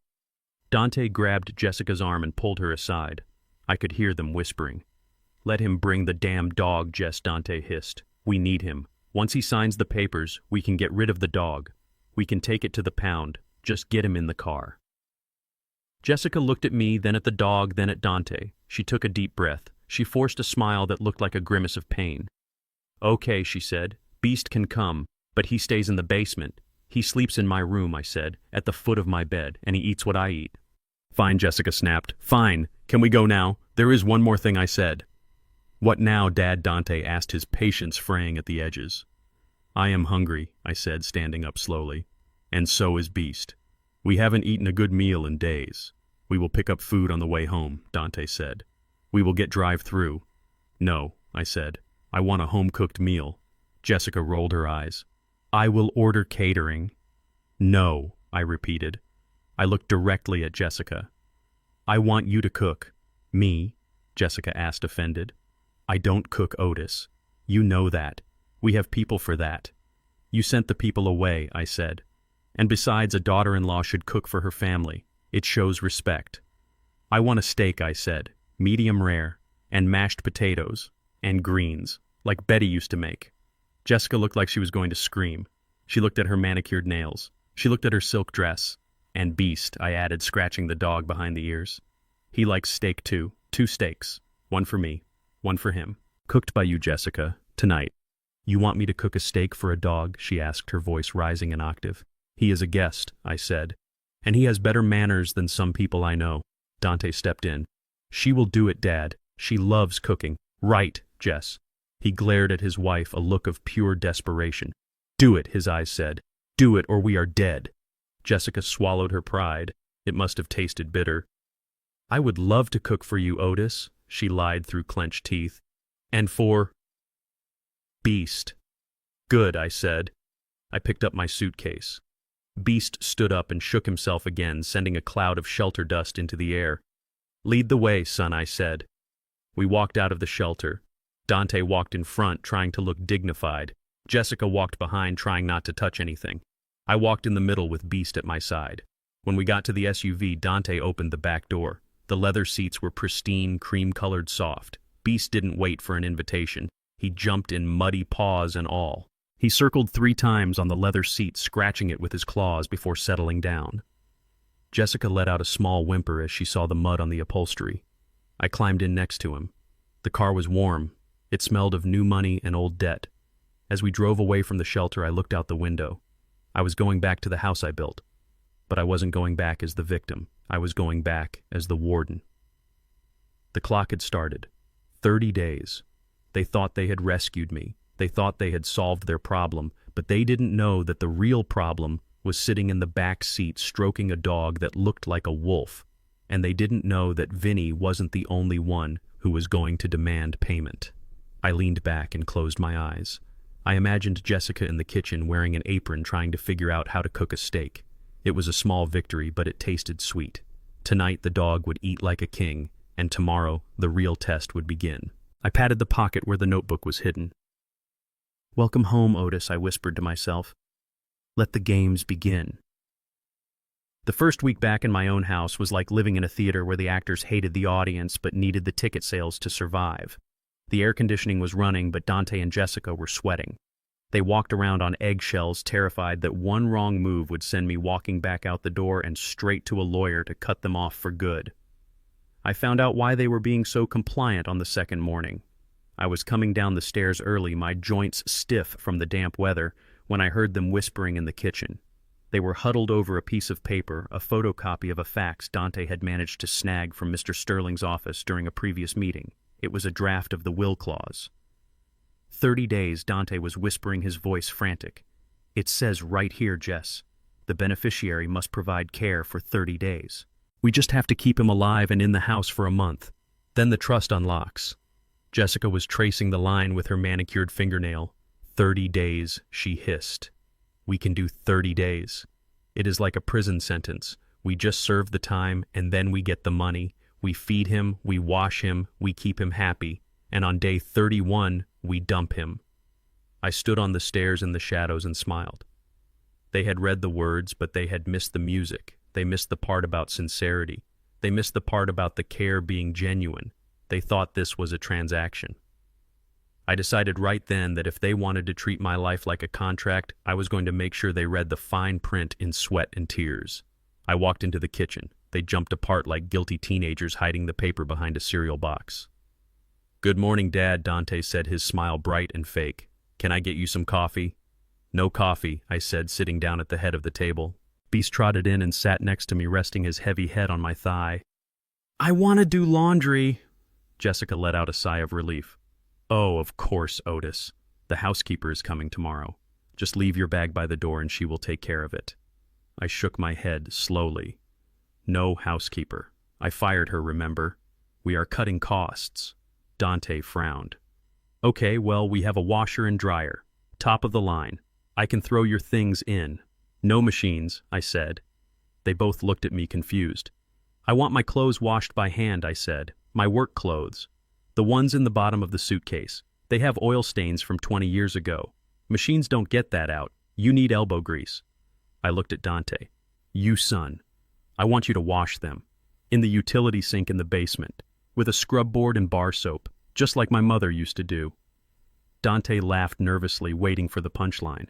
Dante grabbed Jessica's arm and pulled her aside. I could hear them whispering. "Let him bring the damn dog," Dante hissed. "We need him. Once he signs the papers, we can get rid of the dog. We can take it to the pound. Just get him in the car." Jessica looked at me, then at the dog, then at Dante. She took a deep breath. She forced a smile that looked like a grimace of pain. "Okay," she said. "Beast can come. But he stays in the basement. He sleeps in my room, I said, at the foot of my bed, and he eats what I eat. Fine, Jessica snapped. Fine. Can we go now? There is one more thing, I said. What now, Dad? Dante asked, his patience fraying at the edges. I am hungry, I said, standing up slowly. And so is Beast. We haven't eaten a good meal in days. We will pick up food on the way home, Dante said. We will get drive-through. No, I said. I want a home-cooked meal. Jessica rolled her eyes. I will order catering. No, I repeated. I looked directly at Jessica. I want you to cook. Me? Jessica asked, offended. I don't cook, Otis. You know that. We have people for that. You sent the people away, I said. And besides, a daughter-in-law should cook for her family. It shows respect. I want a steak, I said, medium rare, and mashed potatoes, and greens, like Betty used to make. Jessica looked like she was going to scream. She looked at her manicured nails. She looked at her silk dress. And Beast, I added, scratching the dog behind the ears. He likes steak too. 2 steaks. One for me. One for him. Cooked by you, Jessica. Tonight. You want me to cook a steak for a dog? She asked, her voice rising an octave. He is a guest, I said. And he has better manners than some people I know. Dante stepped in. She will do it, Dad. She loves cooking. Right, Jess. He glared at his wife, a look of pure desperation. Do it, his eyes said. Do it, or we are dead. Jessica swallowed her pride. It must have tasted bitter. I would love to cook for you, Otis, she lied through clenched teeth. And for Beast. Good, I said. I picked up my suitcase. Beast stood up and shook himself again, sending a cloud of shelter dust into the air. Lead the way, son, I said. We walked out of the shelter. Dante walked in front, trying to look dignified. Jessica walked behind, trying not to touch anything. I walked in the middle with Beast at my side. When we got to the SUV, Dante opened the back door. The leather seats were pristine, cream-colored soft. Beast didn't wait for an invitation. He jumped in, muddy paws and all. He circled 3 times on the leather seat, scratching it with his claws before settling down. Jessica let out a small whimper as she saw the mud on the upholstery. I climbed in next to him. The car was warm. It smelled of new money and old debt. As we drove away from the shelter, I looked out the window. I was going back to the house I built. But I wasn't going back as the victim. I was going back as the warden. The clock had started. 30 days. They thought they had rescued me. They thought they had solved their problem, but they didn't know that the real problem was sitting in the back seat stroking a dog that looked like a wolf. And they didn't know that Vinny wasn't the only one who was going to demand payment. I leaned back and closed my eyes. I imagined Jessica in the kitchen wearing an apron trying to figure out how to cook a steak. It was a small victory, but it tasted sweet. Tonight the dog would eat like a king, and tomorrow the real test would begin. I patted the pocket where the notebook was hidden. Welcome home, Otis, I whispered to myself. Let the games begin. The first week back in my own house was like living in a theater where the actors hated the audience but needed the ticket sales to survive. The air conditioning was running, but Dante and Jessica were sweating. They walked around on eggshells, terrified that one wrong move would send me walking back out the door and straight to a lawyer to cut them off for good. I found out why they were being so compliant on the second morning. I was coming down the stairs early, my joints stiff from the damp weather, when I heard them whispering in the kitchen. They were huddled over a piece of paper, a photocopy of a fax Dante had managed to snag from Mr. Sterling's office during a previous meeting. It was a draft of the will clause. 30 days, Dante was whispering, his voice frantic. It says right here, Jess. The beneficiary must provide care for 30 days. We just have to keep him alive and in the house for a month. Then the trust unlocks. Jessica was tracing the line with her manicured fingernail. 30 days, she hissed. We can do 30 days. It is like a prison sentence. We just serve the time and then we get the money. We feed him, we wash him, we keep him happy. And on day 31, we dump him. I stood on the stairs in the shadows and smiled. They had read the words, but they had missed the music. They missed the part about sincerity. They missed the part about the care being genuine. They thought this was a transaction. I decided right then that if they wanted to treat my life like a contract, I was going to make sure they read the fine print in sweat and tears. I walked into the kitchen. They jumped apart like guilty teenagers hiding the paper behind a cereal box. Good morning, Dad, Dante said, his smile bright and fake. Can I get you some coffee? No coffee, I said, sitting down at the head of the table. Beast trotted in and sat next to me, resting his heavy head on my thigh. I want to do laundry. Jessica let out a sigh of relief. Oh, of course, Otis. The housekeeper is coming tomorrow. Just leave your bag by the door and she will take care of it. I shook my head slowly. No housekeeper. I fired her, remember? We are cutting costs. Dante frowned. Okay, well, we have a washer and dryer. Top of the line. I can throw your things in. No machines, I said. They both looked at me confused. I want my clothes washed by hand, I said. My work clothes. The ones in the bottom of the suitcase. They have oil stains from 20 years ago. Machines don't get that out. You need elbow grease. I looked at Dante. You, son. I want you to wash them. In the utility sink in the basement. With a scrub board and bar soap. Just like my mother used to do. Dante laughed nervously, waiting for the punchline.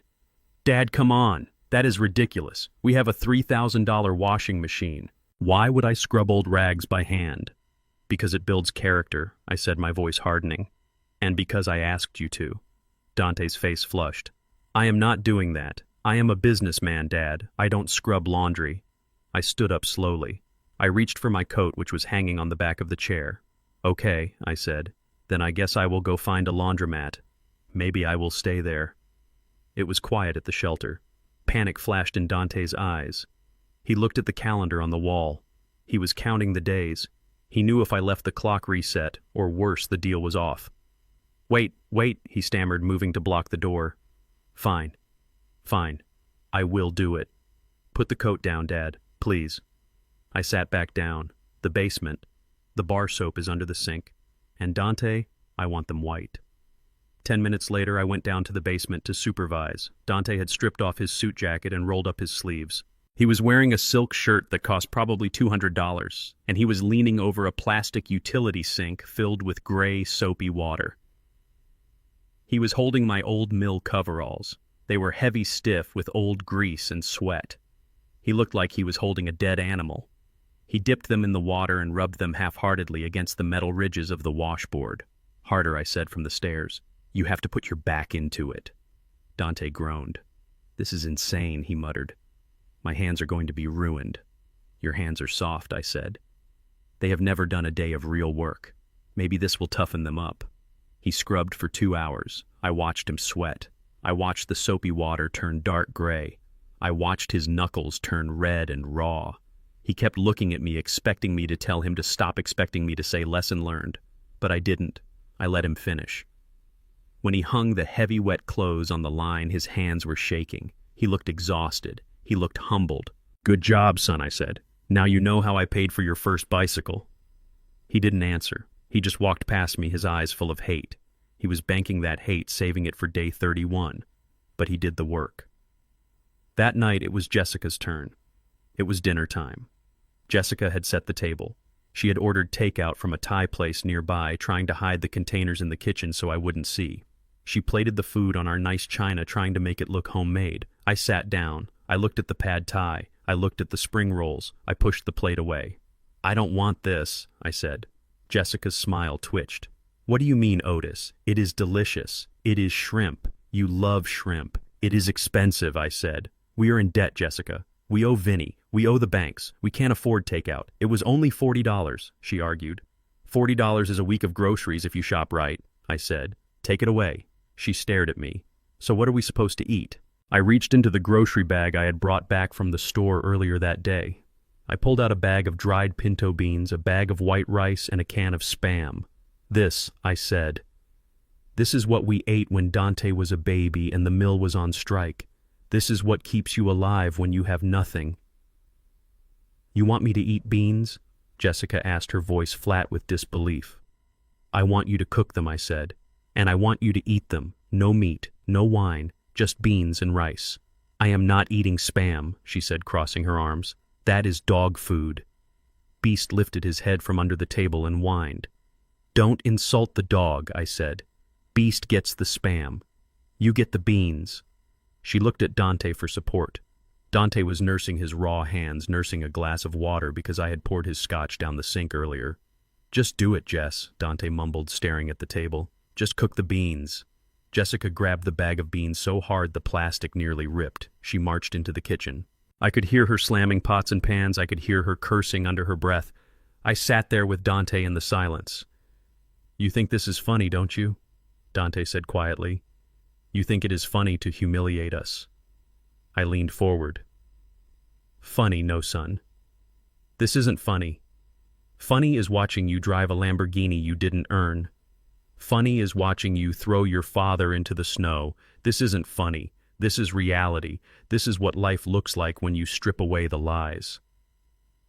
Dad, come on. That is ridiculous. We have a $3,000 washing machine. Why would I scrub old rags by hand? Because it builds character, I said, my voice hardening. And because I asked you to. Dante's face flushed. I am not doing that. I am a businessman, Dad. I don't scrub laundry. I stood up slowly. I reached for my coat, which was hanging on the back of the chair. Okay, I said. Then I guess I will go find a laundromat. Maybe I will stay there. It was quiet at the shelter. Panic flashed in Dante's eyes. He looked at the calendar on the wall. He was counting the days. He knew if I left the clock reset, or worse, the deal was off. Wait, he stammered, moving to block the door. Fine. I will do it. Put the coat down, Dad, please. I sat back down. The basement. The bar soap is under the sink. And Dante, I want them white. 10 minutes later, I went down to the basement to supervise. Dante had stripped off his suit jacket and rolled up his sleeves. He was wearing a silk shirt that cost probably $200, and he was leaning over a plastic utility sink filled with gray, soapy water. He was holding my old mill coveralls. They were heavy stiff with old grease and sweat. He looked like he was holding a dead animal. He dipped them in the water and rubbed them half-heartedly against the metal ridges of the washboard. Harder, I said from the stairs. You have to put your back into it. Dante groaned. This is insane, he muttered. My hands are going to be ruined. Your hands are soft, I said. They have never done a day of real work. Maybe this will toughen them up. He scrubbed for 2 hours. I watched him sweat. I watched the soapy water turn dark gray. I watched his knuckles turn red and raw. He kept looking at me, expecting me to tell him to stop, expecting me to say lesson learned. But I didn't. I let him finish. When he hung the heavy, wet clothes on the line, his hands were shaking. He looked exhausted. He looked humbled. Good job, son, I said. Now you know how I paid for your first bicycle. He didn't answer. He just walked past me, his eyes full of hate. He was banking that hate, saving it for day 31. But he did the work. That night, it was Jessica's turn. It was dinner time. Jessica had set the table. She had ordered takeout from a Thai place nearby, trying to hide the containers in the kitchen so I wouldn't see. She plated the food on our nice china, trying to make it look homemade. I sat down. I looked at the pad thai. I looked at the spring rolls. I pushed the plate away. I don't want this, I said. Jessica's smile twitched. What do you mean, Otis? It is delicious. It is shrimp. You love shrimp. It is expensive, I said. We are in debt, Jessica. We owe Vinny. We owe the banks. We can't afford takeout. It was only $40, she argued. $40 is a week of groceries if you shop right, I said. Take it away. She stared at me. So what are we supposed to eat? I reached into the grocery bag I had brought back from the store earlier that day. I pulled out a bag of dried pinto beans, a bag of white rice, and a can of Spam. This, I said. This is what we ate when Dante was a baby and the mill was on strike. This is what keeps you alive when you have nothing. You want me to eat beans? Jessica asked, her voice flat with disbelief. I want you to cook them, I said. And I want you to eat them. No meat, no wine, just beans and rice. I am not eating Spam, she said, crossing her arms. That is dog food. Beast lifted his head from under the table and whined. Don't insult the dog, I said. Beast gets the Spam. You get the beans. She looked at Dante for support. Dante was nursing his raw hands, nursing a glass of water because I had poured his scotch down the sink earlier. Just do it, Jess, Dante mumbled, staring at the table. Just cook the beans. Jessica grabbed the bag of beans so hard the plastic nearly ripped. She marched into the kitchen. I could hear her slamming pots and pans. I could hear her cursing under her breath. I sat there with Dante in the silence. "You think this is funny, don't you?" Dante said quietly. "You think it is funny to humiliate us?" I leaned forward. "Funny, no, son. This isn't funny. Funny is watching you drive a Lamborghini you didn't earn. Funny is watching you throw your father into the snow. This isn't funny. This is reality. This is what life looks like when you strip away the lies."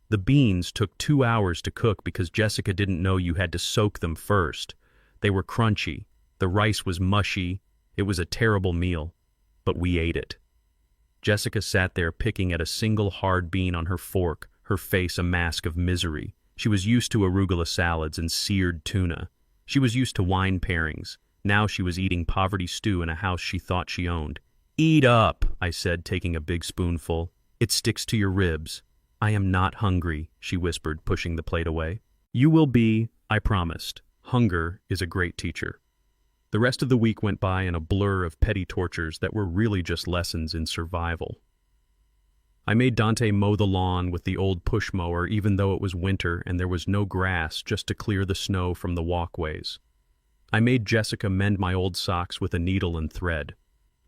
The beans took 2 hours to cook because Jessica didn't know you had to soak them first. They were crunchy. The rice was mushy. It was a terrible meal, but we ate it. Jessica sat there picking at a single hard bean on her fork, her face a mask of misery. She was used to arugula salads and seared tuna. She was used to wine pairings. Now she was eating poverty stew in a house she thought she owned. "Eat up," I said, taking a big spoonful. "It sticks to your ribs." "I am not hungry," she whispered, pushing the plate away. "You will be," I promised. Hunger is a great teacher. The rest of the week went by in a blur of petty tortures that were really just lessons in survival. I made Dante mow the lawn with the old push mower even though it was winter and there was no grass just to clear the snow from the walkways. I made Jessica mend my old socks with a needle and thread.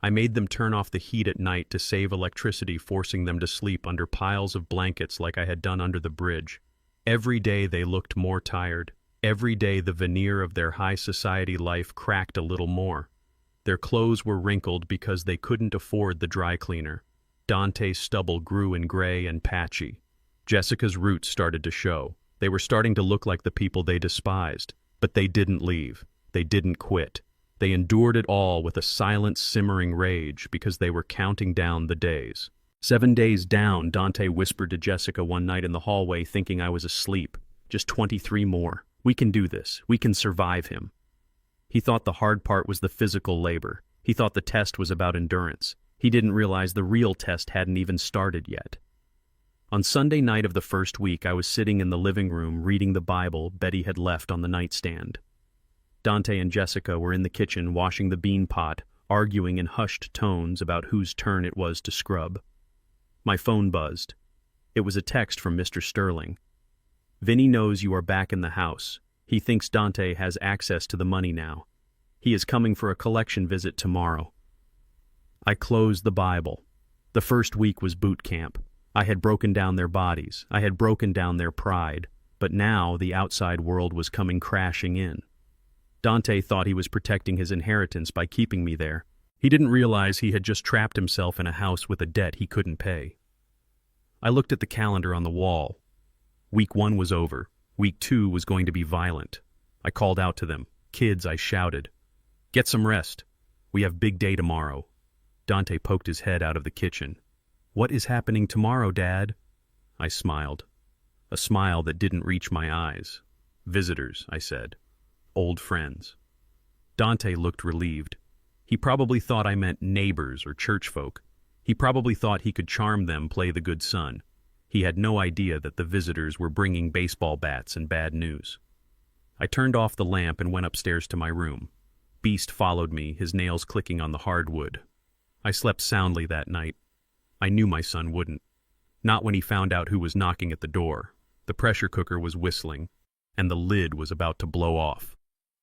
I made them turn off the heat at night to save electricity, forcing them to sleep under piles of blankets like I had done under the bridge. Every day they looked more tired. Every day the veneer of their high society life cracked a little more. Their clothes were wrinkled because they couldn't afford the dry cleaner. Dante's stubble grew in gray and patchy. Jessica's roots started to show. They were starting to look like the people they despised. But they didn't leave. They didn't quit. They endured it all with a silent, simmering rage because they were counting down the days. 7 days down, Dante whispered to Jessica one night in the hallway, thinking I was asleep. "Just 23 more. We can do this. We can survive him." He thought the hard part was the physical labor. He thought the test was about endurance. He didn't realize the real test hadn't even started yet. On Sunday night of the first week, I was sitting in the living room reading the Bible Betty had left on the nightstand. Dante and Jessica were in the kitchen washing the bean pot, arguing in hushed tones about whose turn it was to scrub. My phone buzzed. It was a text from Mr. Sterling. "Vinny knows you are back in the house. He thinks Dante has access to the money now. He is coming for a collection visit tomorrow." I closed the Bible. The first week was boot camp. I had broken down their bodies. I had broken down their pride. But now the outside world was coming crashing in. Dante thought he was protecting his inheritance by keeping me there. He didn't realize he had just trapped himself in a house with a debt he couldn't pay. I looked at the calendar on the wall. Week 1 was over. Week 2 was going to be violent. I called out to them. "Kids," I shouted. "Get some rest. We have big day tomorrow." Dante poked his head out of the kitchen. "What is happening tomorrow, Dad?" I smiled. A smile that didn't reach my eyes. "Visitors," I said. "Old friends." Dante looked relieved. He probably thought I meant neighbors or church folk. He probably thought he could charm them, play the good son. He had no idea that the visitors were bringing baseball bats and bad news. I turned off the lamp and went upstairs to my room. Beast followed me, his nails clicking on the hardwood. I slept soundly that night. I knew my son wouldn't. Not when he found out who was knocking at the door. The pressure cooker was whistling, and the lid was about to blow off.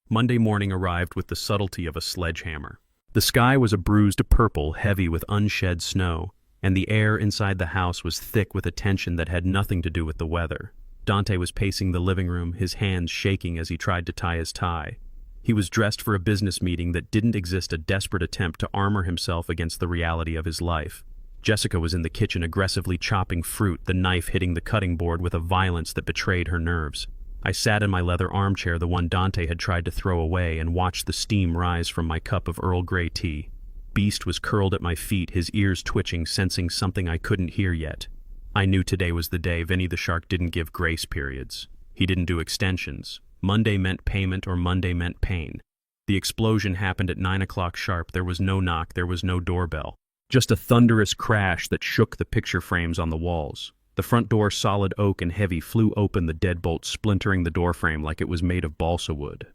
Monday morning arrived with the subtlety of a sledgehammer. The sky was a bruised purple, heavy with unshed snow, and the air inside the house was thick with a tension that had nothing to do with the weather. Dante was pacing the living room, his hands shaking as he tried to tie his tie. He was dressed for a business meeting that didn't exist, a desperate attempt to armor himself against the reality of his life. Jessica was in the kitchen aggressively chopping fruit, the knife hitting the cutting board with a violence that betrayed her nerves. I sat in my leather armchair, the one Dante had tried to throw away, and watched the steam rise from my cup of Earl Grey tea. Beast was curled at my feet, his ears twitching, sensing something I couldn't hear yet. I knew today was the day. Vinny the shark didn't give grace periods. He didn't do extensions. Monday meant payment or Monday meant pain. The explosion happened at 9 o'clock sharp. There was no knock, there was no doorbell. Just a thunderous crash that shook the picture frames on the walls. The front door, solid oak and heavy, flew open, the deadbolt splintering the doorframe like it was made of balsa wood.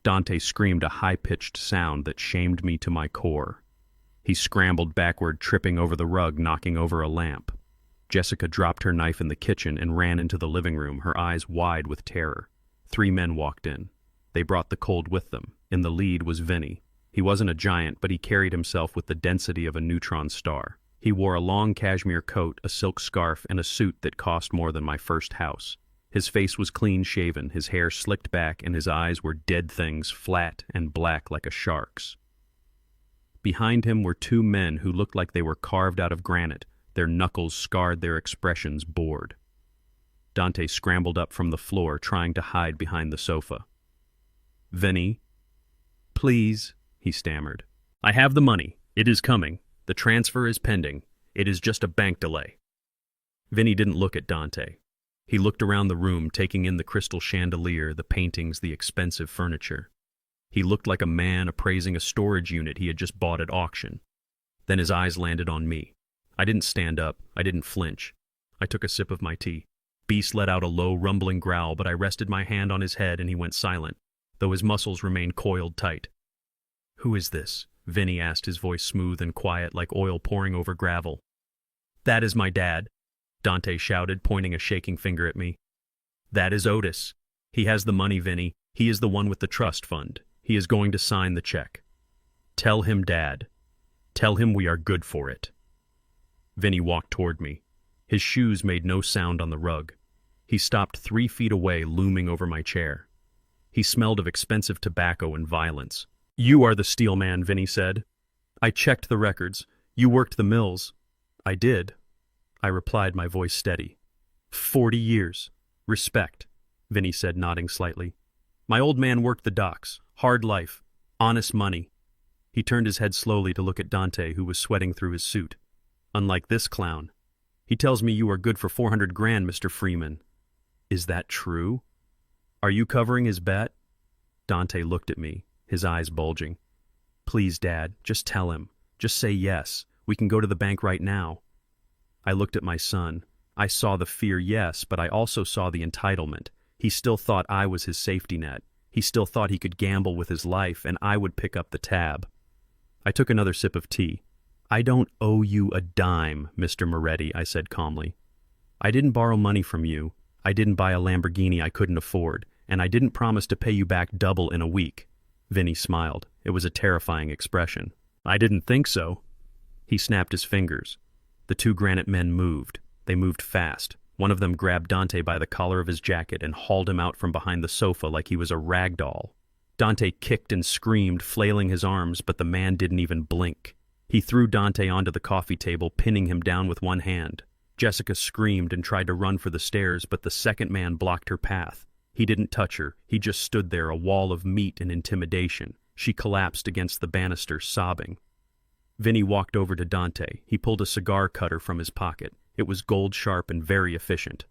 Dante screamed a high-pitched sound that shamed me to my core. He scrambled backward, tripping over the rug, knocking over a lamp. Jessica dropped her knife in the kitchen and ran into the living room, her eyes wide with terror. 3 men walked in. They brought the cold with them. In the lead was Vinny. He wasn't a giant, but he carried himself with the density of a neutron star. He wore a long cashmere coat, a silk scarf, and a suit that cost more than my first house. His face was clean-shaven, his hair slicked back, and his eyes were dead things, flat and black like a shark's. Behind him were 2 men who looked like they were carved out of granite. Their knuckles scarred, their expressions bored. Dante scrambled up from the floor, trying to hide behind the sofa. "Vinny, please," he stammered. "I have the money. It is coming. The transfer is pending. It is just a bank delay." Vinny didn't look at Dante. He looked around the room, taking in the crystal chandelier, the paintings, the expensive furniture. He looked like a man appraising a storage unit he had just bought at auction. Then his eyes landed on me. I didn't stand up. I didn't flinch. I took a sip of my tea. Beast let out a low, rumbling growl, but I rested my hand on his head and he went silent, though his muscles remained coiled tight. "Who is this?" Vinny asked, his voice smooth and quiet like oil pouring over gravel. "That is my dad," Dante shouted, pointing a shaking finger at me. "That is Otis. He has the money, Vinny. He is the one with the trust fund. He is going to sign the check. Tell him, Dad. Tell him we are good for it." Vinny walked toward me. His shoes made no sound on the rug. He stopped 3 feet away, looming over my chair. He smelled of expensive tobacco and violence. "You are the steel man," Vinny said. "I checked the records. You worked the mills." "I did," I replied, my voice steady. 40 years. Respect," Vinny said, nodding slightly. "My old man worked the docks. Hard life. Honest money." He turned his head slowly to look at Dante, who was sweating through his suit. "Unlike this clown. He tells me you are good for 400 grand, Mr. Freeman. Is that true? Are you covering his bet?" Dante looked at me, his eyes bulging. "Please, Dad, just tell him. Just say yes. We can go to the bank right now." I looked at my son. I saw the fear, yes, but I also saw the entitlement. He still thought I was his safety net. He still thought he could gamble with his life, and I would pick up the tab. I took another sip of tea. "I don't owe you a dime, Mr. Moretti," I said calmly. "I didn't borrow money from you. I didn't buy a Lamborghini I couldn't afford, and I didn't promise to pay you back double in a week." Vinny smiled. It was a terrifying expression. "I didn't think so." He snapped his fingers. The 2 granite men moved. They moved fast. One of them grabbed Dante by the collar of his jacket and hauled him out from behind the sofa like he was a rag doll. Dante kicked and screamed, flailing his arms, but the man didn't even blink. He threw Dante onto the coffee table, pinning him down with one hand. Jessica screamed and tried to run for the stairs, but the second man blocked her path. He didn't touch her. He just stood there, a wall of meat and intimidation. She collapsed against the banister, sobbing. Vinny walked over to Dante. He pulled a cigar cutter from his pocket. It was gold-sharp and very efficient.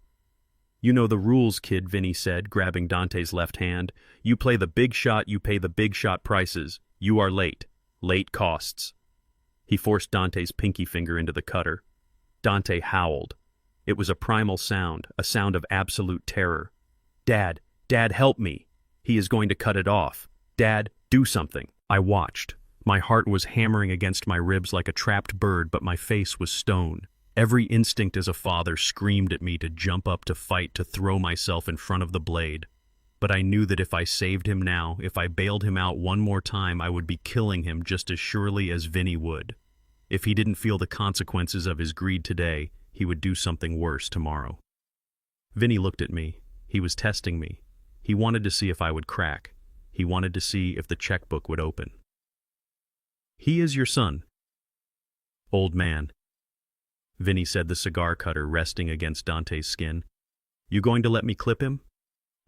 "You know the rules, kid," Vinny said, grabbing Dante's left hand. "You play the big shot, you pay the big shot prices. You are late. Late costs." He forced Dante's pinky finger into the cutter. Dante howled. It was a primal sound, a sound of absolute terror. "Dad, Dad, help me. He is going to cut it off. Dad, do something." I watched. My heart was hammering against my ribs like a trapped bird, but my face was stone. Every instinct as a father screamed at me to jump up, to fight, to throw myself in front of the blade. But I knew that if I saved him now, if I bailed him out one more time, I would be killing him just as surely as Vinny would. If he didn't feel the consequences of his greed today, he would do something worse tomorrow. Vinny looked at me. He was testing me. He wanted to see if I would crack. He wanted to see if the checkbook would open. "He is your son." "Old man," Vinny said, the cigar cutter resting against Dante's skin. "You going to let me clip him?"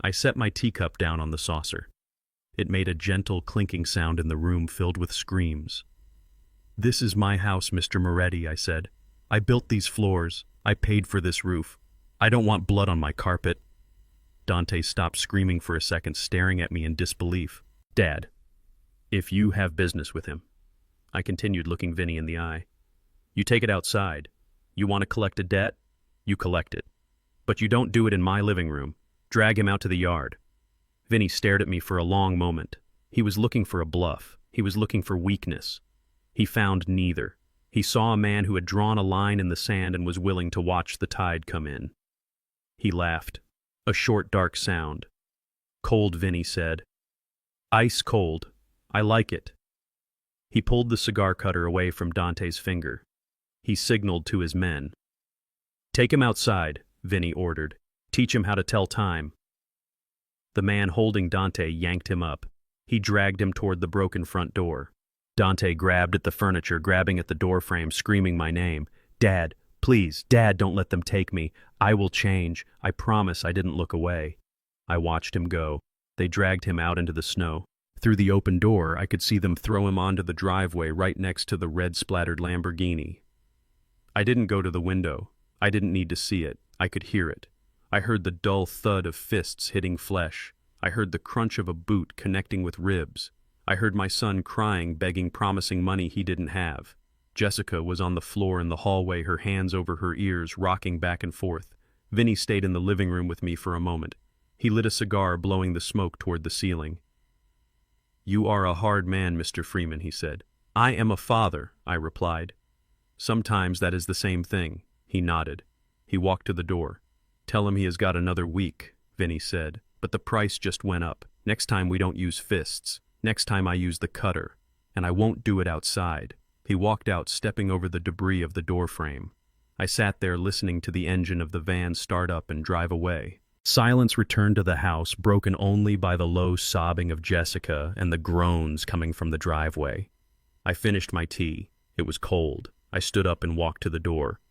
I set my teacup down on the saucer. It made a gentle clinking sound in the room filled with screams. "This is my house, Mr. Moretti," I said. "I built these floors. I paid for this roof. I don't want blood on my carpet." Dante stopped screaming for a second, staring at me in disbelief. "Dad, if you have business with him," I continued, looking Vinny in the eye, "you take it outside. You want to collect a debt? You collect it. But you don't do it in my living room. Drag him out to the yard." Vinny stared at me for a long moment. He was looking for a bluff. He was looking for weakness. He found neither. He saw a man who had drawn a line in the sand and was willing to watch the tide come in. He laughed. A short, dark sound. "Cold," Vinny said. "Ice cold. I like it." He pulled the cigar cutter away from Dante's finger. He signaled to his men. "Take him outside," Vinny ordered. "Teach him how to tell time." The man holding Dante yanked him up. He dragged him toward the broken front door. Dante grabbed at the furniture, grabbing at the doorframe, screaming my name. "Dad, please, Dad, don't let them take me. I will change. I promise." I didn't look away. I watched him go. They dragged him out into the snow. Through the open door, I could see them throw him onto the driveway right next to the red-splattered Lamborghini. I didn't go to the window. I didn't need to see it. I could hear it. I heard the dull thud of fists hitting flesh. I heard the crunch of a boot connecting with ribs. I heard my son crying, begging, promising money he didn't have. Jessica was on the floor in the hallway, her hands over her ears, rocking back and forth. Vinny stayed in the living room with me for a moment. He lit a cigar, blowing the smoke toward the ceiling. "You are a hard man, Mr. Freeman," he said. "I am a father," I replied. "Sometimes that is the same thing." He nodded. He walked to the door. "Tell him he has got another week," Vinny said. "But the price just went up. Next time we don't use fists. Next time I use the cutter. And I won't do it outside." He walked out, stepping over the debris of the doorframe. I sat there listening to the engine of the van start up and drive away. Silence returned to the house, broken only by the low sobbing of Jessica and the groans coming from the driveway. I finished my tea. It was cold. I stood up and walked to the door.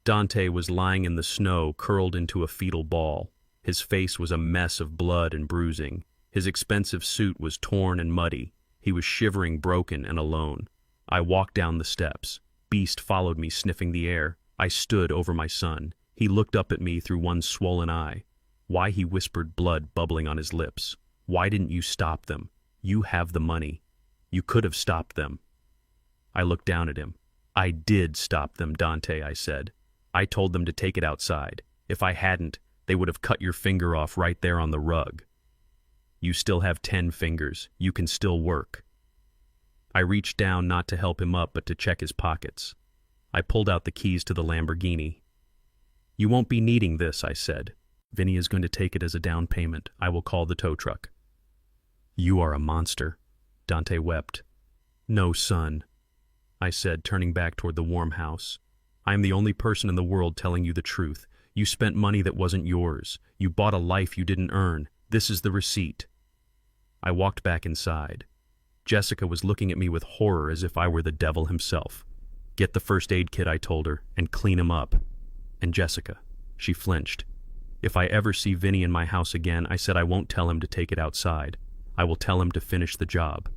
Dante was lying in the snow, curled into a fetal ball. His face was a mess of blood and bruising. His expensive suit was torn and muddy. He was shivering, broken, and alone. I walked down the steps. Beast followed me, sniffing the air. I stood over my son. He looked up at me through one swollen eye. "Why," he whispered, blood bubbling on his lips. "Why didn't you stop them? You have the money. You could have stopped them." I looked down at him. "I did stop them, Dante," I said. "I told them to take it outside. If I hadn't, they would have cut your finger off right there on the rug. You still have 10 fingers. You can still work." I reached down not to help him up, but to check his pockets. I pulled out the keys to the Lamborghini. "You won't be needing this," I said. "Vinny is going to take it as a down payment. I will call the tow truck." "You are a monster," Dante wept. "No, son," I said, turning back toward the warm house. "I am the only person in the world telling you the truth. You spent money that wasn't yours. You bought a life you didn't earn. This is the receipt." I walked back inside. Jessica was looking at me with horror as if I were the devil himself. "Get the first aid kit," I told her, "and clean him up." And Jessica, she flinched. "If I ever see Vinny in my house again," I said, "I won't tell him to take it outside. I will tell him to finish the job."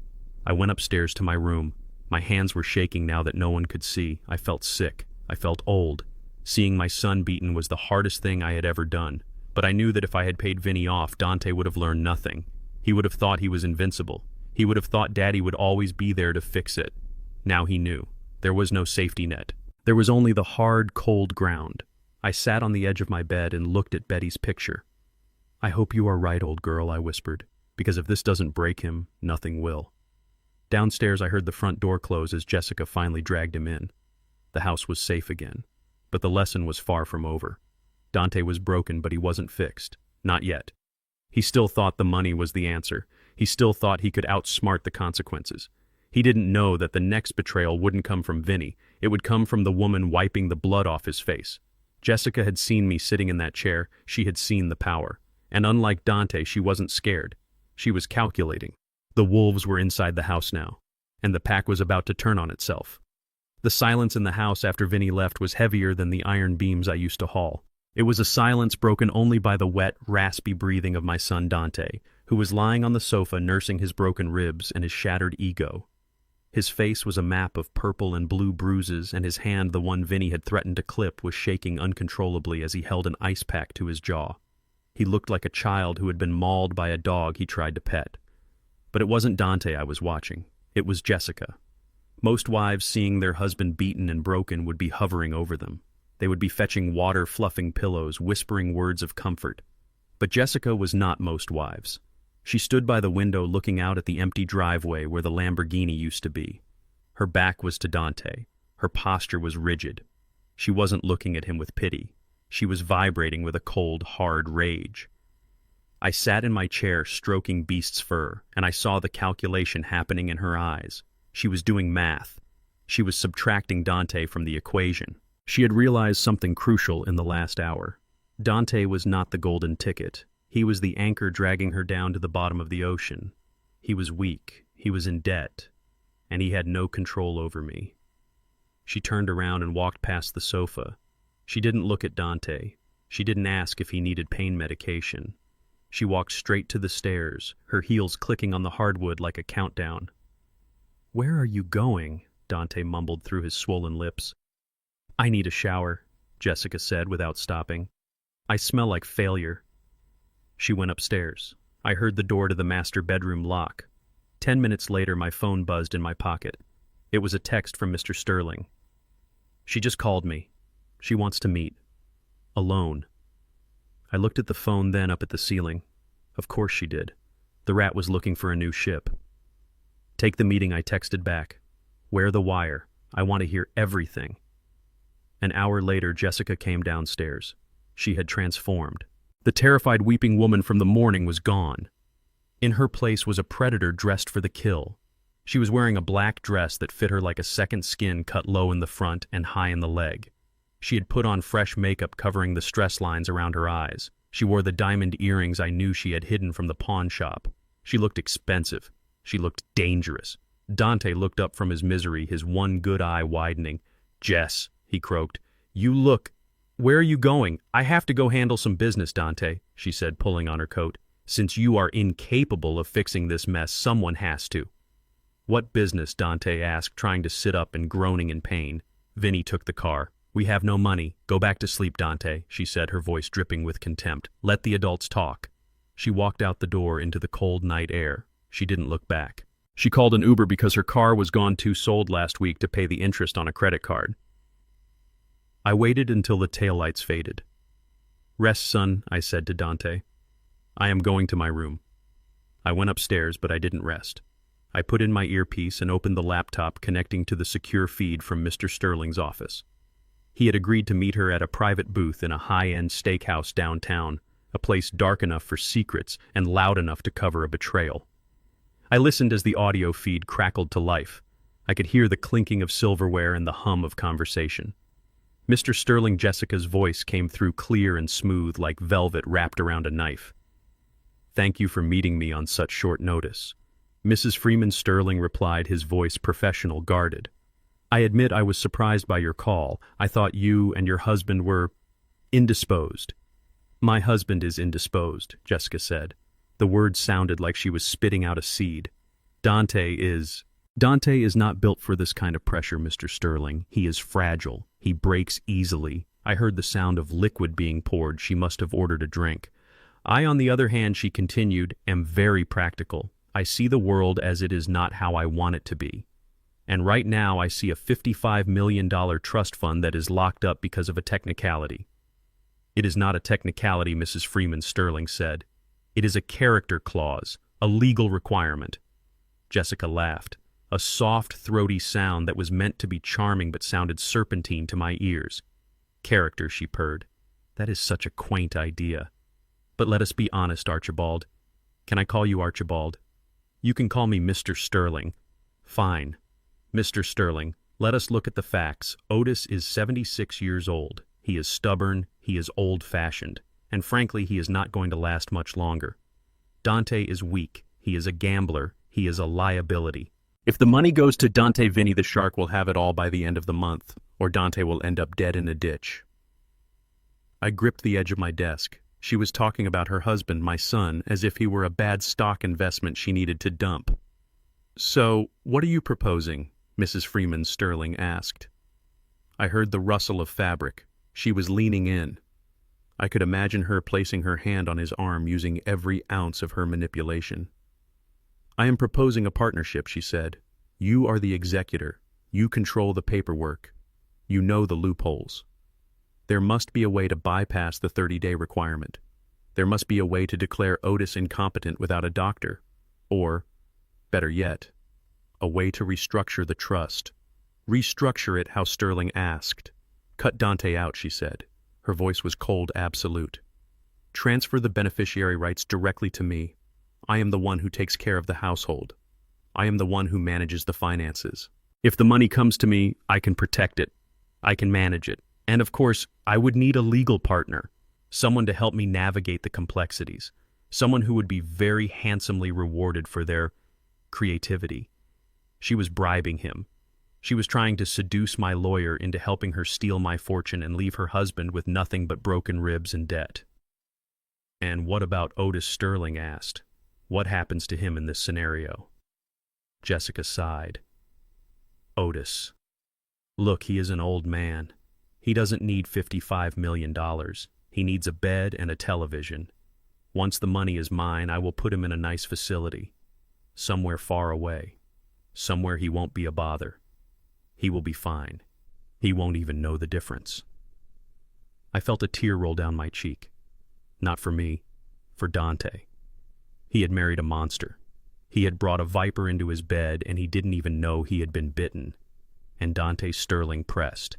I went upstairs to my room. My hands were shaking now that no one could see. I felt sick. I felt old. Seeing my son beaten was the hardest thing I had ever done. But I knew that if I had paid Vinny off, Dante would have learned nothing. He would have thought he was invincible. He would have thought Daddy would always be there to fix it. Now he knew. There was no safety net. There was only the hard, cold ground. I sat on the edge of my bed and looked at Betty's picture. "I hope you are right, old girl," I whispered, "because if this doesn't break him, nothing will." Downstairs I heard the front door close as Jessica finally dragged him in. The house was safe again. But the lesson was far from over. Dante was broken, but he wasn't fixed. Not yet. He still thought the money was the answer. He still thought he could outsmart the consequences. He didn't know that the next betrayal wouldn't come from Vinny. It would come from the woman wiping the blood off his face. Jessica had seen me sitting in that chair. She had seen the power. And unlike Dante, she wasn't scared. She was calculating. The wolves were inside the house now, and the pack was about to turn on itself. The silence in the house after Vinny left was heavier than the iron beams I used to haul. It was a silence broken only by the wet, raspy breathing of my son Dante, who was lying on the sofa nursing his broken ribs and his shattered ego. His face was a map of purple and blue bruises, and his hand, the one Vinny had threatened to clip, was shaking uncontrollably as he held an ice pack to his jaw. He looked like a child who had been mauled by a dog he tried to pet. But it wasn't Dante I was watching. It was Jessica. Most wives, seeing their husband beaten and broken, would be hovering over them. They would be fetching water, fluffing pillows, whispering words of comfort. But Jessica was not most wives. She stood by the window looking out at the empty driveway where the Lamborghini used to be. Her back was to Dante. Her posture was rigid. She wasn't looking at him with pity. She was vibrating with a cold, hard rage. I sat in my chair stroking Beast's fur, and I saw the calculation happening in her eyes. She was doing math. She was subtracting Dante from the equation. She had realized something crucial in the last hour. Dante was not the golden ticket. He was the anchor dragging her down to the bottom of the ocean. He was weak, he was in debt, and he had no control over me. She turned around and walked past the sofa. She didn't look at Dante. She didn't ask if he needed pain medication. She walked straight to the stairs, her heels clicking on the hardwood like a countdown. "Where are you going?" Dante mumbled through his swollen lips. "I need a shower," Jessica said without stopping. "I smell like failure." She went upstairs. I heard the door to the master bedroom lock. 10 minutes later, my phone buzzed in my pocket. It was a text from Mr. Sterling. "She just called me. She wants to meet. Alone." I looked at the phone, then up at the ceiling. Of course she did. The rat was looking for a new ship. "Take the meeting," I texted back. "Wear the wire. I want to hear everything." An hour later, Jessica came downstairs. She had transformed. The terrified weeping woman from the morning was gone. In her place was a predator dressed for the kill. She was wearing a black dress that fit her like a second skin, cut low in the front and high in the leg. She had put on fresh makeup covering the stress lines around her eyes. She wore the diamond earrings I knew she had hidden from the pawn shop. She looked expensive. She looked dangerous. Dante looked up from his misery, his one good eye widening. "Jess," he croaked, "you look... Where are you going?" "I have to go handle some business, Dante," she said, pulling on her coat. "Since you are incapable of fixing this mess, someone has to." "What business?" Dante asked, trying to sit up and groaning in pain. Vinny took the car. "We have no money. Go back to sleep, Dante," she said, her voice dripping with contempt. "Let the adults talk." She walked out the door into the cold night air. She didn't look back. She called an Uber because her car was gone too sold last week to pay the interest on a credit card. I waited until the taillights faded. "Rest, son," I said to Dante. "I am going to my room." I went upstairs, but I didn't rest. I put in my earpiece and opened the laptop connecting to the secure feed from Mr. Sterling's office. He had agreed to meet her at a private booth in a high-end steakhouse downtown, a place dark enough for secrets and loud enough to cover a betrayal. I listened as the audio feed crackled to life. I could hear the clinking of silverware and the hum of conversation. Mr. Sterling Jessica's voice came through clear and smooth like velvet wrapped around a knife. "Thank you for meeting me on such short notice." Mrs. Freeman Sterling replied, his voice professional, guarded. "I admit I was surprised by your call. I thought you and your husband were indisposed." "My husband is indisposed," Jessica said. The words sounded like she was spitting out a seed. Dante is not built for this kind of pressure, Mr. Sterling. He is fragile. He breaks easily." I heard the sound of liquid being poured. She must have ordered a drink. "I, on the other hand," she continued, "am very practical. I see the world as it is not how I want it to be. And right now I see a $55 million trust fund that is locked up because of a technicality." "It is not a technicality," Mrs. Freeman Sterling said. "It is a character clause, a legal requirement." Jessica laughed. A soft, throaty sound that was meant to be charming but sounded serpentine to my ears. "Character," she purred. "That is such a quaint idea. But let us be honest, Archibald. Can I call you Archibald?" "You can call me Mr. Sterling." "Fine. Mr. Sterling, let us look at the facts. Otis is 76 years old. He is stubborn, he is old-fashioned, and frankly, he is not going to last much longer. Dante is weak, he is a gambler, he is a liability. If the money goes to Dante, Vinny the shark will have it all by the end of the month, or Dante will end up dead in a ditch." I gripped the edge of my desk. She was talking about her husband, my son, as if he were a bad stock investment she needed to dump. "So, what are you proposing?" Mrs. Freeman Sterling asked. I heard the rustle of fabric. She was leaning in. I could imagine her placing her hand on his arm, using every ounce of her manipulation. "I am proposing a partnership," she said. "You are the executor. You control the paperwork. You know the loopholes. There must be a way to bypass the 30-day requirement. There must be a way to declare Otis incompetent without a doctor. Or, better yet, a way to restructure the trust. Restructure it how Sterling asked. Cut Dante out, she said. Her voice was cold, absolute. Transfer the beneficiary rights directly to me. I am the one who takes care of the household. I am the one who manages the finances. If the money comes to me, I can protect it. I can manage it. And of course, I would need a legal partner. Someone to help me navigate the complexities. Someone who would be very handsomely rewarded for their creativity. She was bribing him. She was trying to seduce my lawyer into helping her steal my fortune and leave her husband with nothing but broken ribs and debt. And what about Otis, Sterling asked. What happens to him in this scenario? Jessica sighed. Otis. Look, he is an old man. He doesn't need $55 million. He needs a bed and a television. Once the money is mine, I will put him in a nice facility. Somewhere far away. Somewhere he won't be a bother. He will be fine. He won't even know the difference. I felt a tear roll down my cheek. Not for me, for Dante. He had married a monster. He had brought a viper into his bed, and he didn't even know he had been bitten. And Dante Sterling pressed.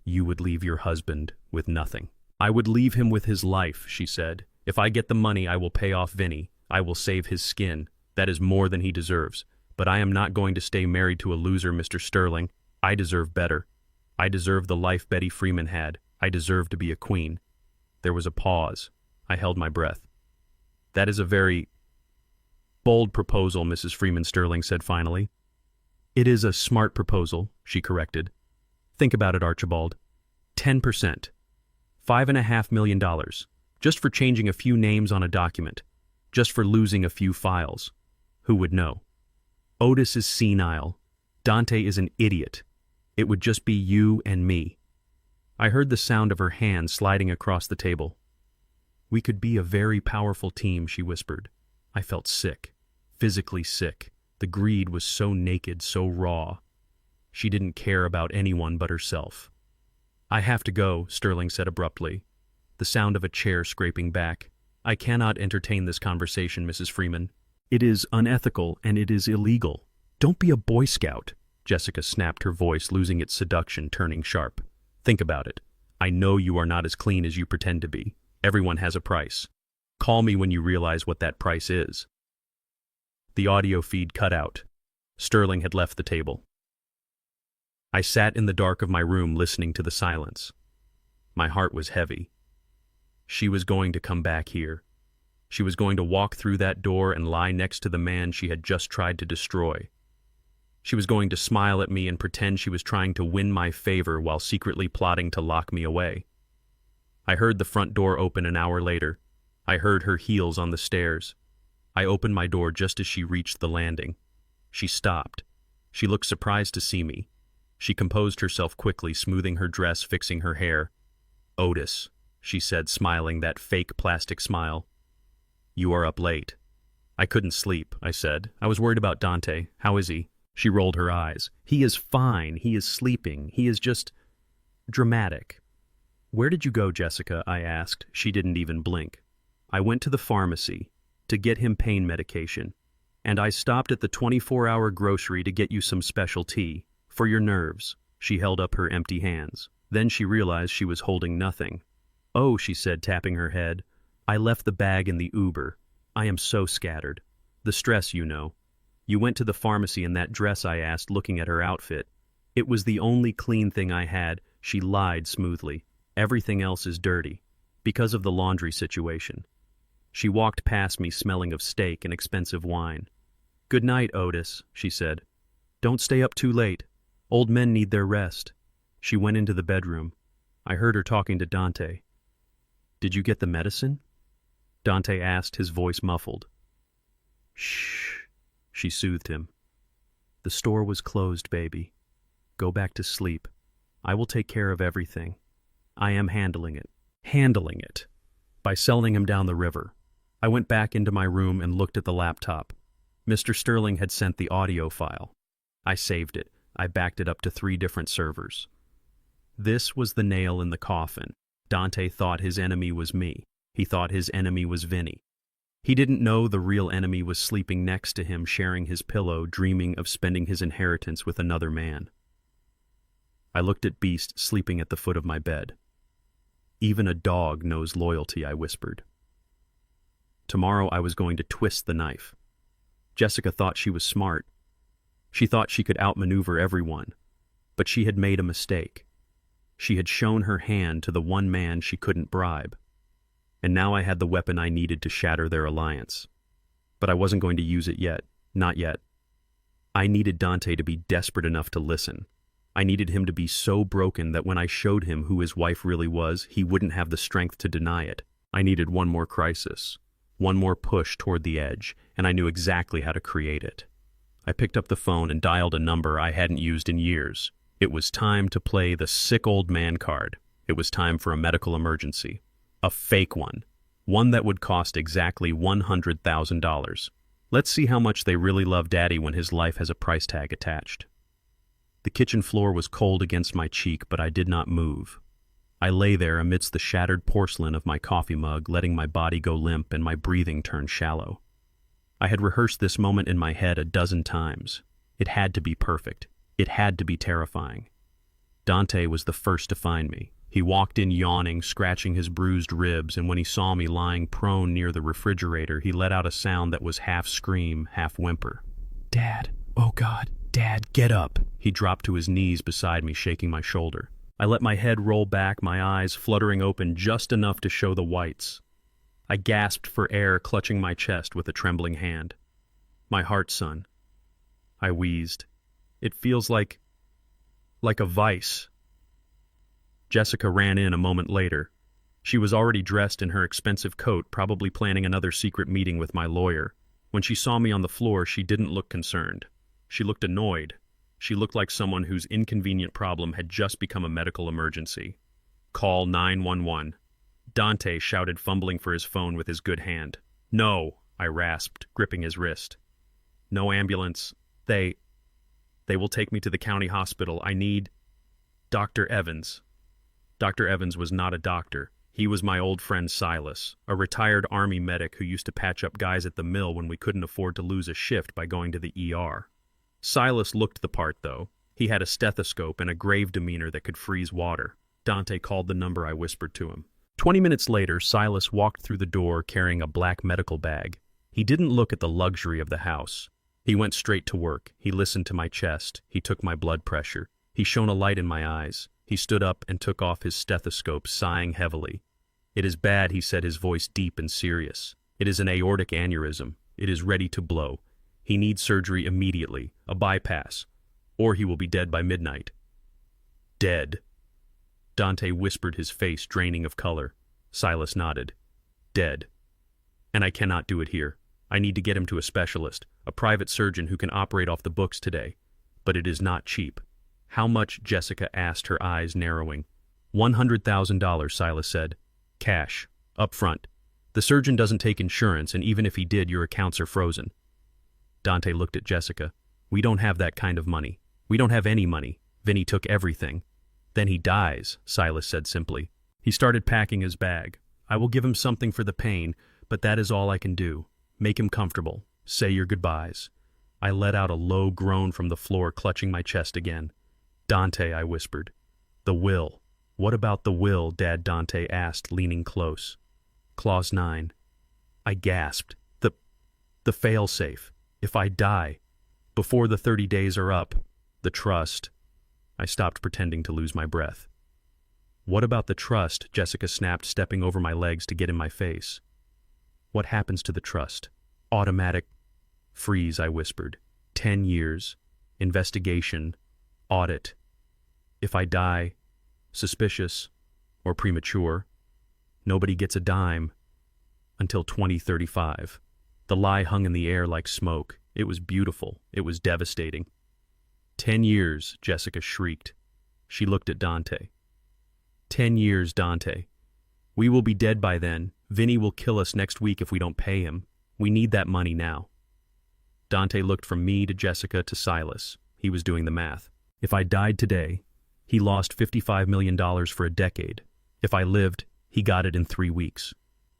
You would leave your husband with nothing. I would leave him with his life, she said. If I get the money, I will pay off Vinny. I will save his skin. That is more than he deserves. But I am not going to stay married to a loser, Mr. Sterling. I deserve better. I deserve the life Betty Freeman had. I deserve to be a queen. There was a pause. I held my breath. That is a very bold proposal, Mrs. Freeman, Sterling said finally. It is a smart proposal, she corrected. Think about it, Archibald. 10%. $5.5 million. Just for changing a few names on a document. Just for losing a few files. Who would know? Otis is senile. Dante is an idiot. It would just be you and me. I heard the sound of her hand sliding across the table. We could be a very powerful team, she whispered. I felt sick. Physically sick. The greed was so naked, so raw. She didn't care about anyone but herself. I have to go, Sterling said abruptly. The sound of a chair scraping back. I cannot entertain this conversation, Mrs. Freeman. It is unethical and it is illegal. Don't be a Boy Scout. Jessica snapped, her voice losing its seduction, turning sharp. Think about it. I know you are not as clean as you pretend to be. Everyone has a price. Call me when you realize what that price is. The audio feed cut out. Sterling had left the table. I sat in the dark of my room listening to the silence. My heart was heavy. She was going to come back here. She was going to walk through that door and lie next to the man she had just tried to destroy. She was going to smile at me and pretend she was trying to win my favor while secretly plotting to lock me away. I heard the front door open an hour later. I heard her heels on the stairs. I opened my door just as she reached the landing. She stopped. She looked surprised to see me. She composed herself quickly, smoothing her dress, fixing her hair. Otis, she said, smiling that fake plastic smile. You are up late. I couldn't sleep, I said. I was worried about Dante. How is he? She rolled her eyes. He is fine. He is sleeping. He is just dramatic. Where did you go, Jessica? I asked. She didn't even blink. I went to the pharmacy to get him pain medication, and I stopped at the 24-hour grocery to get you some special tea. For your nerves. She held up her empty hands. Then she realized she was holding nothing. Oh, she said, tapping her head. I left the bag in the Uber. I am so scattered. The stress, you know. You went to the pharmacy in that dress, I asked, looking at her outfit. It was the only clean thing I had. She lied smoothly. Everything else is dirty. Because of the laundry situation. She walked past me smelling of steak and expensive wine. Good night, Otis, she said. Don't stay up too late. Old men need their rest. She went into the bedroom. I heard her talking to Dante. Did you get the medicine? Dante asked, his voice muffled. Shh, she soothed him. The store was closed, baby. Go back to sleep. I will take care of everything. I am handling it. Handling it. By selling him down the river. I went back into my room and looked at the laptop. Mr. Sterling had sent the audio file. I saved it. I backed it up to 3 different servers. This was the nail in the coffin. Dante thought his enemy was me. He thought his enemy was Vinny. He didn't know the real enemy was sleeping next to him, sharing his pillow, dreaming of spending his inheritance with another man. I looked at Beast sleeping at the foot of my bed. Even a dog knows loyalty, I whispered. Tomorrow I was going to twist the knife. Jessica thought she was smart. She thought she could outmaneuver everyone, but she had made a mistake. She had shown her hand to the one man she couldn't bribe. And now I had the weapon I needed to shatter their alliance. But I wasn't going to use it yet. Not yet. I needed Dante to be desperate enough to listen. I needed him to be so broken that when I showed him who his wife really was, he wouldn't have the strength to deny it. I needed one more crisis, one more push toward the edge, and I knew exactly how to create it. I picked up the phone and dialed a number I hadn't used in years. It was time to play the sick old man card. It was time for a medical emergency. A fake one. One that would cost exactly $100,000. Let's see how much they really love Daddy when his life has a price tag attached. The kitchen floor was cold against my cheek, but I did not move. I lay there amidst the shattered porcelain of my coffee mug, letting my body go limp and my breathing turn shallow. I had rehearsed this moment in my head a dozen times. It had to be perfect. It had to be terrifying. Dante was the first to find me. He walked in yawning, scratching his bruised ribs, and when he saw me lying prone near the refrigerator, he let out a sound that was half scream, half whimper. "Dad, oh God, Dad, get up." He dropped to his knees beside me, shaking my shoulder. I let my head roll back, my eyes fluttering open just enough to show the whites. I gasped for air, clutching my chest with a trembling hand. "My heart, son." I wheezed. "It feels like a vice." Jessica ran in a moment later. She was already dressed in her expensive coat, probably planning another secret meeting with my lawyer. When she saw me on the floor, she didn't look concerned. She looked annoyed. She looked like someone whose inconvenient problem had just become a medical emergency. "Call 911. Dante shouted, fumbling for his phone with his good hand. "No," I rasped, gripping his wrist. "No ambulance. They will take me to the county hospital. I need Dr. Evans." Dr. Evans was not a doctor. He was my old friend Silas, a retired Army medic who used to patch up guys at the mill when we couldn't afford to lose a shift by going to the ER. Silas looked the part, though. He had a stethoscope and a grave demeanor that could freeze water. Dante called the number I whispered to him. 20 minutes later, Silas walked through the door carrying a black medical bag. He didn't look at the luxury of the house. He went straight to work. He listened to my chest. He took my blood pressure. He shone a light in my eyes. He stood up and took off his stethoscope, sighing heavily. "It is bad," he said, his voice deep and serious. "It is an aortic aneurysm. It is ready to blow. He needs surgery immediately, a bypass, or he will be dead by midnight." "Dead?" Dante whispered, his face draining of color. Silas nodded. "Dead. And I cannot do it here. I need to get him to a specialist, a private surgeon who can operate off the books today. But it is not cheap." "How much?" Jessica asked, her eyes narrowing. $100,000, Silas said. "Cash. Up front. The surgeon doesn't take insurance, and even if he did, your accounts are frozen." Dante looked at Jessica. "We don't have that kind of money. We don't have any money. Vinny took everything." "Then he dies," Silas said simply. He started packing his bag. "I will give him something for the pain, but that is all I can do. Make him comfortable. Say your goodbyes." I let out a low groan from the floor, clutching my chest again. "Dante," I whispered. "The will." "What about the will?" Dad Dante asked, leaning close. "Clause 9. I gasped. The fail-safe. If I die, before the 30 days are up, the trust." I stopped pretending to lose my breath. "What about the trust?" Jessica snapped, stepping over my legs to get in my face. "What happens to the trust?" "Automatic freeze," I whispered. 10 years. Investigation. Audit. If I die, suspicious, or premature, nobody gets a dime until 2035. The lie hung in the air like smoke. It was beautiful. It was devastating. 10 years, Jessica shrieked. She looked at Dante. 10 years, Dante. We will be dead by then. Vinny will kill us next week if we don't pay him. We need that money now. Dante looked from me to Jessica to Silas. He was doing the math. If I died today, he lost $55 million for a decade. If I lived, he got it in 3 weeks.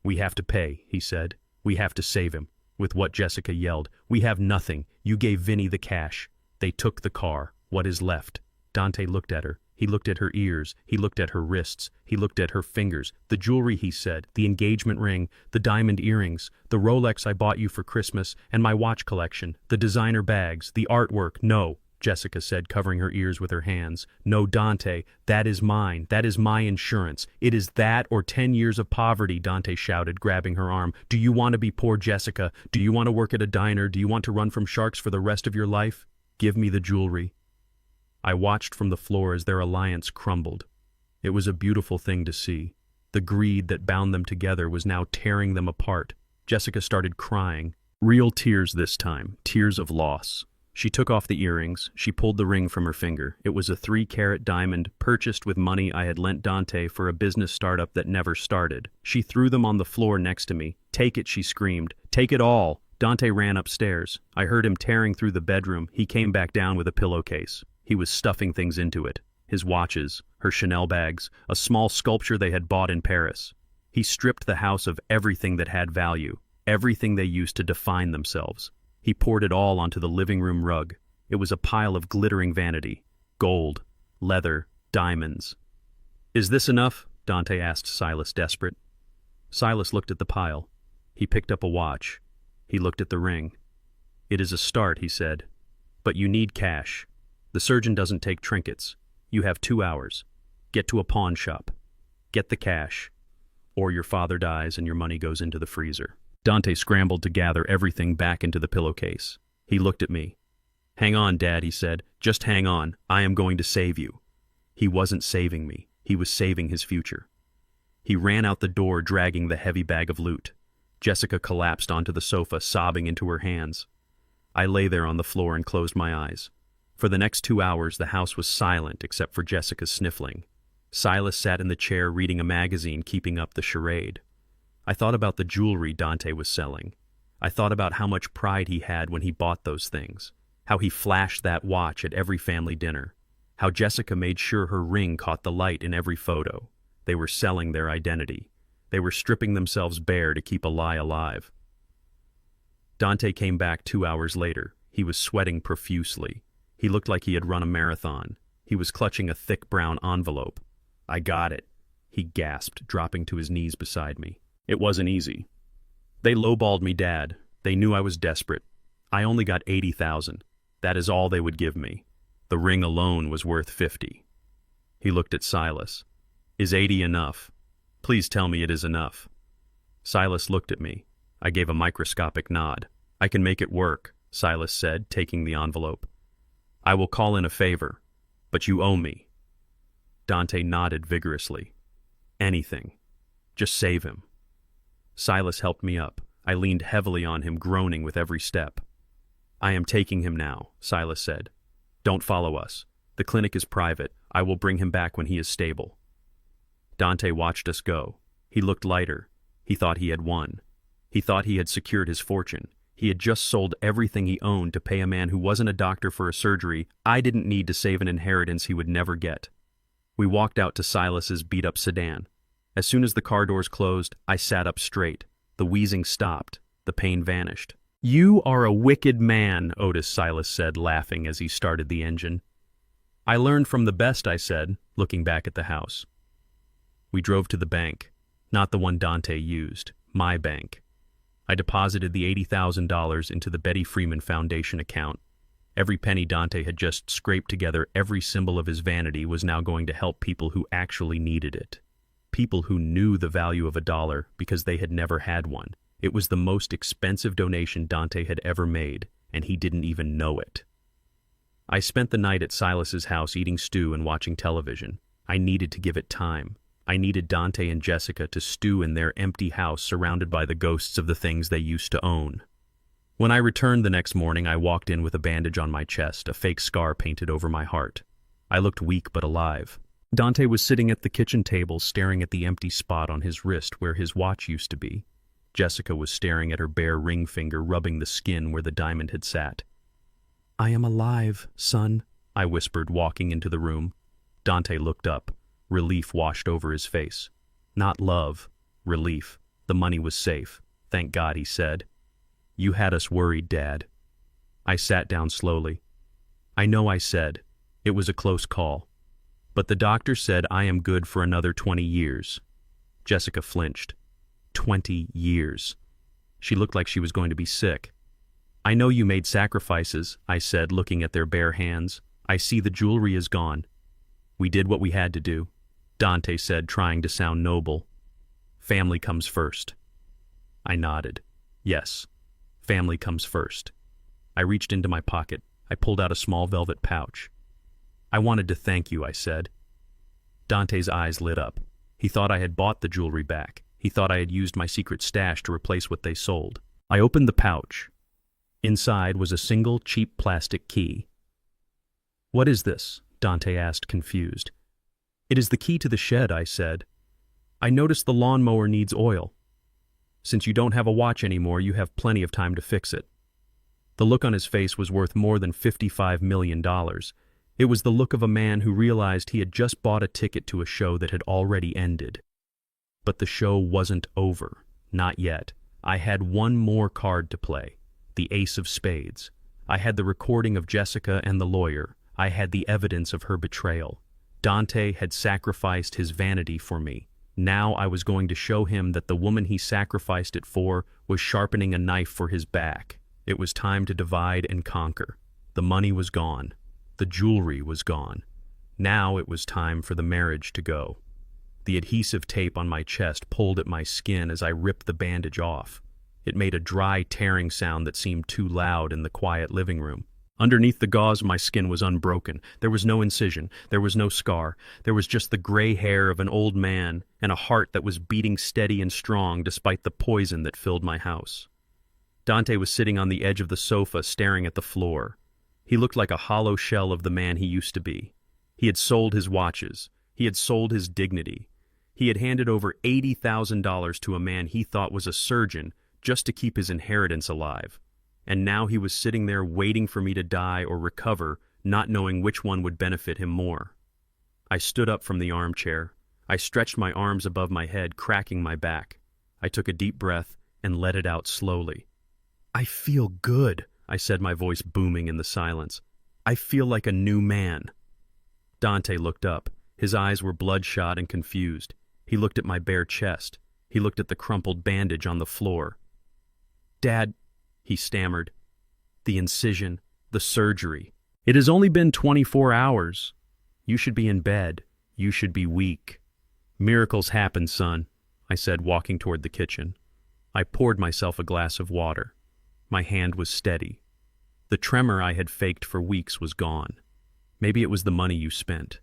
"We have to pay," he said. "We have to save him." With what Jessica yelled, "We have nothing. You gave Vinny the cash. They took the car. What is left?" Dante looked at her. He looked at her ears. He looked at her wrists. He looked at her fingers. "The jewelry," he said, "the engagement ring, the diamond earrings, the Rolex I bought you for Christmas, and my watch collection, the designer bags, the artwork." "No," Jessica said, covering her ears with her hands. "No, Dante, that is mine. That is my insurance. It is that or 10 years of poverty," Dante shouted, grabbing her arm. "Do you want to be poor, Jessica? Do you want to work at a diner? Do you want to run from sharks for the rest of your life? Give me the jewelry." I watched from the floor as their alliance crumbled. It was a beautiful thing to see. The greed that bound them together was now tearing them apart. Jessica started crying. Real tears this time, tears of loss. She took off the earrings. She pulled the ring from her finger. It was a 3-carat diamond purchased with money I had lent Dante for a business startup that never started. She threw them on the floor next to me. "Take it," she screamed. "Take it all." Dante ran upstairs. I heard him tearing through the bedroom. He came back down with a pillowcase. He was stuffing things into it. His watches, her Chanel bags, a small sculpture they had bought in Paris. He stripped the house of everything that had value, everything they used to define themselves. He poured it all onto the living room rug. It was a pile of glittering vanity. Gold, leather, diamonds. "Is this enough?" Dante asked Silas, desperate. Silas looked at the pile. He picked up a watch. He looked at the ring. "It is a start," he said. "But you need cash. The surgeon doesn't take trinkets. You have 2 hours. Get to a pawn shop. Get the cash. Or your father dies and your money goes into the freezer." Dante scrambled to gather everything back into the pillowcase. He looked at me. "Hang on, Dad," he said. "Just hang on. I am going to save you." He wasn't saving me. He was saving his future. He ran out the door, dragging the heavy bag of loot. Jessica collapsed onto the sofa, sobbing into her hands. I lay there on the floor and closed my eyes. For the next 2 hours, the house was silent except for Jessica's sniffling. Silas sat in the chair reading a magazine, keeping up the charade. I thought about the jewelry Dante was selling. I thought about how much pride he had when he bought those things, how he flashed that watch at every family dinner, how Jessica made sure her ring caught the light in every photo. They were selling their identity. They were stripping themselves bare to keep a lie alive. Dante came back 2 hours later. He was sweating profusely. He looked like he had run a marathon. He was clutching a thick brown envelope. "I got it," he gasped, dropping to his knees beside me. "It wasn't easy. They lowballed me, Dad. They knew I was desperate. I only got 80,000. That is all they would give me. The ring alone was worth 50. He looked at Silas. "Is 80 enough? Please tell me it is enough." Silas looked at me. I gave a microscopic nod. "I can make it work," Silas said, taking the envelope. "I will call in a favor, but you owe me." Dante nodded vigorously. "Anything. Just save him." Silas helped me up. I leaned heavily on him, groaning with every step. "I am taking him now," Silas said. "Don't follow us. The clinic is private. I will bring him back when he is stable." Dante watched us go. He looked lighter. He thought he had won. He thought he had secured his fortune. He had just sold everything he owned to pay a man who wasn't a doctor for a surgery I didn't need to save an inheritance he would never get. We walked out to Silas's beat-up sedan. As soon as the car doors closed, I sat up straight. The wheezing stopped. The pain vanished. "You are a wicked man," Otis Silas said, laughing as he started the engine. "I learned from the best," I said, looking back at the house. We drove to the bank. Not the one Dante used. My bank. I deposited the $80,000 into the Betty Freeman Foundation account. Every penny Dante had just scraped together, every symbol of his vanity, was now going to help people who actually needed it. People who knew the value of $1 because they had never had one. It was the most expensive donation Dante had ever made, and he didn't even know it. I spent the night at Silas's house eating stew and watching television. I needed to give it time. I needed Dante and Jessica to stew in their empty house surrounded by the ghosts of the things they used to own. When I returned the next morning, I walked in with a bandage on my chest, a fake scar painted over my heart. I looked weak but alive. Dante was sitting at the kitchen table, staring at the empty spot on his wrist where his watch used to be. Jessica was staring at her bare ring finger, rubbing the skin where the diamond had sat. "I am alive, son," I whispered, walking into the room. Dante looked up. Relief washed over his face. Not love, relief. The money was safe. Thank God, he said. You had us worried, Dad. I sat down slowly. I know, I said. It was a close call. But the doctor said I am good for another 20 years. Jessica flinched. 20 years. She looked like she was going to be sick. I know you made sacrifices, I said, looking at their bare hands. I see the jewelry is gone. We did what we had to do, Dante said, trying to sound noble. Family comes first. I nodded. Yes, family comes first. I reached into my pocket. I pulled out a small velvet pouch. I wanted to thank you, I said. Dante's eyes lit up. He thought I had bought the jewelry back. He thought I had used my secret stash to replace what they sold. I opened the pouch. Inside was a single cheap plastic key. What is this? Dante asked, confused. It is the key to the shed, I said. I noticed the lawnmower needs oil. Since you don't have a watch anymore, you have plenty of time to fix it. The look on his face was worth more than $55 million. It was the look of a man who realized he had just bought a ticket to a show that had already ended. But the show wasn't over. Not yet. I had one more card to play. The ace of spades. I had the recording of Jessica and the lawyer. I had the evidence of her betrayal. Dante had sacrificed his vanity for me. Now I was going to show him that the woman he sacrificed it for was sharpening a knife for his back. It was time to divide and conquer. The money was gone. The jewelry was gone. Now it was time for the marriage to go. The adhesive tape on my chest pulled at my skin as I ripped the bandage off. It made a dry, tearing sound that seemed too loud in the quiet living room. Underneath the gauze, my skin was unbroken. There was no incision. There was no scar. There was just the gray hair of an old man and a heart that was beating steady and strong despite the poison that filled my house. Dante was sitting on the edge of the sofa, staring at the floor. He looked like a hollow shell of the man he used to be. He had sold his watches. He had sold his dignity. He had handed over $80,000 to a man he thought was a surgeon just to keep his inheritance alive. And now he was sitting there waiting for me to die or recover, not knowing which one would benefit him more. I stood up from the armchair. I stretched my arms above my head, cracking my back. I took a deep breath and let it out slowly. I feel good, I said, my voice booming in the silence. I feel like a new man. Dante looked up. His eyes were bloodshot and confused. He looked at my bare chest. He looked at the crumpled bandage on the floor. Dad, he stammered. The incision, the surgery. It has only been 24 hours. You should be in bed. You should be weak. Miracles happen, son, I said, walking toward the kitchen. I poured myself a glass of water. My hand was steady. The tremor I had faked for weeks was gone. Maybe it was the money you spent.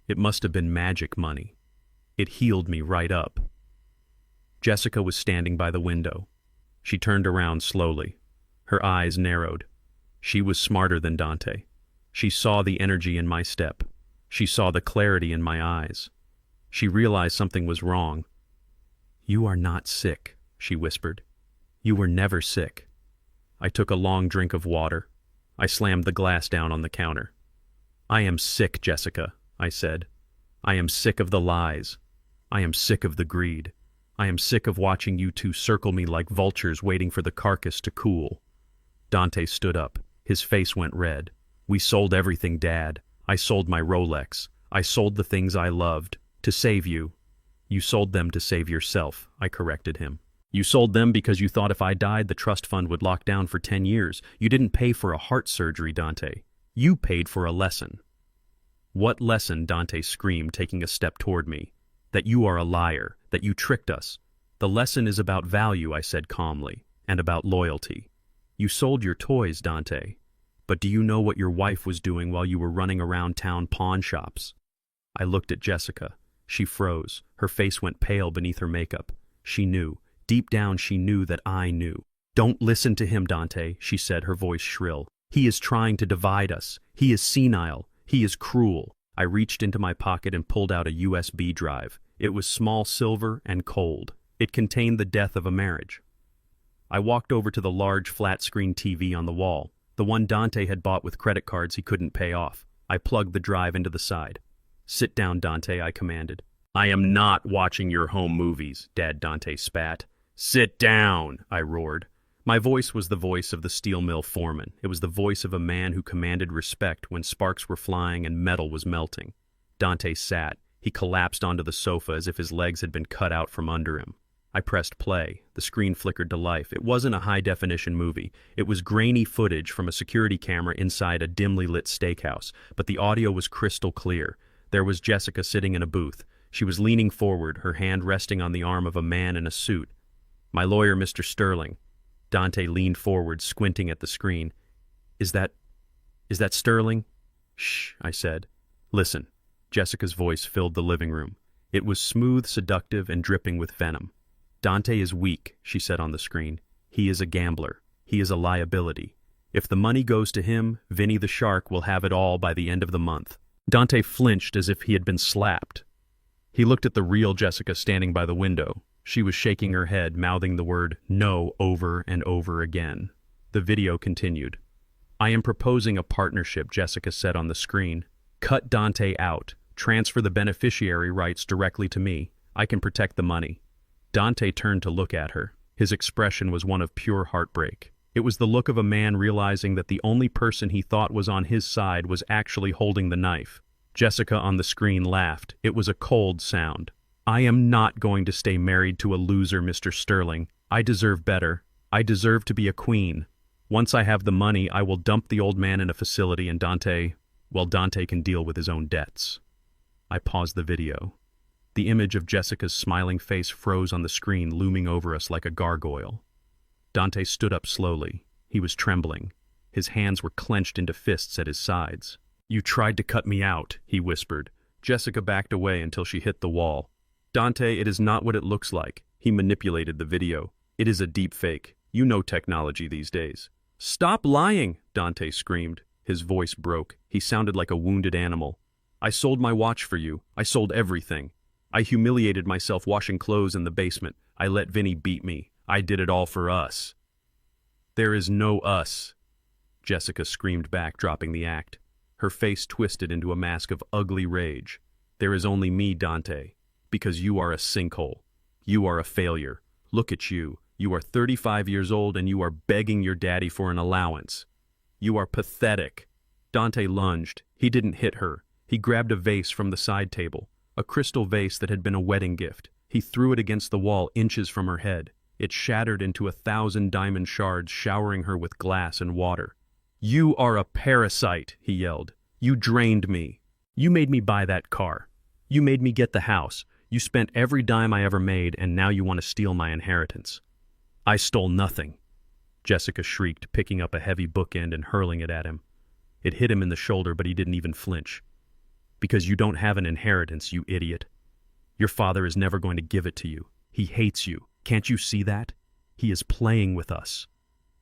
It must have been magic money. It healed me right up. Jessica was standing by the window. She turned around slowly. Her eyes narrowed. She was smarter than Dante. She saw the energy in my step. She saw the clarity in my eyes. She realized something was wrong. You are not sick, she whispered. You were never sick. I took a long drink of water. I slammed the glass down on the counter. I am sick, Jessica, I said. I am sick of the lies. I am sick of the greed. I am sick of watching you two circle me like vultures waiting for the carcass to cool. Dante stood up. His face went red. We sold everything, Dad. I sold my Rolex. I sold the things I loved. To save you. You sold them to save yourself, I corrected him. You sold them because you thought if I died, the trust fund would lock down for 10 years. You didn't pay for a heart surgery, Dante. You paid for a lesson. What lesson? Dante screamed, taking a step toward me. That you are a liar, that you tricked us. The lesson is about value, I said calmly, and about loyalty. You sold your toys, Dante. But do you know what your wife was doing while you were running around town pawn shops? I looked at Jessica. She froze. Her face went pale beneath her makeup. She knew. Deep down she knew that I knew. Don't listen to him, Dante, she said, her voice shrill. He is trying to divide us. He is senile. He is cruel. I reached into my pocket and pulled out a USB drive. It was small, silver, and cold. It contained the death of a marriage. I walked over to the large flat-screen TV on the wall, the one Dante had bought with credit cards he couldn't pay off. I plugged the drive into the side. Sit down, Dante, I commanded. I am not watching your home movies, Dad. Dante spat. "Sit down," I roared. My voice was the voice of the steel mill foreman. It was the voice of a man who commanded respect when sparks were flying and metal was melting. Dante sat. He collapsed onto the sofa as if his legs had been cut out from under him. I pressed play. The screen flickered to life. It wasn't a high-definition movie. It was grainy footage from a security camera inside a dimly lit steakhouse, but the audio was crystal clear. There was Jessica sitting in a booth. She was leaning forward, her hand resting on the arm of a man in a suit. "My lawyer, Mr. Sterling." Dante leaned forward, squinting at the screen. Is that Sterling?" "Shh," I said. "Listen." Jessica's voice filled the living room. It was smooth, seductive, and dripping with venom. "Dante is weak," she said on the screen. "He is a gambler. He is a liability. If the money goes to him, Vinny the Shark will have it all by the end of the month." Dante flinched as if he had been slapped. He looked at the real Jessica standing by the window. She was shaking her head, mouthing the word "no" over and over again. The video continued. "I am proposing a partnership," Jessica said on the screen. "Cut Dante out. Transfer the beneficiary rights directly to me. I can protect the money." Dante turned to look at her. His expression was one of pure heartbreak. It was the look of a man realizing that the only person he thought was on his side was actually holding the knife. Jessica on the screen laughed. It was a cold sound. "I am not going to stay married to a loser, Mr. Sterling. I deserve better. I deserve to be a queen. Once I have the money, I will dump the old man in a facility and Dante can deal with his own debts." I paused the video. The image of Jessica's smiling face froze on the screen, looming over us like a gargoyle. Dante stood up slowly. He was trembling. His hands were clenched into fists at his sides. "You tried to cut me out," he whispered. Jessica backed away until she hit the wall. "Dante, it is not what it looks like." He manipulated the video. "It is a deep fake. You know technology these days." "Stop lying!" Dante screamed. His voice broke. He sounded like a wounded animal. "I sold my watch for you. I sold everything. I humiliated myself washing clothes in the basement. I let Vinny beat me. I did it all for us." "There is no us," Jessica screamed back, dropping the act. Her face twisted into a mask of ugly rage. "There is only me, Dante. Because you are a sinkhole. You are a failure. Look at you. You are 35 years old and you are begging your daddy for an allowance. You are pathetic." Dante lunged. He didn't hit her. He grabbed a vase from the side table, a crystal vase that had been a wedding gift. He threw it against the wall inches from her head. It shattered into 1,000 diamond shards, showering her with glass and water. "You are a parasite," he yelled. "You drained me. You made me buy that car. You made me get the house. You spent every dime I ever made, and now you want to steal my inheritance." "I stole nothing," Jessica shrieked, picking up a heavy bookend and hurling it at him. It hit him in the shoulder, but he didn't even flinch. "Because you don't have an inheritance, you idiot. Your father is never going to give it to you. He hates you. Can't you see that? He is playing with us."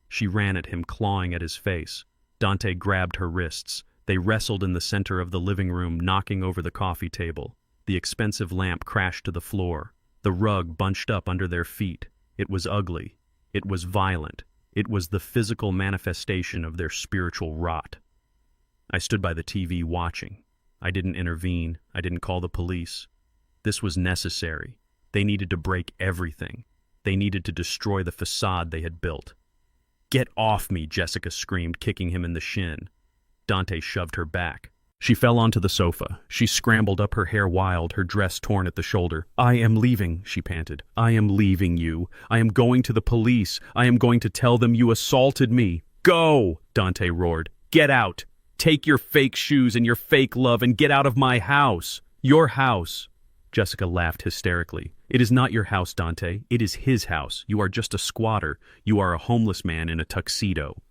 She ran at him, clawing at his face. Dante grabbed her wrists. They wrestled in the center of the living room, knocking over the coffee table. The expensive lamp crashed to the floor. The rug bunched up under their feet. It was ugly. It was violent. It was the physical manifestation of their spiritual rot. I stood by the TV watching. I didn't intervene. I didn't call the police. This was necessary. They needed to break everything. They needed to destroy the facade they had built. "Get off me," Jessica screamed, kicking him in the shin. Dante shoved her back. She fell onto the sofa. She scrambled up, her hair wild, her dress torn at the shoulder. "I am leaving," she panted. "I am leaving you. I am going to the police. I am going to tell them you assaulted me." "Go!" Dante roared. "Get out! Take your fake shoes and your fake love and get out of my house! Your house!" Jessica laughed hysterically. "It is not your house, Dante. It is his house. You are just a squatter. You are a homeless man in a tuxedo."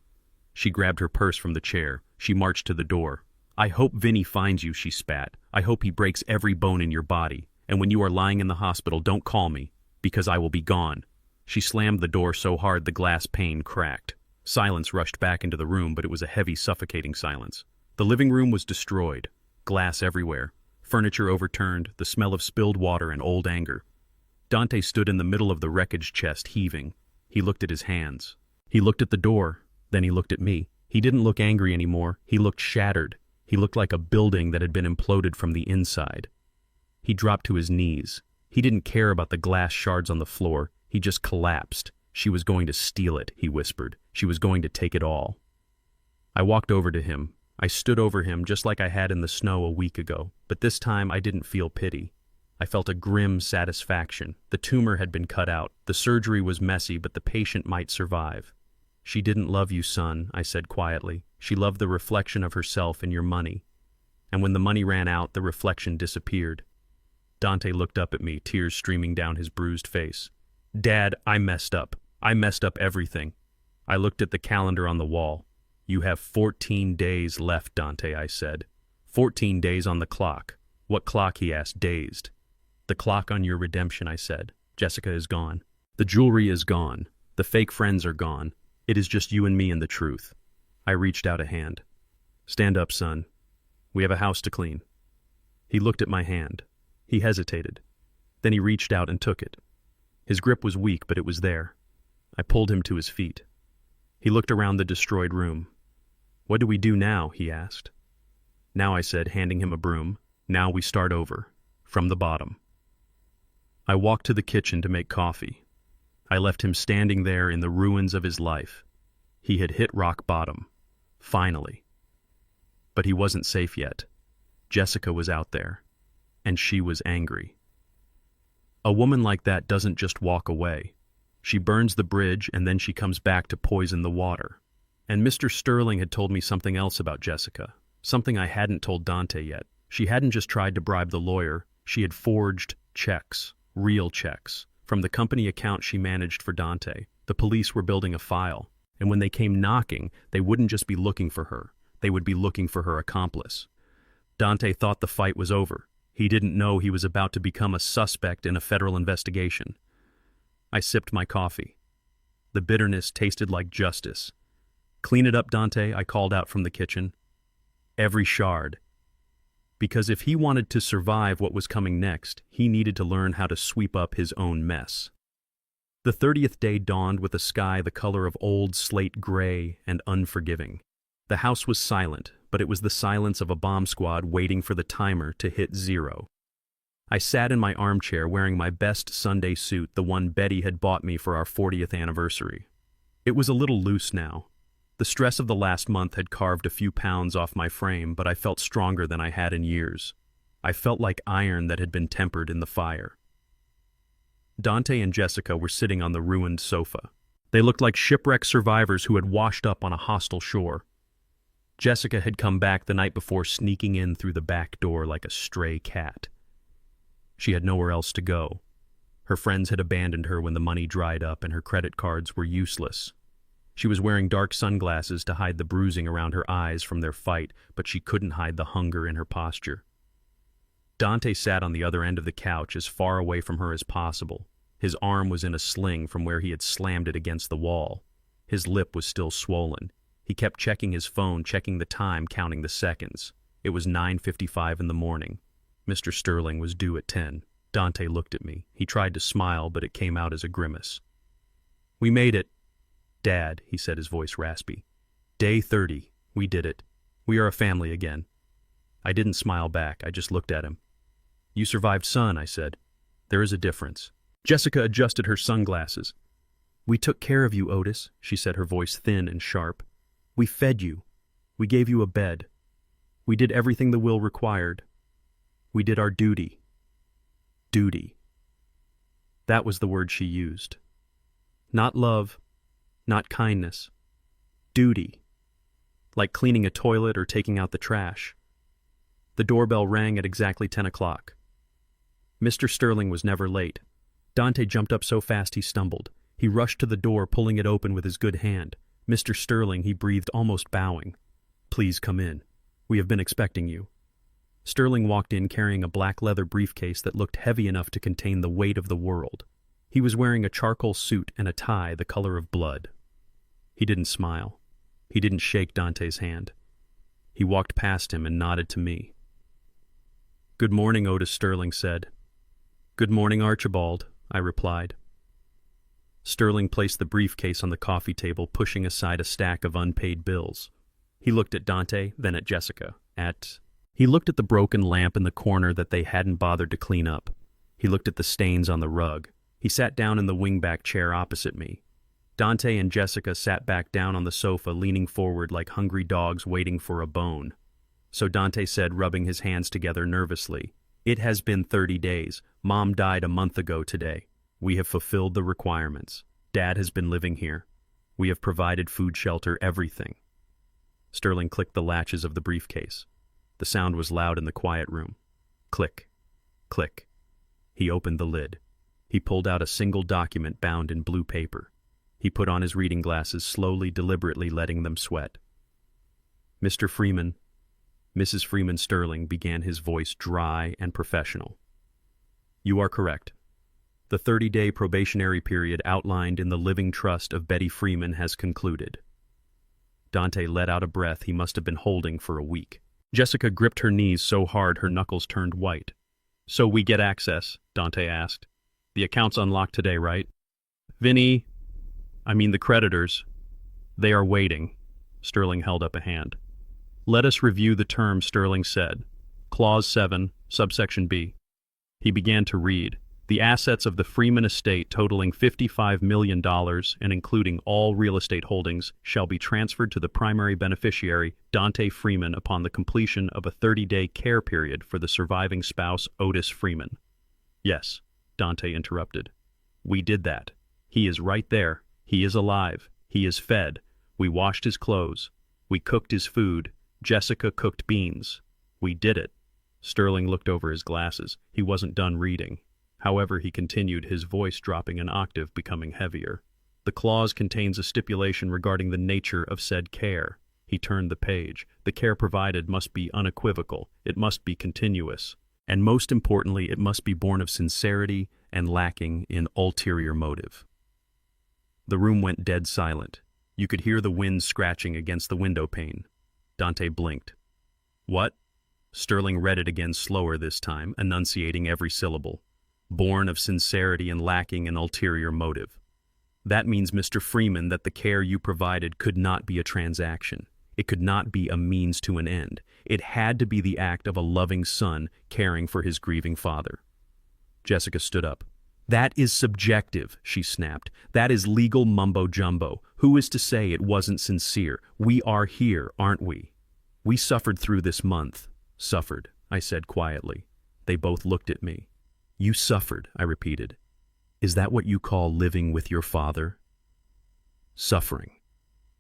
She grabbed her purse from the chair. She marched to the door. "I hope Vinny finds you," she spat. "I hope he breaks every bone in your body. And when you are lying in the hospital, don't call me, because I will be gone." She slammed the door so hard the glass pane cracked. Silence rushed back into the room, but it was a heavy, suffocating silence. The living room was destroyed. Glass everywhere. Furniture overturned, the smell of spilled water and old anger. Dante stood in the middle of the wreckage chest, heaving. He looked at his hands. He looked at the door. Then he looked at me. He didn't look angry anymore. He looked shattered. He looked like a building that had been imploded from the inside. He dropped to his knees. He didn't care about the glass shards on the floor. He just collapsed. She was going to steal it, he whispered. She was going to take it all. I walked over to him. I stood over him just like I had in the snow a week ago, but this time I didn't feel pity. I felt a grim satisfaction. The tumor had been cut out. The surgery was messy, but the patient might survive. She didn't love you, son, I said quietly. She loved the reflection of herself in your money. And when the money ran out, the reflection disappeared. Dante looked up at me, tears streaming down his bruised face. Dad, I messed up. I messed up everything. I looked at the calendar on the wall. You have 14 days left, Dante, I said. 14 days on the clock. What clock, he asked, dazed. The clock on your redemption, I said. Jessica is gone. The jewelry is gone. The fake friends are gone. It is just you and me and the truth. I reached out a hand. Stand up, son. We have a house to clean. He looked at my hand. He hesitated. Then he reached out and took it. His grip was weak, but it was there. I pulled him to his feet. He looked around the destroyed room. What do we do now? He asked. Now, I said, handing him a broom. Now we start over. From the bottom. I walked to the kitchen to make coffee. I left him standing there in the ruins of his life. He had hit rock bottom. Finally. But he wasn't safe yet. Jessica was out there. And she was angry. A woman like that doesn't just walk away. She burns the bridge and then she comes back to poison the water. And Mr. Sterling had told me something else about Jessica. Something I hadn't told Dante yet. She hadn't just tried to bribe the lawyer. She had forged checks. Real checks. From the company account she managed for Dante. The police were building a file. And when they came knocking, they wouldn't just be looking for her. They would be looking for her accomplice. Dante thought the fight was over. He didn't know he was about to become a suspect in a federal investigation. I sipped my coffee. The bitterness tasted like justice. Clean it up, Dante, I called out from the kitchen. Every shard. Because if he wanted to survive what was coming next, he needed to learn how to sweep up his own mess. The 30th day dawned with a sky the color of old slate gray and unforgiving. The house was silent, but it was the silence of a bomb squad waiting for the timer to hit 0. I sat in my armchair wearing my best Sunday suit, the one Betty had bought me for our 40th anniversary. It was a little loose now. The stress of the last month had carved a few pounds off my frame, but I felt stronger than I had in years. I felt like iron that had been tempered in the fire. Dante and Jessica were sitting on the ruined sofa. They looked like shipwreck survivors who had washed up on a hostile shore. Jessica had come back the night before, sneaking in through the back door like a stray cat. She had nowhere else to go. Her friends had abandoned her when the money dried up and her credit cards were useless. She was wearing dark sunglasses to hide the bruising around her eyes from their fight, but she couldn't hide the hunger in her posture. Dante sat on the other end of the couch, as far away from her as possible. His arm was in a sling from where he had slammed it against the wall. His lip was still swollen. He kept checking his phone, checking the time, counting the seconds. It was 9:55 in the morning. Mr. Sterling was due at 10. Dante looked at me. He tried to smile, but it came out as a grimace. We made it. Dad, he said, his voice raspy. Day 30. We did it. We are a family again. I didn't smile back. I just looked at him. You survived, son, I said. There is a difference. Jessica adjusted her sunglasses. We took care of you, Otis, she said, her voice thin and sharp. We fed you. We gave you a bed. We did everything the will required. We did our duty. Duty. That was the word she used. Not love, not kindness. Duty. Like cleaning a toilet or taking out the trash. The doorbell rang at exactly 10 o'clock. Mr. Sterling was never late. Dante jumped up so fast he stumbled. He rushed to the door, pulling it open with his good hand. Mr. Sterling, he breathed, almost bowing. Please come in. We have been expecting you. Sterling walked in carrying a black leather briefcase that looked heavy enough to contain the weight of the world. He was wearing a charcoal suit and a tie the color of blood. He didn't smile. He didn't shake Dante's hand. He walked past him and nodded to me. Good morning, Otis, Sterling said. Good morning, Archibald, I replied. Sterling placed the briefcase on the coffee table, pushing aside a stack of unpaid bills. He looked at Dante, then at Jessica. He looked at the broken lamp in the corner that they hadn't bothered to clean up. He looked at the stains on the rug. He sat down in the wingback chair opposite me. Dante and Jessica sat back down on the sofa, leaning forward like hungry dogs waiting for a bone. So Dante said, rubbing his hands together nervously, "It has been 30 days. Mom died a month ago today. We have fulfilled the requirements. Dad has been living here. We have provided food, shelter, everything." Sterling clicked the latches of the briefcase. The sound was loud in the quiet room. Click, click. He opened the lid. He pulled out a single document bound in blue paper. He put on his reading glasses, slowly, deliberately letting them sweat. "Mr. Freeman," Mrs. Freeman Sterling began, his voice dry and professional. "You are correct. The 30-day probationary period outlined in the living trust of Betty Freeman has concluded." Dante let out a breath he must have been holding for a week. Jessica gripped her knees so hard her knuckles turned white. "So we get access?" Dante asked. "The account's unlocked today, right?" "The creditors. They are waiting." Sterling held up a hand. "Let us review the terms," Sterling said. "Clause 7, subsection B." He began to read. "The assets of the Freeman estate totaling $55 million and including all real estate holdings shall be transferred to the primary beneficiary, Dante Freeman, upon the completion of a 30-day care period for the surviving spouse, Otis Freeman." "Yes," Dante interrupted. "We did that. He is right there. He is alive. He is fed. We washed his clothes. We cooked his food. Jessica cooked beans. We did it." Sterling looked over his glasses. He wasn't done reading. However, he continued, his voice dropping an octave, becoming heavier. "The clause contains a stipulation regarding the nature of said care." He turned the page. "The care provided must be unequivocal. It must be continuous. And most importantly, it must be born of sincerity and lacking in ulterior motive." The room went dead silent. You could hear the wind scratching against the window pane. Dante blinked. "What?" Sterling read it again, slower this time, enunciating every syllable. "Born of sincerity and lacking an ulterior motive. That means, Mr. Freeman, that the care you provided could not be a transaction. It could not be a means to an end. It had to be the act of a loving son caring for his grieving father." Jessica stood up. "That is subjective," she snapped. "That is legal mumbo-jumbo. Who is to say it wasn't sincere? We are here, aren't we? We suffered through this month." "Suffered," I said quietly. They both looked at me. "You suffered," I repeated. "Is that what you call living with your father?" "Suffering."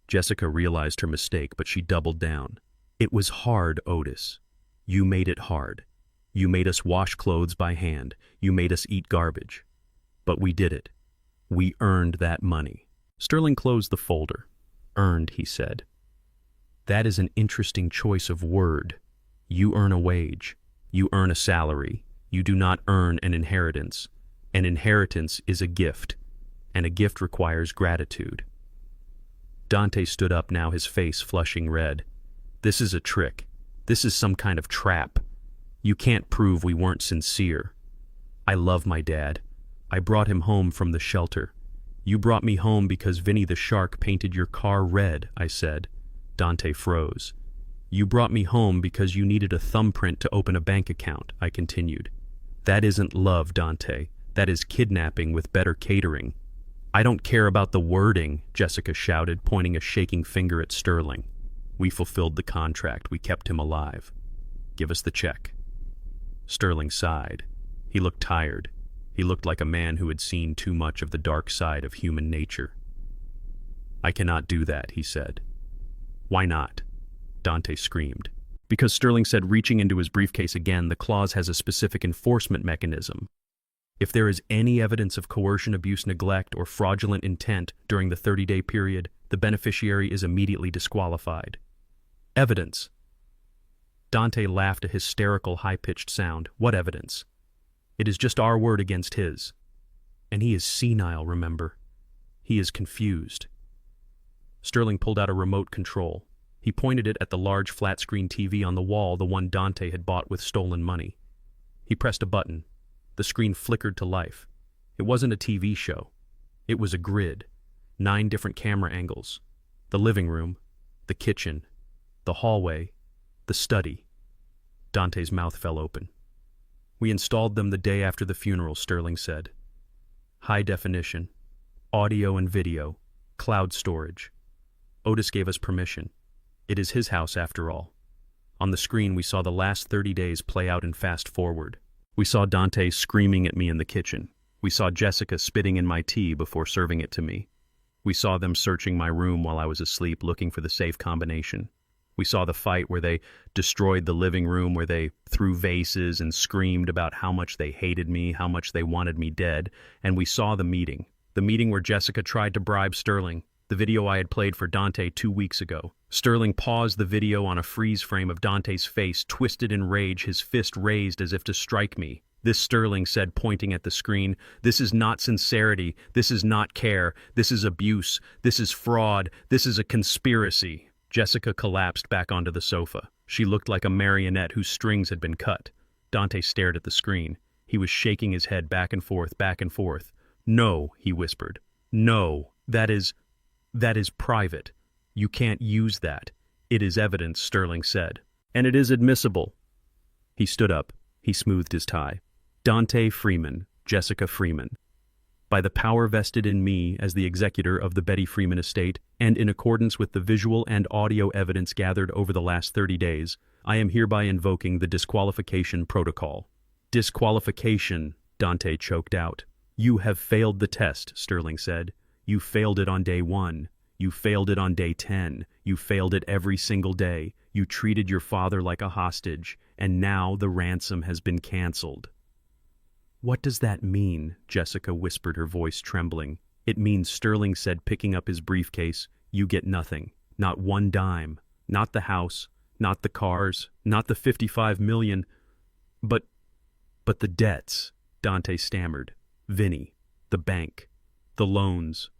Jessica realized her mistake, but she doubled down. "It was hard, Otis. You made it hard. You made us wash clothes by hand. You made us eat garbage. But we did it. We earned that money." Sterling closed the folder. "Earned," he said. "That is an interesting choice of word. You earn a wage. You earn a salary. You do not earn an inheritance. An inheritance is a gift, and a gift requires gratitude." Dante stood up now, his face flushing red. "This is a trick. This is some kind of trap. You can't prove we weren't sincere. I love my dad. I brought him home from the shelter. You brought me home because Vinny the shark painted your car red," I said. Dante froze. "You brought me home because you needed a thumbprint to open a bank account," I continued. "That isn't love, Dante. That is kidnapping with better catering." "I don't care about the wording," Jessica shouted, pointing a shaking finger at Sterling. "We fulfilled the contract. We kept him alive. Give us the check." Sterling sighed. He looked tired. He looked like a man who had seen too much of the dark side of human nature. "I cannot do that," he said. "Why not?" Dante screamed. "Because," Sterling said, reaching into his briefcase again, "the clause has a specific enforcement mechanism. If there is any evidence of coercion, abuse, neglect, or fraudulent intent during the 30-day period, the beneficiary is immediately disqualified." "Evidence?" Dante laughed a hysterical, high-pitched sound. "What evidence? It is just our word against his. And he is senile, remember. He is confused." Sterling pulled out a remote control. He pointed it at the large flat-screen TV on the wall, the one Dante had bought with stolen money. He pressed a button. The screen flickered to life. It wasn't a TV show. It was a grid. 9 different camera angles. The living room, the kitchen, the hallway, the study. Dante's mouth fell open. "We installed them the day after the funeral," Sterling said. high definition, audio and video, cloud storage. Otis gave us permission. It is his house after all. On the screen we saw the last 30 days play out in fast forward. We saw Dante screaming at me in the kitchen. We saw Jessica spitting in my tea before serving it to me. We saw them searching my room while I was asleep looking for the safe combination. We saw the fight where they destroyed the living room, where they threw vases and screamed about how much they hated me, how much they wanted me dead. And we saw the meeting where Jessica tried to bribe Sterling, the video I had played for Dante 2 weeks ago. Sterling paused the video on a freeze frame of Dante's face, twisted in rage, his fist raised as if to strike me. This, Sterling said, pointing at the screen, this is not sincerity, this is not care, this is abuse, this is fraud, this is a conspiracy. Jessica collapsed back onto the sofa. She looked like a marionette whose strings had been cut. Dante stared at the screen. He was shaking his head back and forth, back and forth. No, he whispered. No, that is private. You can't use that. It is evidence, Sterling said. And it is admissible. He stood up. He smoothed his tie. Dante Freeman, Jessica Freeman. By the power vested in me as the executor of the Betty Freeman estate, and in accordance with the visual and audio evidence gathered over the last 30 days, I am hereby invoking the disqualification protocol. Disqualification, Dante choked out. You have failed the test, Sterling said. You failed it on day 1. You failed it on day 10. You failed it every single day. You treated your father like a hostage, and now the ransom has been canceled. What does that mean? Jessica whispered, her voice trembling. It means, Sterling said, picking up his briefcase, you get nothing. Not 1 dime. Not the house. Not the cars. Not the 55 million. But the debts, Dante stammered. Vinny. The bank. The loans.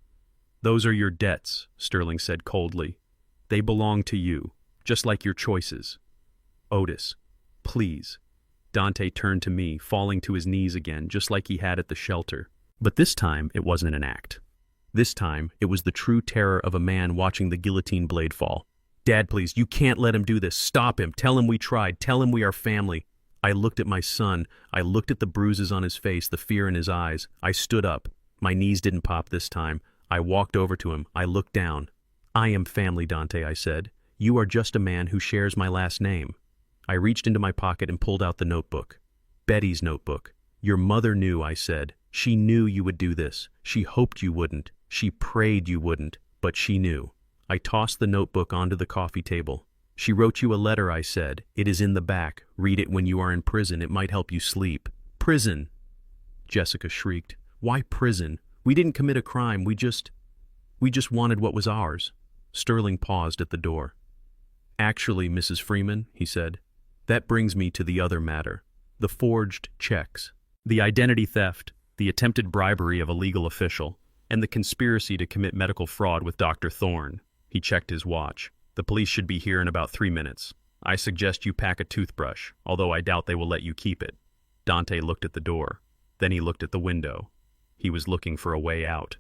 Those are your debts, Sterling said coldly. They belong to you, just like your choices. Otis, please. Dante turned to me, falling to his knees again, just like he had at the shelter. But this time, it wasn't an act. This time, it was the true terror of a man watching the guillotine blade fall. Dad, please, you can't let him do this. Stop him. Tell him we tried. Tell him we are family. I looked at my son. I looked at the bruises on his face, the fear in his eyes. I stood up. My knees didn't pop this time. I walked over to him. I looked down. I am family, Dante, I said. You are just a man who shares my last name. I reached into my pocket and pulled out the notebook. Betty's notebook. Your mother knew, I said. She knew you would do this. She hoped you wouldn't. She prayed you wouldn't. But she knew. I tossed the notebook onto the coffee table. She wrote you a letter, I said. It is in the back. Read it when you are in prison. It might help you sleep. Prison! Jessica shrieked. Why prison? We didn't commit a crime. We just wanted what was ours. Sterling paused at the door. Actually, Mrs. Freeman, he said, that brings me to the other matter. The forged checks. The identity theft, the attempted bribery of a legal official, and the conspiracy to commit medical fraud with Dr. Thorne. He checked his watch. The police should be here in about 3 minutes. I suggest you pack a toothbrush, although I doubt they will let you keep it. Dante looked at the door. Then he looked at the window. He was looking for a way out.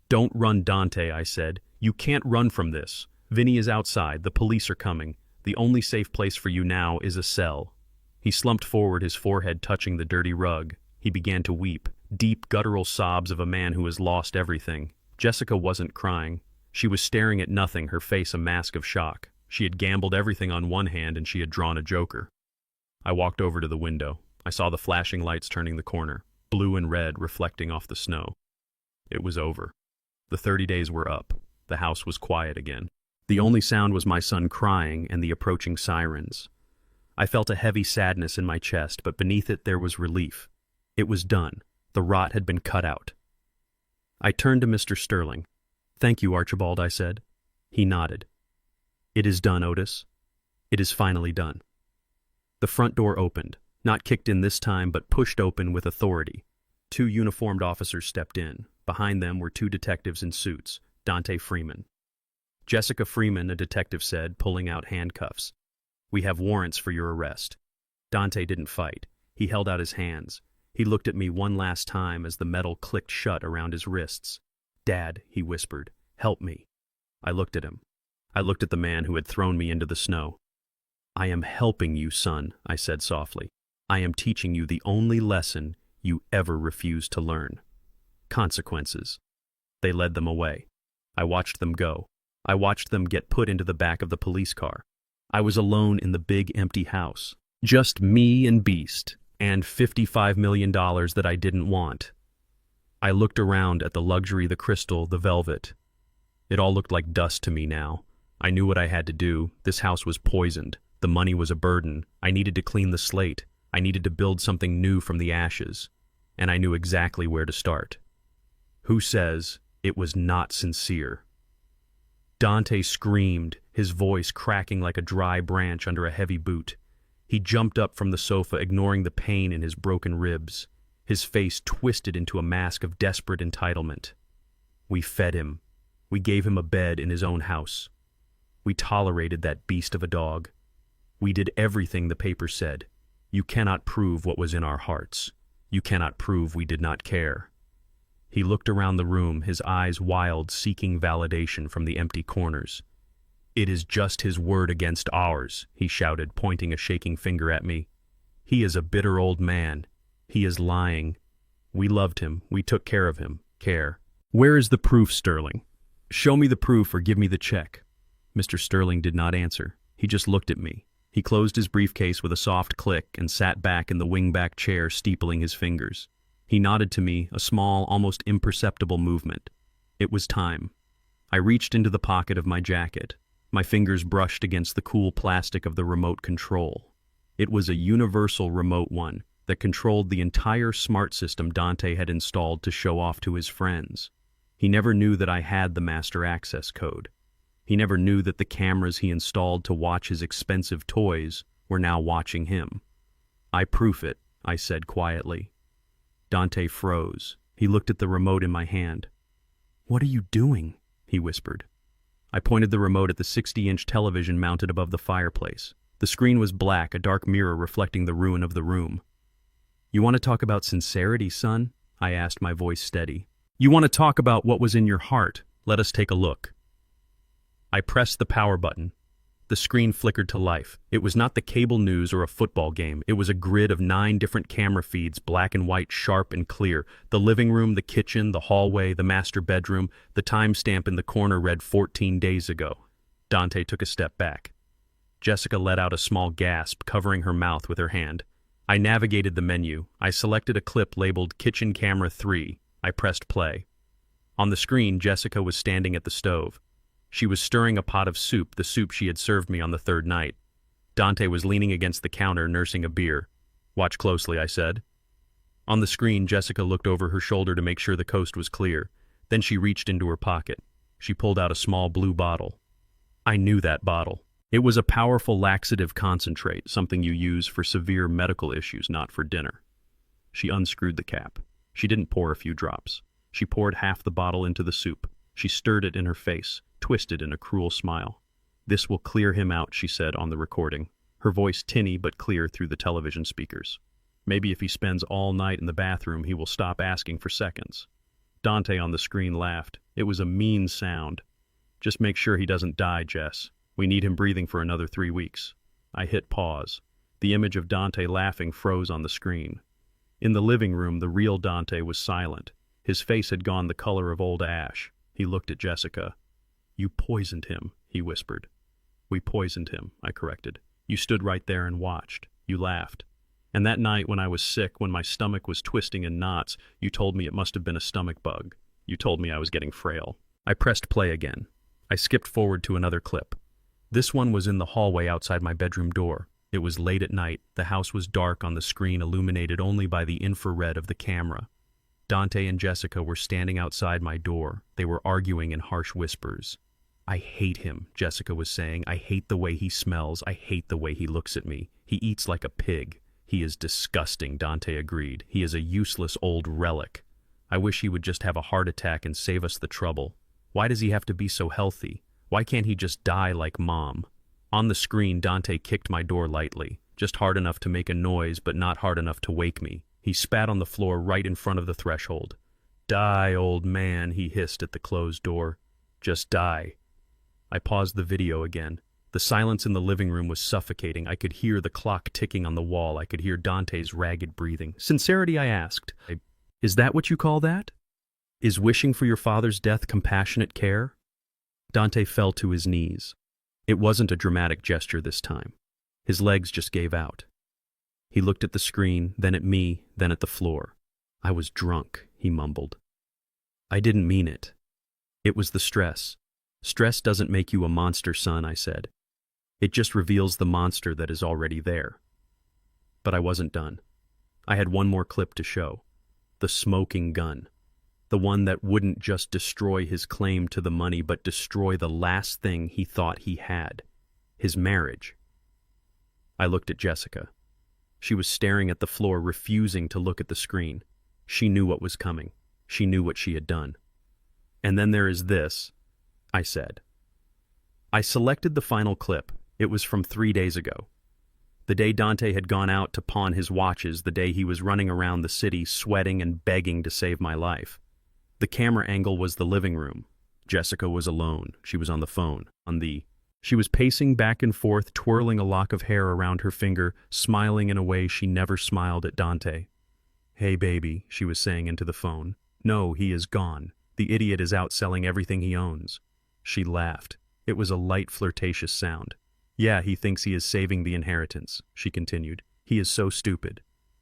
Don't run, Dante, I said. You can't run from this. Vinny is outside. The police are coming. The only safe place for you now is a cell. He slumped forward, his forehead touching the dirty rug. He began to weep, deep guttural sobs of a man who has lost everything. Jessica wasn't crying. She was staring at nothing, her face a mask of shock. She had gambled everything on one hand and she had drawn a joker. I walked over to the window. I saw the flashing lights turning the corner, blue and red reflecting off the snow. It was over. The 30 days were up. The house was quiet again. The only sound was my son crying and the approaching sirens. I felt a heavy sadness in my chest, but beneath it there was relief. It was done. The rot had been cut out. I turned to Mr. Sterling. Thank you, Archibald, I said. He nodded. It is done, Otis. It is finally done. The front door opened, not kicked in this time, but pushed open with authority. 2 uniformed officers stepped in. Behind them were 2 detectives in suits, Dante Freeman. Jessica Freeman, a detective said, pulling out handcuffs. We have warrants for your arrest. Dante didn't fight. He held out his hands. He looked at me one last time as the metal clicked shut around his wrists. Dad, he whispered, help me. I looked at him. I looked at the man who had thrown me into the snow. I am helping you, son, I said softly. I am teaching you the only lesson you ever refused to learn. Consequences. They led them away. I watched them go. I watched them get put into the back of the police car. I was alone in the big empty house. Just me and Beast, and $55 million that I didn't want. I looked around at the luxury, the crystal, the velvet. It all looked like dust to me now. I knew what I had to do. This house was poisoned. The money was a burden. I needed to clean the slate. I needed to build something new from the ashes. And I knew exactly where to start. Who says it was not sincere? Dante screamed, his voice cracking like a dry branch under a heavy boot. He jumped up from the sofa, ignoring the pain in his broken ribs. His face twisted into a mask of desperate entitlement. We fed him. We gave him a bed in his own house. We tolerated that beast of a dog. We did everything the paper said. You cannot prove what was in our hearts. You cannot prove we did not care. He looked around the room, his eyes wild, seeking validation from the empty corners. It is just his word against ours, he shouted, pointing a shaking finger at me. He is a bitter old man. He is lying. We loved him. We took care of him. Care. Where is the proof, Sterling? Show me the proof or give me the check. Mr. Sterling did not answer. He just looked at me. He closed his briefcase with a soft click and sat back in the wingback chair, steepling his fingers. He nodded to me, a small, almost imperceptible movement. It was time. I reached into the pocket of my jacket. My fingers brushed against the cool plastic of the remote control. It was a universal remote one that controlled the entire smart system Dante had installed to show off to his friends. He never knew that I had the master access code. He never knew that the cameras he installed to watch his expensive toys were now watching him. I proof it, I said quietly. Dante froze. He looked at the remote in my hand. What are you doing? He whispered. I pointed the remote at the 60-inch television mounted above the fireplace. The screen was black, a dark mirror reflecting the ruin of the room. You want to talk about sincerity, son? I asked, my voice steady. You want to talk about what was in your heart? Let us take a look. I pressed the power button. The screen flickered to life. It was not the cable news or a football game. It was a grid of 9 different camera feeds, black and white, sharp and clear. The living room, the kitchen, the hallway, the master bedroom. The timestamp in the corner read 14 days ago. Dante took a step back. Jessica let out a small gasp, covering her mouth with her hand. I navigated the menu. I selected a clip labeled Kitchen Camera 3. I pressed play. On the screen, Jessica was standing at the stove. She was stirring a pot of soup, the soup she had served me on the 3rd night. Dante was leaning against the counter, nursing a beer. Watch closely, I said. On the screen, Jessica looked over her shoulder to make sure the coast was clear. Then she reached into her pocket. She pulled out a small blue bottle. I knew that bottle. It was a powerful laxative concentrate, something you use for severe medical issues, not for dinner. She unscrewed the cap. She didn't pour a few drops. She poured half the bottle into the soup. She stirred it in her face, twisted in a cruel smile. This will clear him out, she said on the recording, her voice tinny but clear through the television speakers. Maybe if he spends all night in the bathroom, he will stop asking for seconds. Dante on the screen laughed. It was a mean sound. Just make sure he doesn't die, Jess. We need him breathing for another 3 weeks. I hit pause. The image of Dante laughing froze on the screen. In the living room, the real Dante was silent. His face had gone the color of old ash. He looked at Jessica. You poisoned him, he whispered. We poisoned him, I corrected. You stood right there and watched. You laughed. And that night when I was sick, when my stomach was twisting in knots, you told me it must have been a stomach bug. You told me I was getting frail. I pressed play again. I skipped forward to another clip. This one was in the hallway outside my bedroom door. It was late at night. The house was dark on the screen, illuminated only by the infrared of the camera. Dante and Jessica were standing outside my door. They were arguing in harsh whispers. I hate him, Jessica was saying. I hate the way he smells. I hate the way he looks at me. He eats like a pig. He is disgusting, Dante agreed. He is a useless old relic. I wish he would just have a heart attack and save us the trouble. Why does he have to be so healthy? Why can't he just die like Mom? On the screen, Dante kicked my door lightly, just hard enough to make a noise, but not hard enough to wake me. He spat on the floor right in front of the threshold. Die, old man, he hissed at the closed door. Just die. I paused the video again. The silence in the living room was suffocating. I could hear the clock ticking on the wall. I could hear Dante's ragged breathing. Sincerity, I asked. Is that what you call that? Is wishing for your father's death compassionate care? Dante fell to his knees. It wasn't a dramatic gesture this time. His legs just gave out. He looked at the screen, then at me, then at the floor. I was drunk, he mumbled. I didn't mean it. It was the stress. Stress doesn't make you a monster, son, I said. It just reveals the monster that is already there. But I wasn't done. I had one more clip to show. The smoking gun. The one that wouldn't just destroy his claim to the money, but destroy the last thing he thought he had. His marriage. I looked at Jessica. She was staring at the floor, refusing to look at the screen. She knew what was coming. She knew what she had done. And then there is this, I said. I selected the final clip. It was from 3 days ago. The day Dante had gone out to pawn his watches, the day he was running around the city sweating and begging to save my life. The camera angle was the living room. Jessica was alone. She was on the phone. She was pacing back and forth, twirling a lock of hair around her finger, smiling in a way she never smiled at Dante. Hey, baby, she was saying into the phone. No, he is gone. The idiot is out selling everything he owns. She laughed. It was a light, flirtatious sound. Yeah, he thinks he is saving the inheritance, she continued. He is so stupid.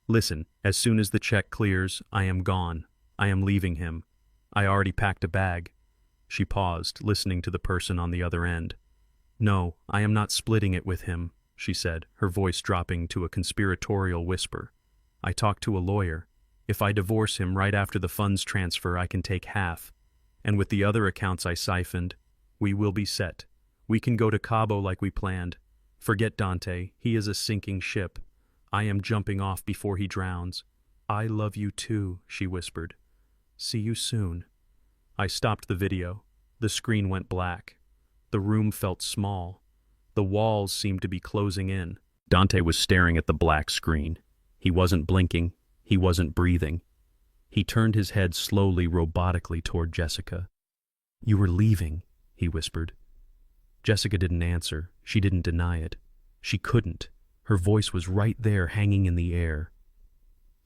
Listen, as soon as the check clears, I am gone. I am leaving him. I already packed a bag. She paused, listening to the person on the other end. No, I am not splitting it with him, she said, her voice dropping to a conspiratorial whisper. I talked to a lawyer. If I divorce him right after the funds transfer, I can take half. And with the other accounts I siphoned, we will be set. We can go to Cabo like we planned. Forget Dante, he is a sinking ship. I am jumping off before he drowns. I love you too, she whispered. See you soon. I stopped the video. The screen went black. The room felt small. The walls seemed to be closing in. Dante was staring at the black screen. He wasn't blinking. He wasn't breathing. He turned his head slowly, robotically toward Jessica. You were leaving, he whispered. Jessica didn't answer. She didn't deny it. She couldn't. Her voice was right there, hanging in the air.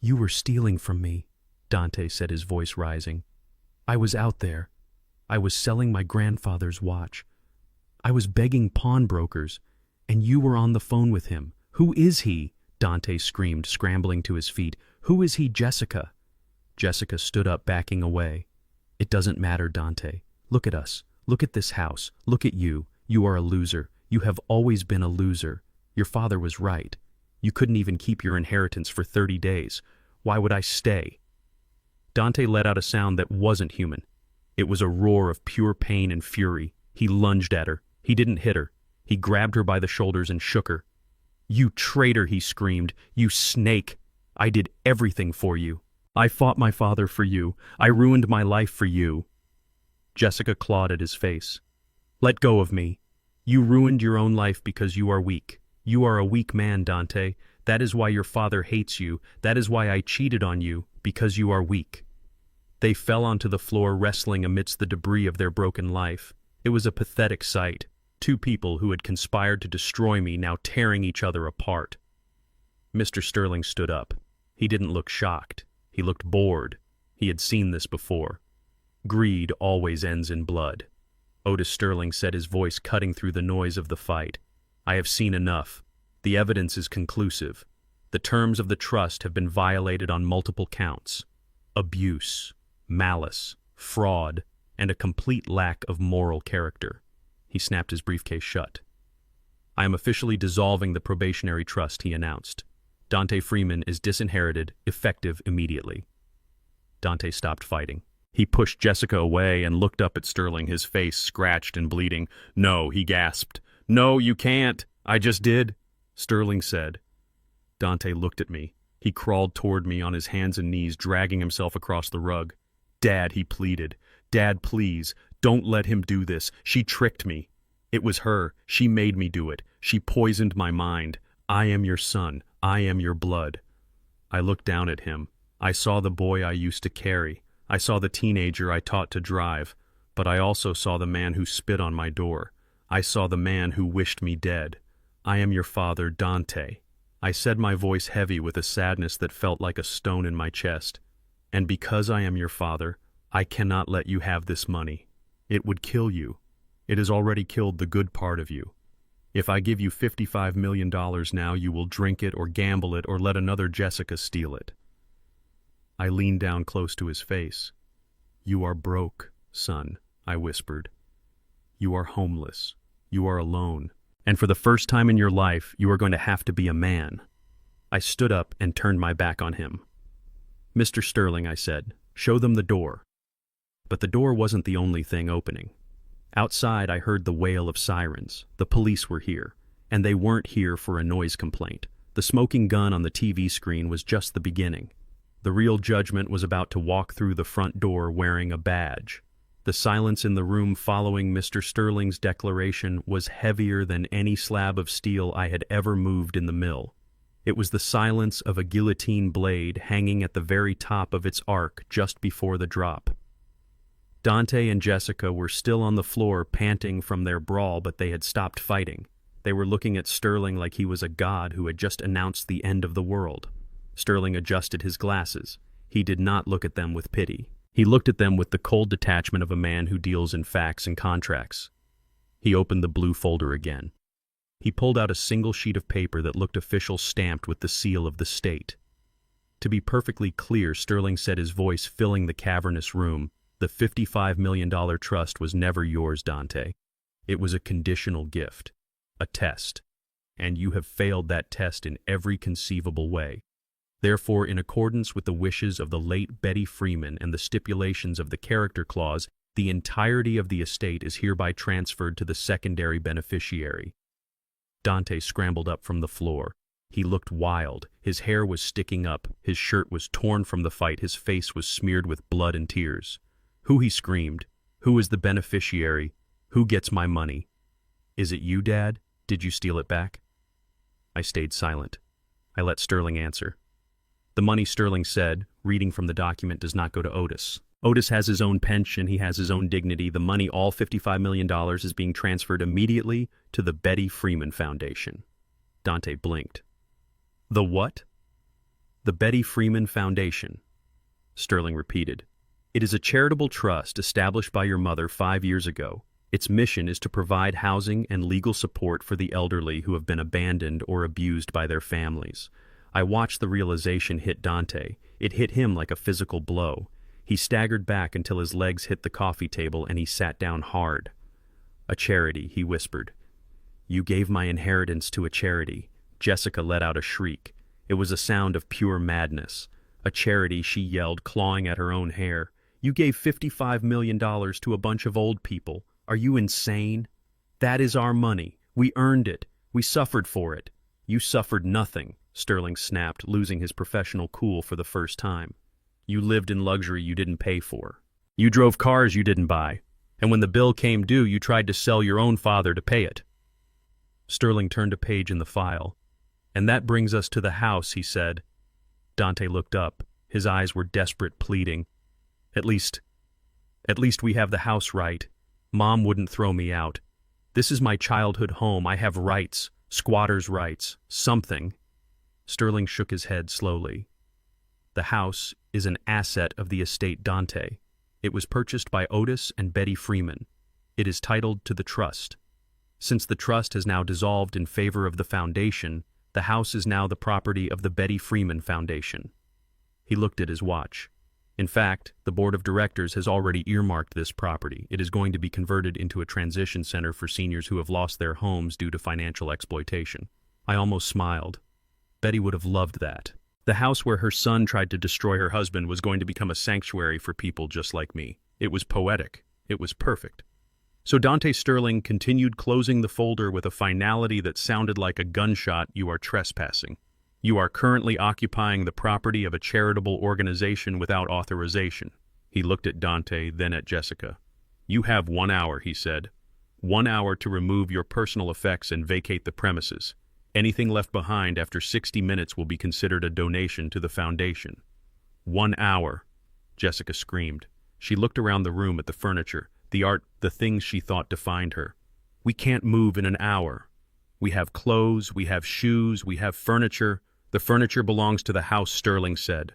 You were stealing from me, Dante said, his voice rising. I was out there. I was selling my grandfather's watch. I was begging pawnbrokers, and you were on the phone with him. Who is he? Dante screamed, scrambling to his feet. Who is he, Jessica? Jessica stood up, backing away. It doesn't matter, Dante. Look at us. Look at this house. Look at you. You are a loser. You have always been a loser. Your father was right. You couldn't even keep your inheritance for 30 days. Why would I stay? Dante let out a sound that wasn't human. It was a roar of pure pain and fury. He lunged at her. He didn't hit her. He grabbed her by the shoulders and shook her. You traitor, he screamed. You snake. I did everything for you. I fought my father for you. I ruined my life for you. Jessica clawed at his face. Let go of me. You ruined your own life because you are weak. You are a weak man, Dante. That is why your father hates you. That is why I cheated on you, because you are weak. They fell onto the floor, wrestling amidst the debris of their broken life. It was a pathetic sight. Two people who had conspired to destroy me now tearing each other apart. Mr. Sterling stood up. He didn't look shocked. He looked bored. He had seen this before. Greed always ends in blood. Otis Sterling said, his voice cutting through the noise of the fight. I have seen enough. The evidence is conclusive. The terms of the trust have been violated on multiple counts. Abuse, malice, fraud, and a complete lack of moral character. He snapped his briefcase shut. I am officially dissolving the probationary trust, he announced. Dante Freeman is disinherited, effective immediately. Dante stopped fighting. He pushed Jessica away and looked up at Sterling, his face scratched and bleeding. No, he gasped. No, you can't. I just did, Sterling said. Dante looked at me. He crawled toward me on his hands and knees, dragging himself across the rug. Dad, he pleaded. Dad, please, don't let him do this. She tricked me. It was her. She made me do it. She poisoned my mind. I am your son. I am your blood. I looked down at him. I saw the boy I used to carry. I saw the teenager I taught to drive. But I also saw the man who spit on my door. I saw the man who wished me dead. I am your father, Dante. I said, my voice heavy with a sadness that felt like a stone in my chest. And because I am your father, I cannot let you have this money. It would kill you. It has already killed the good part of you. If I give you $55 million now, you will drink it or gamble it or let another Jessica steal it. I leaned down close to his face. You are broke, son, I whispered. You are homeless. You are alone. And for the first time in your life, you are going to have to be a man. I stood up and turned my back on him. Mr. Sterling, I said, show them the door. But the door wasn't the only thing opening. Outside, I heard the wail of sirens. The police were here, and they weren't here for a noise complaint. The smoking gun on the TV screen was just the beginning. The real judgment was about to walk through the front door wearing a badge. The silence in the room following Mr. Sterling's declaration was heavier than any slab of steel I had ever moved in the mill. It was the silence of a guillotine blade hanging at the very top of its arc just before the drop. Dante and Jessica were still on the floor panting from their brawl, but they had stopped fighting. They were looking at Sterling like he was a god who had just announced the end of the world. Sterling adjusted his glasses. He did not look at them with pity. He looked at them with the cold detachment of a man who deals in facts and contracts. He opened the blue folder again. He pulled out a single sheet of paper that looked official, stamped with the seal of the state. To be perfectly clear, Sterling said, his voice filling the cavernous room, the $55 million trust was never yours, Dante. It was a conditional gift, a test, and you have failed that test in every conceivable way. Therefore, in accordance with the wishes of the late Betty Freeman and the stipulations of the character clause, the entirety of the estate is hereby transferred to the secondary beneficiary. Dante scrambled up from the floor. He looked wild. His hair was sticking up. His shirt was torn from the fight. His face was smeared with blood and tears. Who, he screamed. Who is the beneficiary? Who gets my money? Is it you, Dad? Did you steal it back? I stayed silent. I let Sterling answer. The money, Sterling said, reading from the document, does not go to Otis. Otis has his own pension, he has his own dignity. The money, all $55 million, is being transferred immediately to the Betty Freeman Foundation. Dante blinked. The what? The Betty Freeman Foundation. Sterling repeated. It is a charitable trust established by your mother 5 years ago. Its mission is to provide housing and legal support for the elderly who have been abandoned or abused by their families. I watched the realization hit Dante. It hit him like a physical blow. He staggered back until his legs hit the coffee table and he sat down hard. A charity, he whispered. You gave my inheritance to a charity. Jessica let out a shriek. It was a sound of pure madness. A charity, she yelled, clawing at her own hair. You gave $55 million to a bunch of old people. Are you insane? That is our money. We earned it. We suffered for it. You suffered nothing, Sterling snapped, losing his professional cool for the first time. You lived in luxury you didn't pay for. You drove cars you didn't buy. And when the bill came due, you tried to sell your own father to pay it. Sterling turned a page in the file. And that brings us to the house, he said. Dante looked up. His eyes were desperate, pleading. At least we have the house right. Mom wouldn't throw me out. This is my childhood home. I have rights, squatter's rights, something. Sterling shook his head slowly. The house is an asset of the estate, Dante. It was purchased by Otis and Betty Freeman. It is titled to the trust. Since the trust has now dissolved in favor of the foundation, the house is now the property of the Betty Freeman Foundation. He looked at his watch. In fact, the board of directors has already earmarked this property. It is going to be converted into a transition center for seniors who have lost their homes due to financial exploitation. I almost smiled. Betty would have loved that. The house where her son tried to destroy her husband was going to become a sanctuary for people just like me. It was poetic. It was perfect. So Dante Sterling continued closing the folder with a finality that sounded like a gunshot. You are trespassing. You are currently occupying the property of a charitable organization without authorization. He looked at Dante, then at Jessica. You have 1 hour, he said. 1 hour to remove your personal effects and vacate the premises. Anything left behind after 60 minutes will be considered a donation to the foundation. 1 hour, Jessica screamed. She looked around the room at the furniture, the art, the things she thought defined her. We can't move in an hour. We have clothes, we have shoes, we have furniture. The furniture belongs to the house, Sterling said.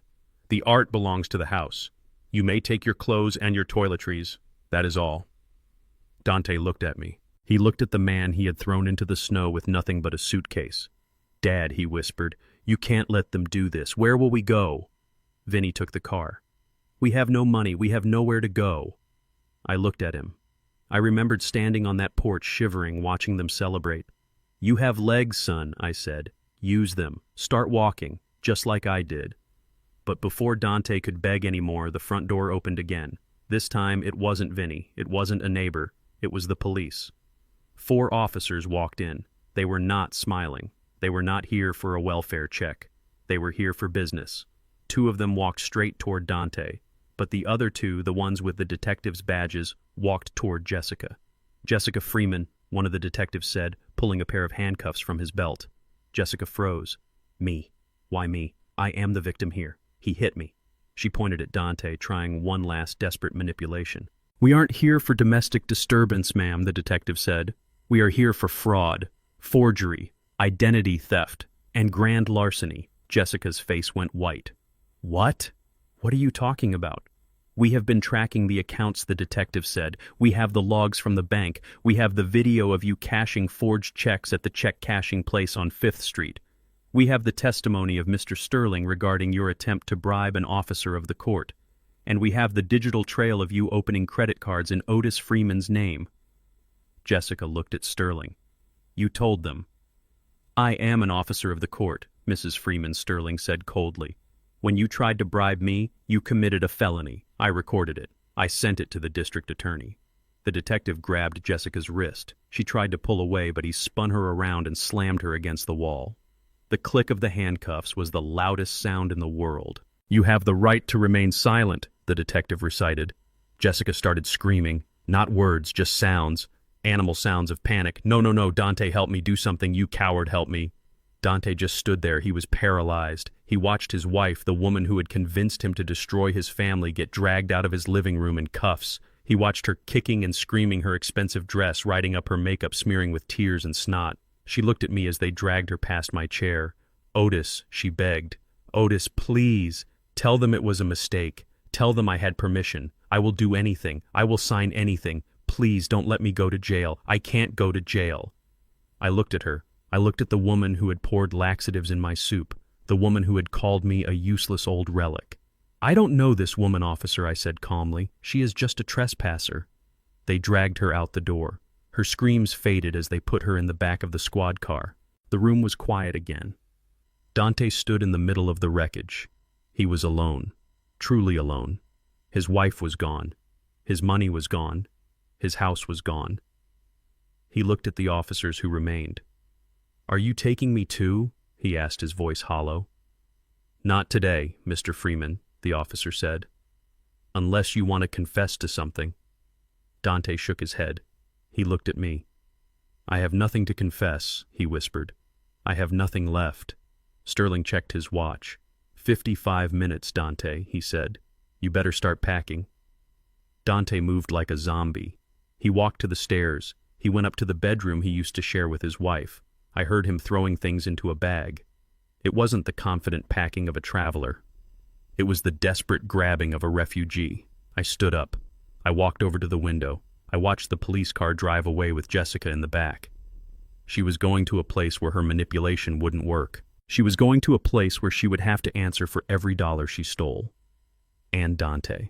The art belongs to the house. You may take your clothes and your toiletries. That is all." Dante looked at me. He looked at the man he had thrown into the snow with nothing but a suitcase. "Dad," he whispered, "you can't let them do this. Where will we go?" Vinny took the car. "We have no money. We have nowhere to go." I looked at him. I remembered standing on that porch shivering, watching them celebrate. "You have legs, son," I said. "Use them. Start walking, just like I did." But before Dante could beg anymore, the front door opened again. This time it wasn't Vinny. It wasn't a neighbor. It was the police. 4 officers walked in. They were not smiling. They were not here for a welfare check. They were here for business. 2 of them walked straight toward Dante, but the other 2, the ones with the detectives' badges, walked toward Jessica. "Jessica Freeman," one of the detectives said, pulling a pair of handcuffs from his belt. Jessica froze. "Me. Why me? I am the victim here. He hit me." She pointed at Dante, trying one last desperate manipulation. "We aren't here for domestic disturbance, ma'am," the detective said. "We are here for fraud, forgery, identity theft, and grand larceny." Jessica's face went white. "What? What are you talking about?" "We have been tracking the accounts," the detective said. "We have the logs from the bank. We have the video of you cashing forged checks at the check cashing place on 5th Street. We have the testimony of Mr. Sterling regarding your attempt to bribe an officer of the court. And we have the digital trail of you opening credit cards in Otis Freeman's name." Jessica looked at Sterling. "You told them." "I am an officer of the court," Mrs. Freeman, Sterling said coldly. "When you tried to bribe me, you committed a felony. I recorded it. I sent it to the district attorney." The detective grabbed Jessica's wrist. She tried to pull away, but he spun her around and slammed her against the wall. The click of the handcuffs was the loudest sound in the world. "You have the right to remain silent," the detective recited. Jessica started screaming. Not words, just sounds. Animal sounds of panic. "No, no, no, Dante, help me, do something, you coward, help me." Dante just stood there. He was paralyzed. He watched his wife, the woman who had convinced him to destroy his family, get dragged out of his living room in cuffs. He watched her kicking and screaming her expensive dress, riding up her makeup, smearing with tears and snot. She looked at me as they dragged her past my chair. "Otis," she begged. "Otis, please. Tell them it was a mistake. Tell them I had permission. I will do anything. I will sign anything. Please don't let me go to jail. I can't go to jail." I looked at her. I looked at the woman who had poured laxatives in my soup, the woman who had called me a useless old relic. "I don't know this woman, officer," I said calmly. "She is just a trespasser." They dragged her out the door. Her screams faded as they put her in the back of the squad car. The room was quiet again. Dante stood in the middle of the wreckage. He was alone, truly alone. His wife was gone. His money was gone. His house was gone. He looked at the officers who remained. "Are you taking me too?" he asked, his voice hollow. "Not today, Mr. Freeman," the officer said. "Unless you want to confess to something." Dante shook his head. He looked at me. "I have nothing to confess," he whispered. "I have nothing left." Sterling checked his watch. 55 minutes, Dante," he said. "You better start packing." Dante moved like a zombie. He walked to the stairs. He went up to the bedroom he used to share with his wife. I heard him throwing things into a bag. It wasn't the confident packing of a traveler. It was the desperate grabbing of a refugee. I stood up. I walked over to the window. I watched the police car drive away with Jessica in the back. She was going to a place where her manipulation wouldn't work. She was going to a place where she would have to answer for every dollar she stole. And Dante.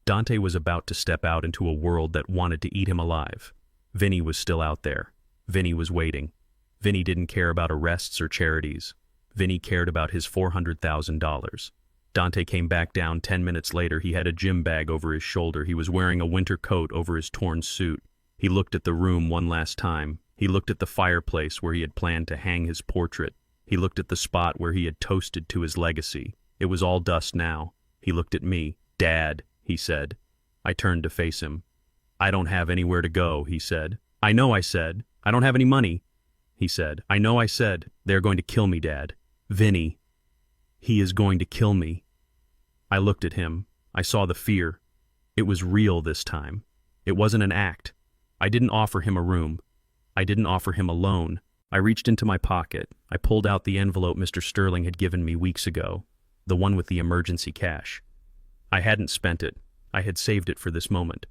Dante was about to step out into a world that wanted to eat him alive. Vinny was still out there. Vinny was waiting. Vinny didn't care about arrests or charities. Vinny cared about his $400,000. Dante came back down 10 minutes later. He had a gym bag over his shoulder. He was wearing a winter coat over his torn suit. He looked at the room one last time. He looked at the fireplace where he had planned to hang his portrait. He looked at the spot where he had toasted to his legacy. It was all dust now. He looked at me. "Dad," he said. I turned to face him. "I don't have anywhere to go," he said. "I know," I said. "I don't have any money." He said, "I know," I said. "They're going to kill me, Dad. Vinny. He is going to kill me." I looked at him. I saw the fear. It was real this time. It wasn't an act. I didn't offer him a room. I didn't offer him a loan. I reached into my pocket. I pulled out the envelope Mr. Sterling had given me weeks ago, the one with the emergency cash. I hadn't spent it. I had saved it for this moment.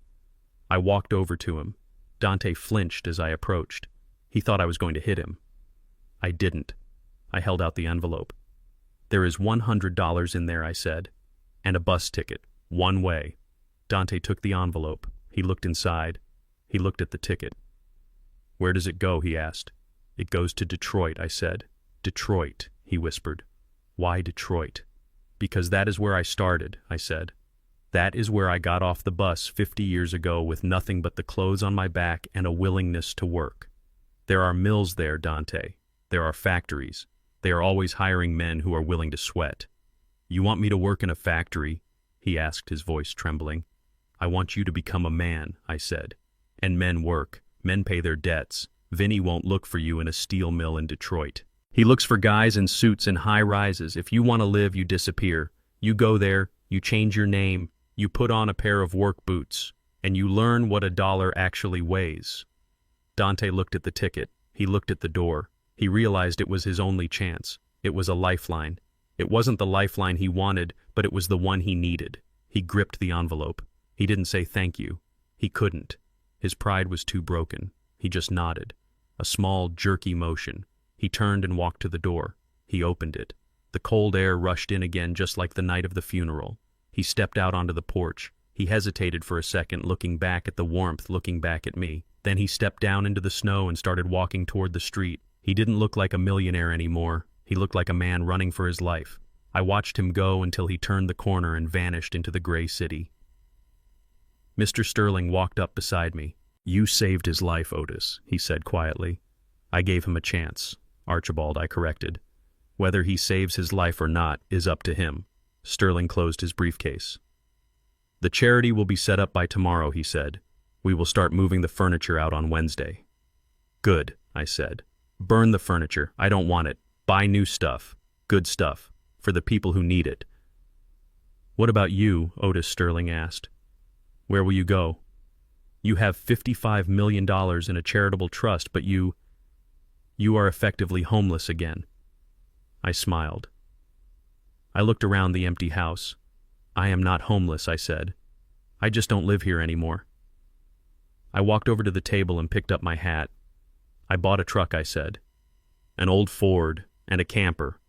I walked over to him. Dante flinched as I approached. He thought I was going to hit him. I didn't. I held out the envelope. "There is $100 in there," I said, "and a bus ticket, one way." Dante took the envelope. He looked inside. He looked at the ticket. "Where does it go?" he asked. "It goes to Detroit," I said. "Detroit," he whispered. "Why Detroit?" "Because that is where I started," I said. "That is where I got off the bus 50 years ago with nothing but the clothes on my back and a willingness to work. There are mills there, Dante. There are factories. They are always hiring men who are willing to sweat." "You want me to work in a factory?" he asked, his voice trembling. "I want you to become a man," I said. "And men work. Men pay their debts. Vinny won't look for you in a steel mill in Detroit. He looks for guys in suits in high rises. If you want to live, you disappear. You go there, you change your name, you put on a pair of work boots, and you learn what a dollar actually weighs." Dante looked at the ticket. He looked at the door. He realized it was his only chance. It was a lifeline. It wasn't the lifeline he wanted, but it was the one he needed. He gripped the envelope. He didn't say thank you. He couldn't. His pride was too broken. He just nodded. A small, jerky motion. He turned and walked to the door. He opened it. The cold air rushed in again, just like the night of the funeral. He stepped out onto the porch. He hesitated for a second, looking back at the warmth, looking back at me. Then he stepped down into the snow and started walking toward the street. He didn't look like a millionaire anymore. He looked like a man running for his life. I watched him go until he turned the corner and vanished into the gray city. Mr. Sterling walked up beside me. "You saved his life, Otis," he said quietly. "I gave him a chance." "Archibald," I corrected. "Whether he saves his life or not is up to him." Sterling closed his briefcase. "The charity will be set up by tomorrow," he said. "We will start moving the furniture out on Wednesday." "Good," I said. "Burn the furniture. I don't want it. Buy new stuff. Good stuff. For the people who need it." "What about you?" Otis Sterling asked. "Where will you go? You have $55 million in a charitable trust, but you are effectively homeless again." I smiled. I looked around the empty house. "I am not homeless," I said. "I just don't live here anymore." I walked over to the table and picked up my hat. "I bought a truck," I said. "An old Ford and a camper.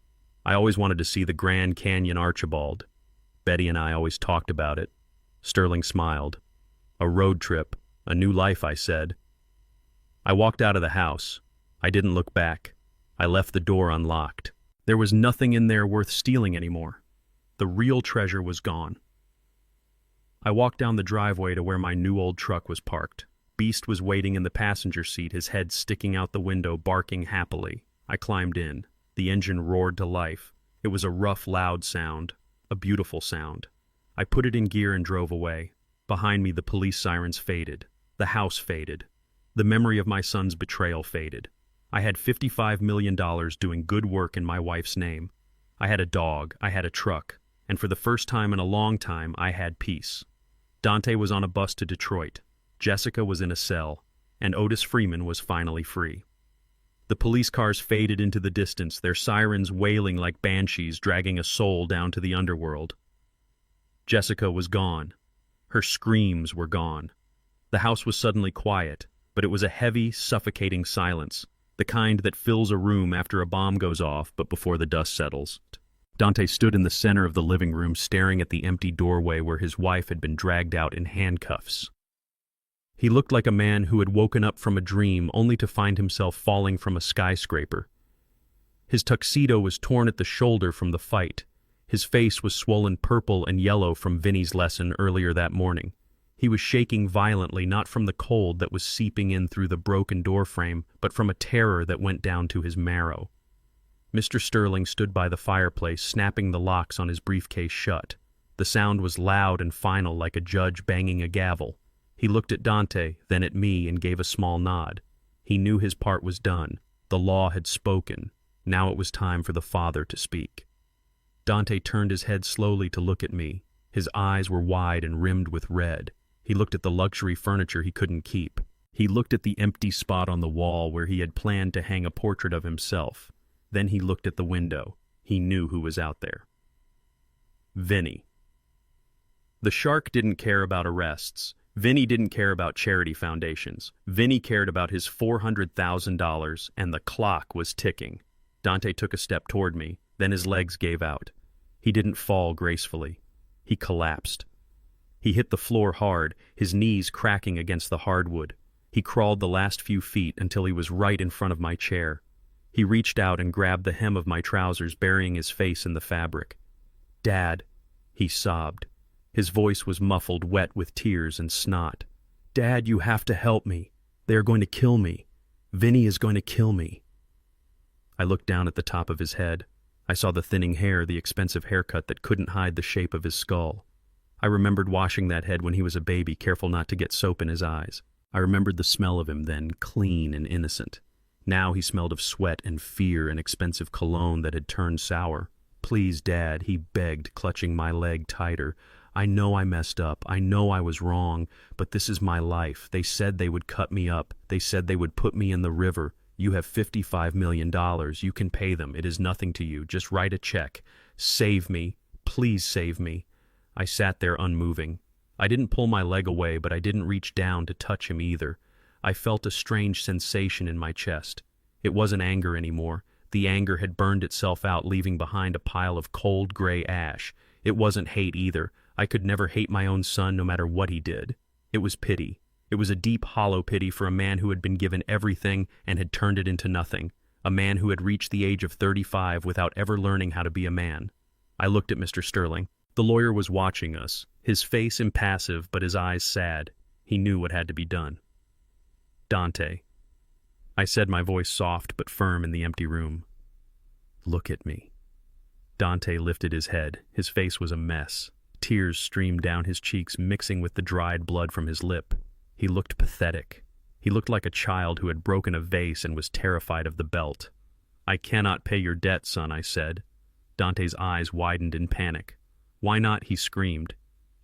I always wanted to see the Grand Canyon, Archibald. Betty and I always talked about it." Sterling smiled. "A road trip, a new life," I said. I walked out of the house. I didn't look back. I left the door unlocked. There was nothing in there worth stealing anymore. The real treasure was gone. I walked down the driveway to where my new old truck was parked. Beast was waiting in the passenger seat, his head sticking out the window, barking happily. I climbed in. The engine roared to life. It was a rough, loud sound, a beautiful sound. I put it in gear and drove away. Behind me, the police sirens faded. The house faded. The memory of my son's betrayal faded. I had $55 million doing good work in my wife's name. I had a dog, I had a truck, and for the first time in a long time, I had peace. Dante was on a bus to Detroit. Jessica was in a cell, and Otis Freeman was finally free. The police cars faded into the distance, their sirens wailing like banshees dragging a soul down to the underworld. Jessica was gone. Her screams were gone. The house was suddenly quiet, but it was a heavy, suffocating silence, the kind that fills a room after a bomb goes off but before the dust settles. Dante stood in the center of the living room, staring at the empty doorway where his wife had been dragged out in handcuffs. He looked like a man who had woken up from a dream only to find himself falling from a skyscraper. His tuxedo was torn at the shoulder from the fight. His face was swollen purple and yellow from Vinny's lesson earlier that morning. He was shaking violently, not from the cold that was seeping in through the broken doorframe, but from a terror that went down to his marrow. Mr. Sterling stood by the fireplace, snapping the locks on his briefcase shut. The sound was loud and final, like a judge banging a gavel. He looked at Dante, then at me, and gave a small nod. He knew his part was done. The law had spoken. Now it was time for the Father to speak. Dante turned his head slowly to look at me. His eyes were wide and rimmed with red. He looked at the luxury furniture he couldn't keep. He looked at the empty spot on the wall where he had planned to hang a portrait of himself. Then he looked at the window. He knew who was out there. Vinny. The shark didn't care about arrests. Vinny didn't care about charity foundations. Vinny cared about his $400,000, and the clock was ticking. Dante took a step toward me, then his legs gave out. He didn't fall gracefully. He collapsed. He hit the floor hard, his knees cracking against the hardwood. He crawled the last few feet until he was right in front of my chair. He reached out and grabbed the hem of my trousers, burying his face in the fabric. "Dad," he sobbed. His voice was muffled, wet with tears and snot. "Dad, you have to help me. They are going to kill me. Vinny is going to kill me." I looked down at the top of his head. I saw the thinning hair, the expensive haircut that couldn't hide the shape of his skull. I remembered washing that head when he was a baby, careful not to get soap in his eyes. I remembered the smell of him then, clean and innocent. Now he smelled of sweat and fear and expensive cologne that had turned sour. "Please, Dad," he begged, clutching my leg tighter. "I know I messed up. I know I was wrong, but this is my life. They said they would cut me up. They said they would put me in the river. You have $55 million. You can pay them. It is nothing to you. Just write a check. Save me. Please save me." I sat there unmoving. I didn't pull my leg away, but I didn't reach down to touch him either. I felt a strange sensation in my chest. It wasn't anger anymore. The anger had burned itself out, leaving behind a pile of cold gray ash. It wasn't hate either. I could never hate my own son no matter what he did. It was pity. It was a deep, hollow pity for a man who had been given everything and had turned it into nothing. A man who had reached the age of 35 without ever learning how to be a man. I looked at Mr. Sterling. The lawyer was watching us, his face impassive but his eyes sad. He knew what had to be done. "Dante," I said, my voice soft but firm in the empty room. "Look at me." Dante lifted his head. His face was a mess. Tears streamed down his cheeks, mixing with the dried blood from his lip. He looked pathetic. He looked like a child who had broken a vase and was terrified of the belt. "I cannot pay your debt, son," I said. Dante's eyes widened in panic. "Why not?" he screamed.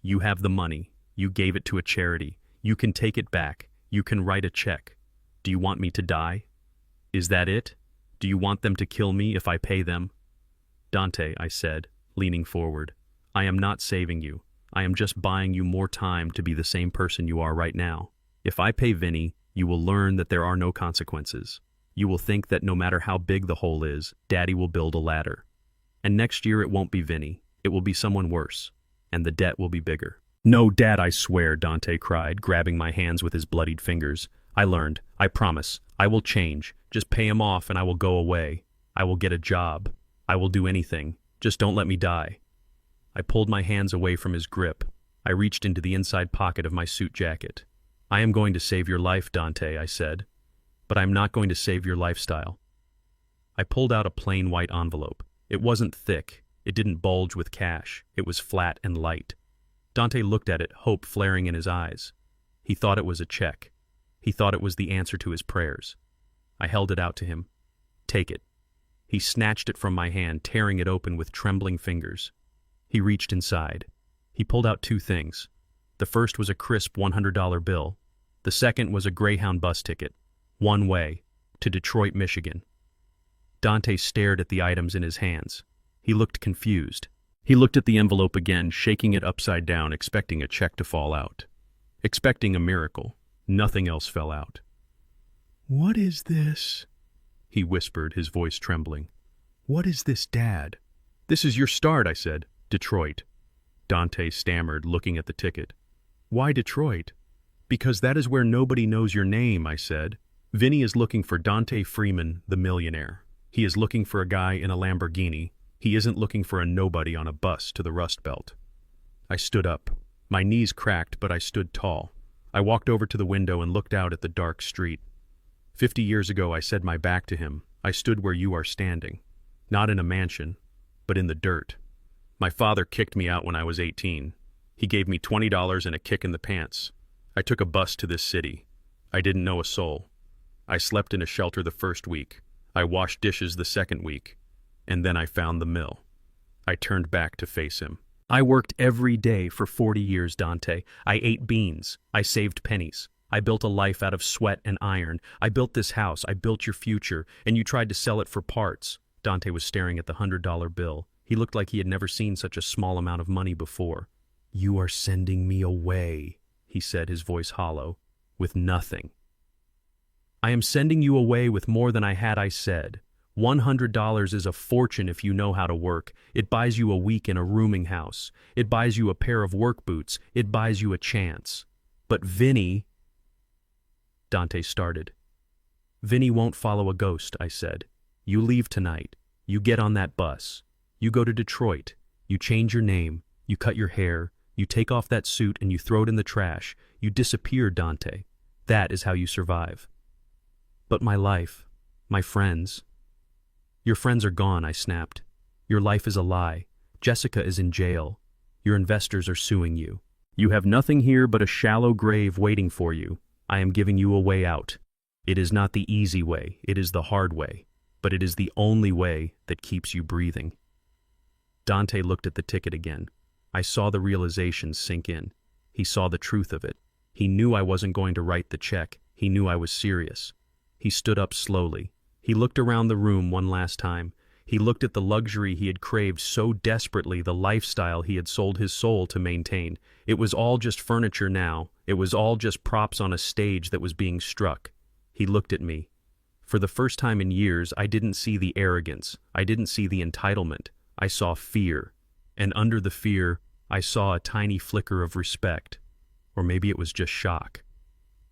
"You have the money. You gave it to a charity. You can take it back. You can write a check. Do you want me to die? Is that it? Do you want them to kill me if I pay them?" "Dante," I said, leaning forward, "I am not saving you. I am just buying you more time to be the same person you are right now. If I pay Vinny, you will learn that there are no consequences. You will think that no matter how big the hole is, Daddy will build a ladder. And next year it won't be Vinny. It will be someone worse, and the debt will be bigger." "No, Dad, I swear," Dante cried, grabbing my hands with his bloodied fingers. "I learned. I promise. I will change. Just pay him off and I will go away. I will get a job. I will do anything. Just don't let me die." I pulled my hands away from his grip. I reached into the inside pocket of my suit jacket. "I am going to save your life, Dante," I said, "but I am not going to save your lifestyle." I pulled out a plain white envelope. It wasn't thick. It didn't bulge with cash. It was flat and light. Dante looked at it, hope flaring in his eyes. He thought it was a check. He thought it was the answer to his prayers. I held it out to him. "Take it." He snatched it from my hand, tearing it open with trembling fingers. He reached inside. He pulled out two things. The first was a crisp $100 bill. The second was a Greyhound bus ticket, one way, to Detroit, Michigan. Dante stared at the items in his hands. He looked confused. He looked at the envelope again, shaking it upside down, expecting a check to fall out. Expecting a miracle. Nothing else fell out. "What is this?" he whispered, his voice trembling. "What is this, Dad?" "This is your start," I said. "Detroit." Dante stammered, looking at the ticket. "Why Detroit?" "Because that is where nobody knows your name," I said. "Vinny is looking for Dante Freeman, the millionaire. He is looking for a guy in a Lamborghini. He isn't looking for a nobody on a bus to the Rust Belt." I stood up. My knees cracked, but I stood tall. I walked over to the window and looked out at the dark street. 50 years ago, I said my back to him. I stood where you are standing. Not in a mansion, but in the dirt. My father kicked me out when I was 18. He gave me $20 and a kick in the pants. I took a bus to this city. I didn't know a soul. I slept in a shelter the first week. I washed dishes the second week. And then I found the mill. I turned back to face him. "I worked every day for 40 years, Dante. I ate beans. I saved pennies. I built a life out of sweat and iron. I built this house. I built your future. And you tried to sell it for parts." Dante was staring at the $100 bill. He looked like he had never seen such a small amount of money before. "You are sending me away," he said, his voice hollow, "with nothing." "I am sending you away with more than I had," I said. $100 is a fortune if you know how to work. It buys you a week in a rooming house. It buys you a pair of work boots. It buys you a chance. But Vinny— Dante started. "Vinny won't follow a ghost," I said. "You leave tonight. You get on that bus. You go to Detroit. You change your name. You cut your hair. You take off that suit and you throw it in the trash. You disappear, Dante. That is how you survive." "But my life, my friends—" "Your friends are gone," I snapped. "Your life is a lie. Jessica is in jail. Your investors are suing you. You have nothing here but a shallow grave waiting for you. I am giving you a way out. It is not the easy way, it is the hard way, but it is the only way that keeps you breathing." Dante looked at the ticket again. I saw the realization sink in. He saw the truth of it. He knew I wasn't going to write the check. He knew I was serious. He stood up slowly. He looked around the room one last time. He looked at the luxury he had craved so desperately, the lifestyle he had sold his soul to maintain. It was all just furniture now. It was all just props on a stage that was being struck. He looked at me. For the first time in years, I didn't see the arrogance. I didn't see the entitlement. I saw fear. And under the fear, I saw a tiny flicker of respect. Or maybe it was just shock.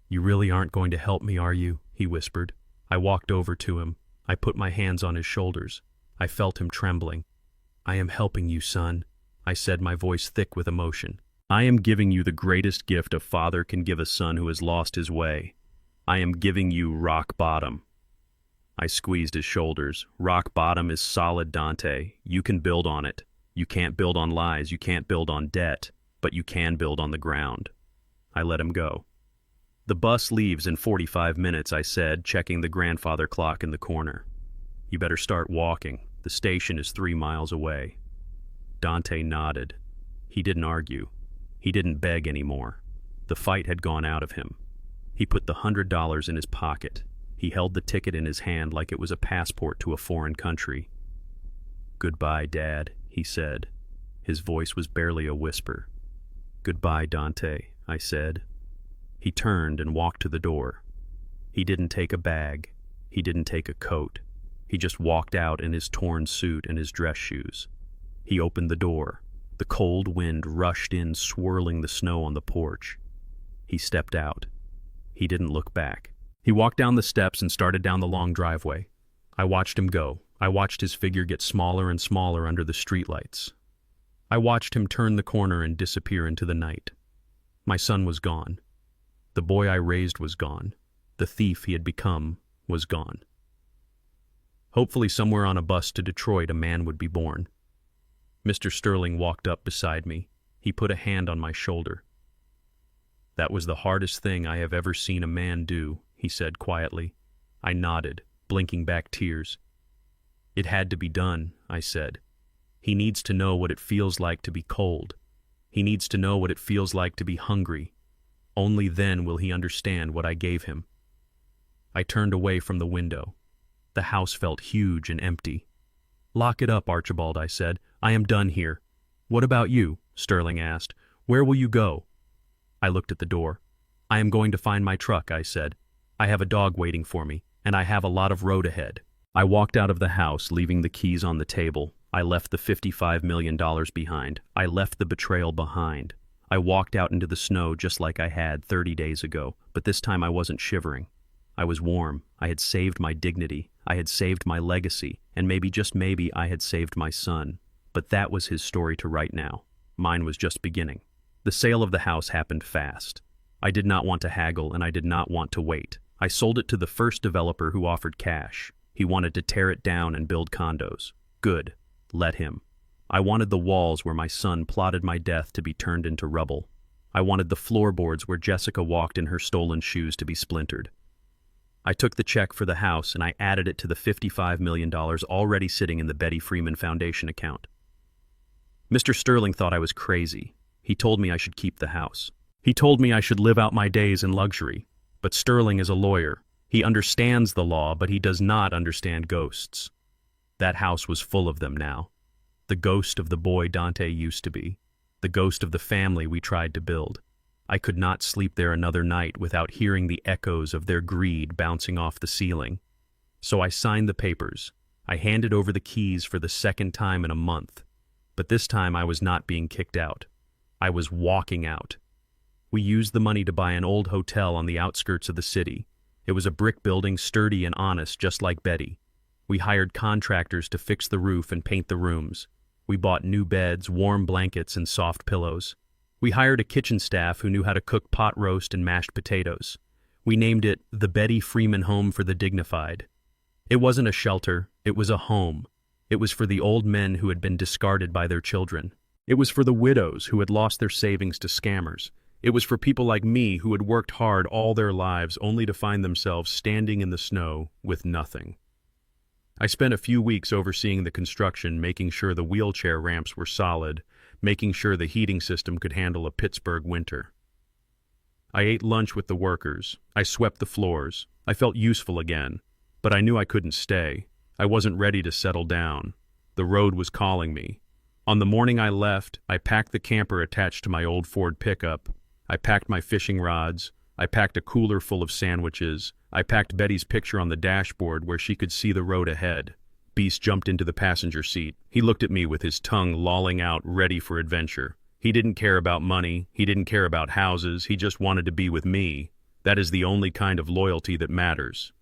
"You really aren't going to help me, are you?" he whispered. I walked over to him. I put my hands on his shoulders. I felt him trembling. "I am helping you, son," I said, my voice thick with emotion. "I am giving you the greatest gift a father can give a son who has lost his way. I am giving you rock bottom." I squeezed his shoulders. "Rock bottom is solid, Dante. You can build on it. You can't build on lies. You can't build on debt. But you can build on the ground." I let him go. "The bus leaves in 45 minutes, I said, checking the grandfather clock in the corner. "You better start walking. The station is 3 miles away." Dante nodded. He didn't argue. He didn't beg anymore. The fight had gone out of him. He put the $100 in his pocket. He held the ticket in his hand like it was a passport to a foreign country. "Goodbye, Dad," he said. His voice was barely a whisper. "Goodbye, Dante," I said. He turned and walked to the door. He didn't take a bag. He didn't take a coat. He just walked out in his torn suit and his dress shoes. He opened the door. The cold wind rushed in, swirling the snow on the porch. He stepped out. He didn't look back. He walked down the steps and started down the long driveway. I watched him go. I watched his figure get smaller and smaller under the streetlights. I watched him turn the corner and disappear into the night. My son was gone. The boy I raised was gone. The thief he had become was gone. Hopefully somewhere on a bus to Detroit a man would be born. Mr. Sterling walked up beside me. He put a hand on my shoulder. "That was the hardest thing I have ever seen a man do," he said quietly. I nodded, blinking back tears. "It had to be done," I said. "He needs to know what it feels like to be cold. He needs to know what it feels like to be hungry. Only then will he understand what I gave him." I turned away from the window. The house felt huge and empty. "Lock it up, Archibald," I said. "I am done here." "What about you?" Sterling asked. "Where will you go?" I looked at the door. "I am going to find my truck," I said. "I have a dog waiting for me, and I have a lot of road ahead." I walked out of the house, leaving the keys on the table. I left the $55 million behind. I left the betrayal behind. I walked out into the snow just like I had 30 days ago, but this time I wasn't shivering. I was warm. I had saved my dignity. I had saved my legacy, and maybe, just maybe, I had saved my son. But that was his story to write now. Mine was just beginning. The sale of the house happened fast. I did not want to haggle, and I did not want to wait. I sold it to the first developer who offered cash. He wanted to tear it down and build condos. Good. Let him. I wanted the walls where my son plotted my death to be turned into rubble. I wanted the floorboards where Jessica walked in her stolen shoes to be splintered. I took the check for the house and I added it to the $55 million already sitting in the Betty Freeman Foundation account. Mr. Sterling thought I was crazy. He told me I should keep the house. He told me I should live out my days in luxury. But Sterling is a lawyer. He understands the law, but he does not understand ghosts. That house was full of them now. The ghost of the boy Dante used to be. the ghost of the family we tried to build. I could not sleep there another night without hearing the echoes of their greed bouncing off the ceiling. So I signed the papers. I handed over the keys for the second time in a month. But this time I was not being kicked out. I was walking out. We used the money to buy an old hotel on the outskirts of the city. It was a brick building, sturdy and honest, just like Betty. We hired contractors to fix the roof and paint the rooms. We bought new beds, warm blankets, and soft pillows. We hired a kitchen staff who knew how to cook pot roast and mashed potatoes. We named it the Betty Freeman Home for the Dignified. It wasn't a shelter, it was a home. It was for the old men who had been discarded by their children. It was for the widows who had lost their savings to scammers. It was for people like me who had worked hard all their lives only to find themselves standing in the snow with nothing. I spent a few weeks overseeing the construction, making sure the wheelchair ramps were solid, making sure the heating system could handle a Pittsburgh winter. I ate lunch with the workers. I swept the floors. I felt useful again, but I knew I couldn't stay. I wasn't ready to settle down. The road was calling me. On the morning I left, I packed the camper attached to my old Ford pickup. I packed my fishing rods. I packed a cooler full of sandwiches. I packed Betty's picture on the dashboard where she could see the road ahead. Beast jumped into the passenger seat. He looked at me with his tongue lolling out, ready for adventure. He didn't care about money. He didn't care about houses. He just wanted to be with me. That is the only kind of loyalty that matters.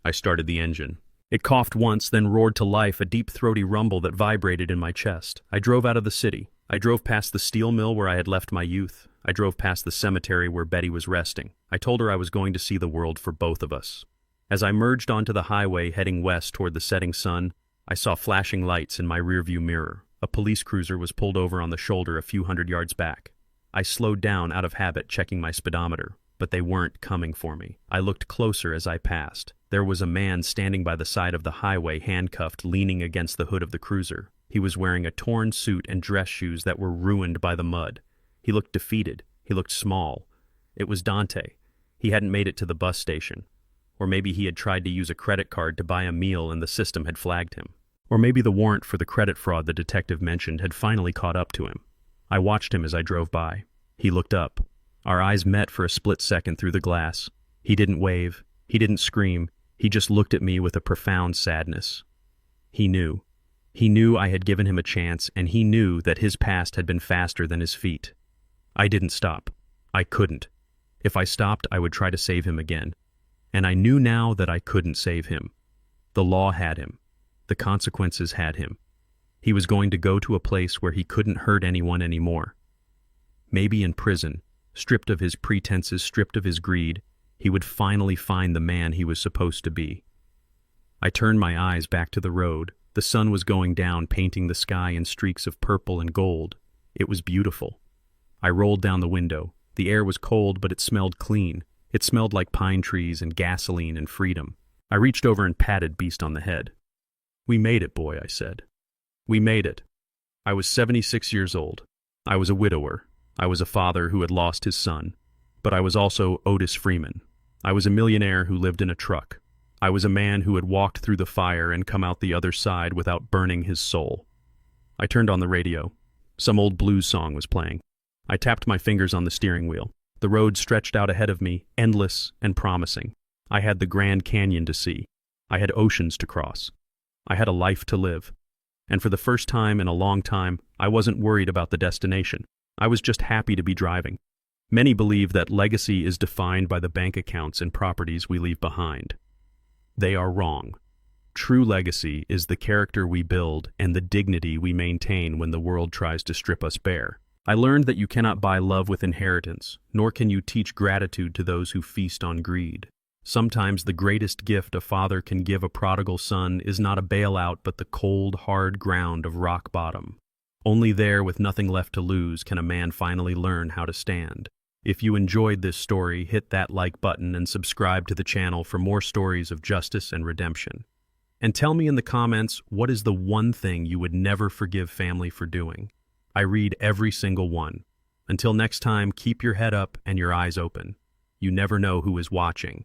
I started the engine. It coughed once, then roared to life, a deep throaty rumble that vibrated in my chest. I drove out of the city. I drove past the steel mill where I had left my youth. I drove past the cemetery where Betty was resting. I told her I was going to see the world for both of us. As I merged onto the highway heading west toward the setting sun, I saw flashing lights in my rearview mirror. A police cruiser was pulled over on the shoulder a few hundred yards back. I slowed down out of habit, checking my speedometer, but they weren't coming for me. I looked closer as I passed. There was a man standing by the side of the highway, handcuffed, leaning against the hood of the cruiser. He was wearing a torn suit and dress shoes that were ruined by the mud. He looked defeated. He looked small. It was Dante. He hadn't made it to the bus station. Or maybe he had tried to use a credit card to buy a meal and the system had flagged him. Or maybe the warrant for the credit fraud the detective mentioned had finally caught up to him. I watched him as I drove by. He looked up. Our eyes met for a split second through the glass. He didn't wave. He didn't scream. He just looked at me with a profound sadness. He knew. He knew I had given him a chance, and he knew that his past had been faster than his feet. I didn't stop. I couldn't. If I stopped, I would try to save him again. And I knew now that I couldn't save him. The law had him. The consequences had him. He was going to go to a place where he couldn't hurt anyone anymore. Maybe in prison, stripped of his pretenses, stripped of his greed, he would finally find the man he was supposed to be. I turned my eyes back to the road. The sun was going down, painting the sky in streaks of purple and gold. It was beautiful. I rolled down the window. The air was cold, but it smelled clean. It smelled like pine trees and gasoline and freedom. I reached over and patted Beast on the head. "We made it, boy," I said. "We made it." I was 76 years old. I was a widower. I was a father who had lost his son. But I was also Otis Freeman. I was a millionaire who lived in a truck. I was a man who had walked through the fire and come out the other side without burning his soul. I turned on the radio. Some old blues song was playing. I tapped my fingers on the steering wheel. The road stretched out ahead of me, endless and promising. I had the Grand Canyon to see. I had oceans to cross. I had a life to live. And for the first time in a long time, I wasn't worried about the destination. I was just happy to be driving. Many believe that legacy is defined by the bank accounts and properties we leave behind. They are wrong. True legacy is the character we build and the dignity we maintain when the world tries to strip us bare. I learned that you cannot buy love with inheritance, nor can you teach gratitude to those who feast on greed. Sometimes the greatest gift a father can give a prodigal son is not a bailout but the cold, hard ground of rock bottom. Only there, with nothing left to lose, can a man finally learn how to stand. If you enjoyed this story, hit that like button and subscribe to the channel for more stories of justice and redemption. And tell me in the comments, what is the one thing you would never forgive family for doing? I read every single one. Until next time, keep your head up and your eyes open. You never know who is watching.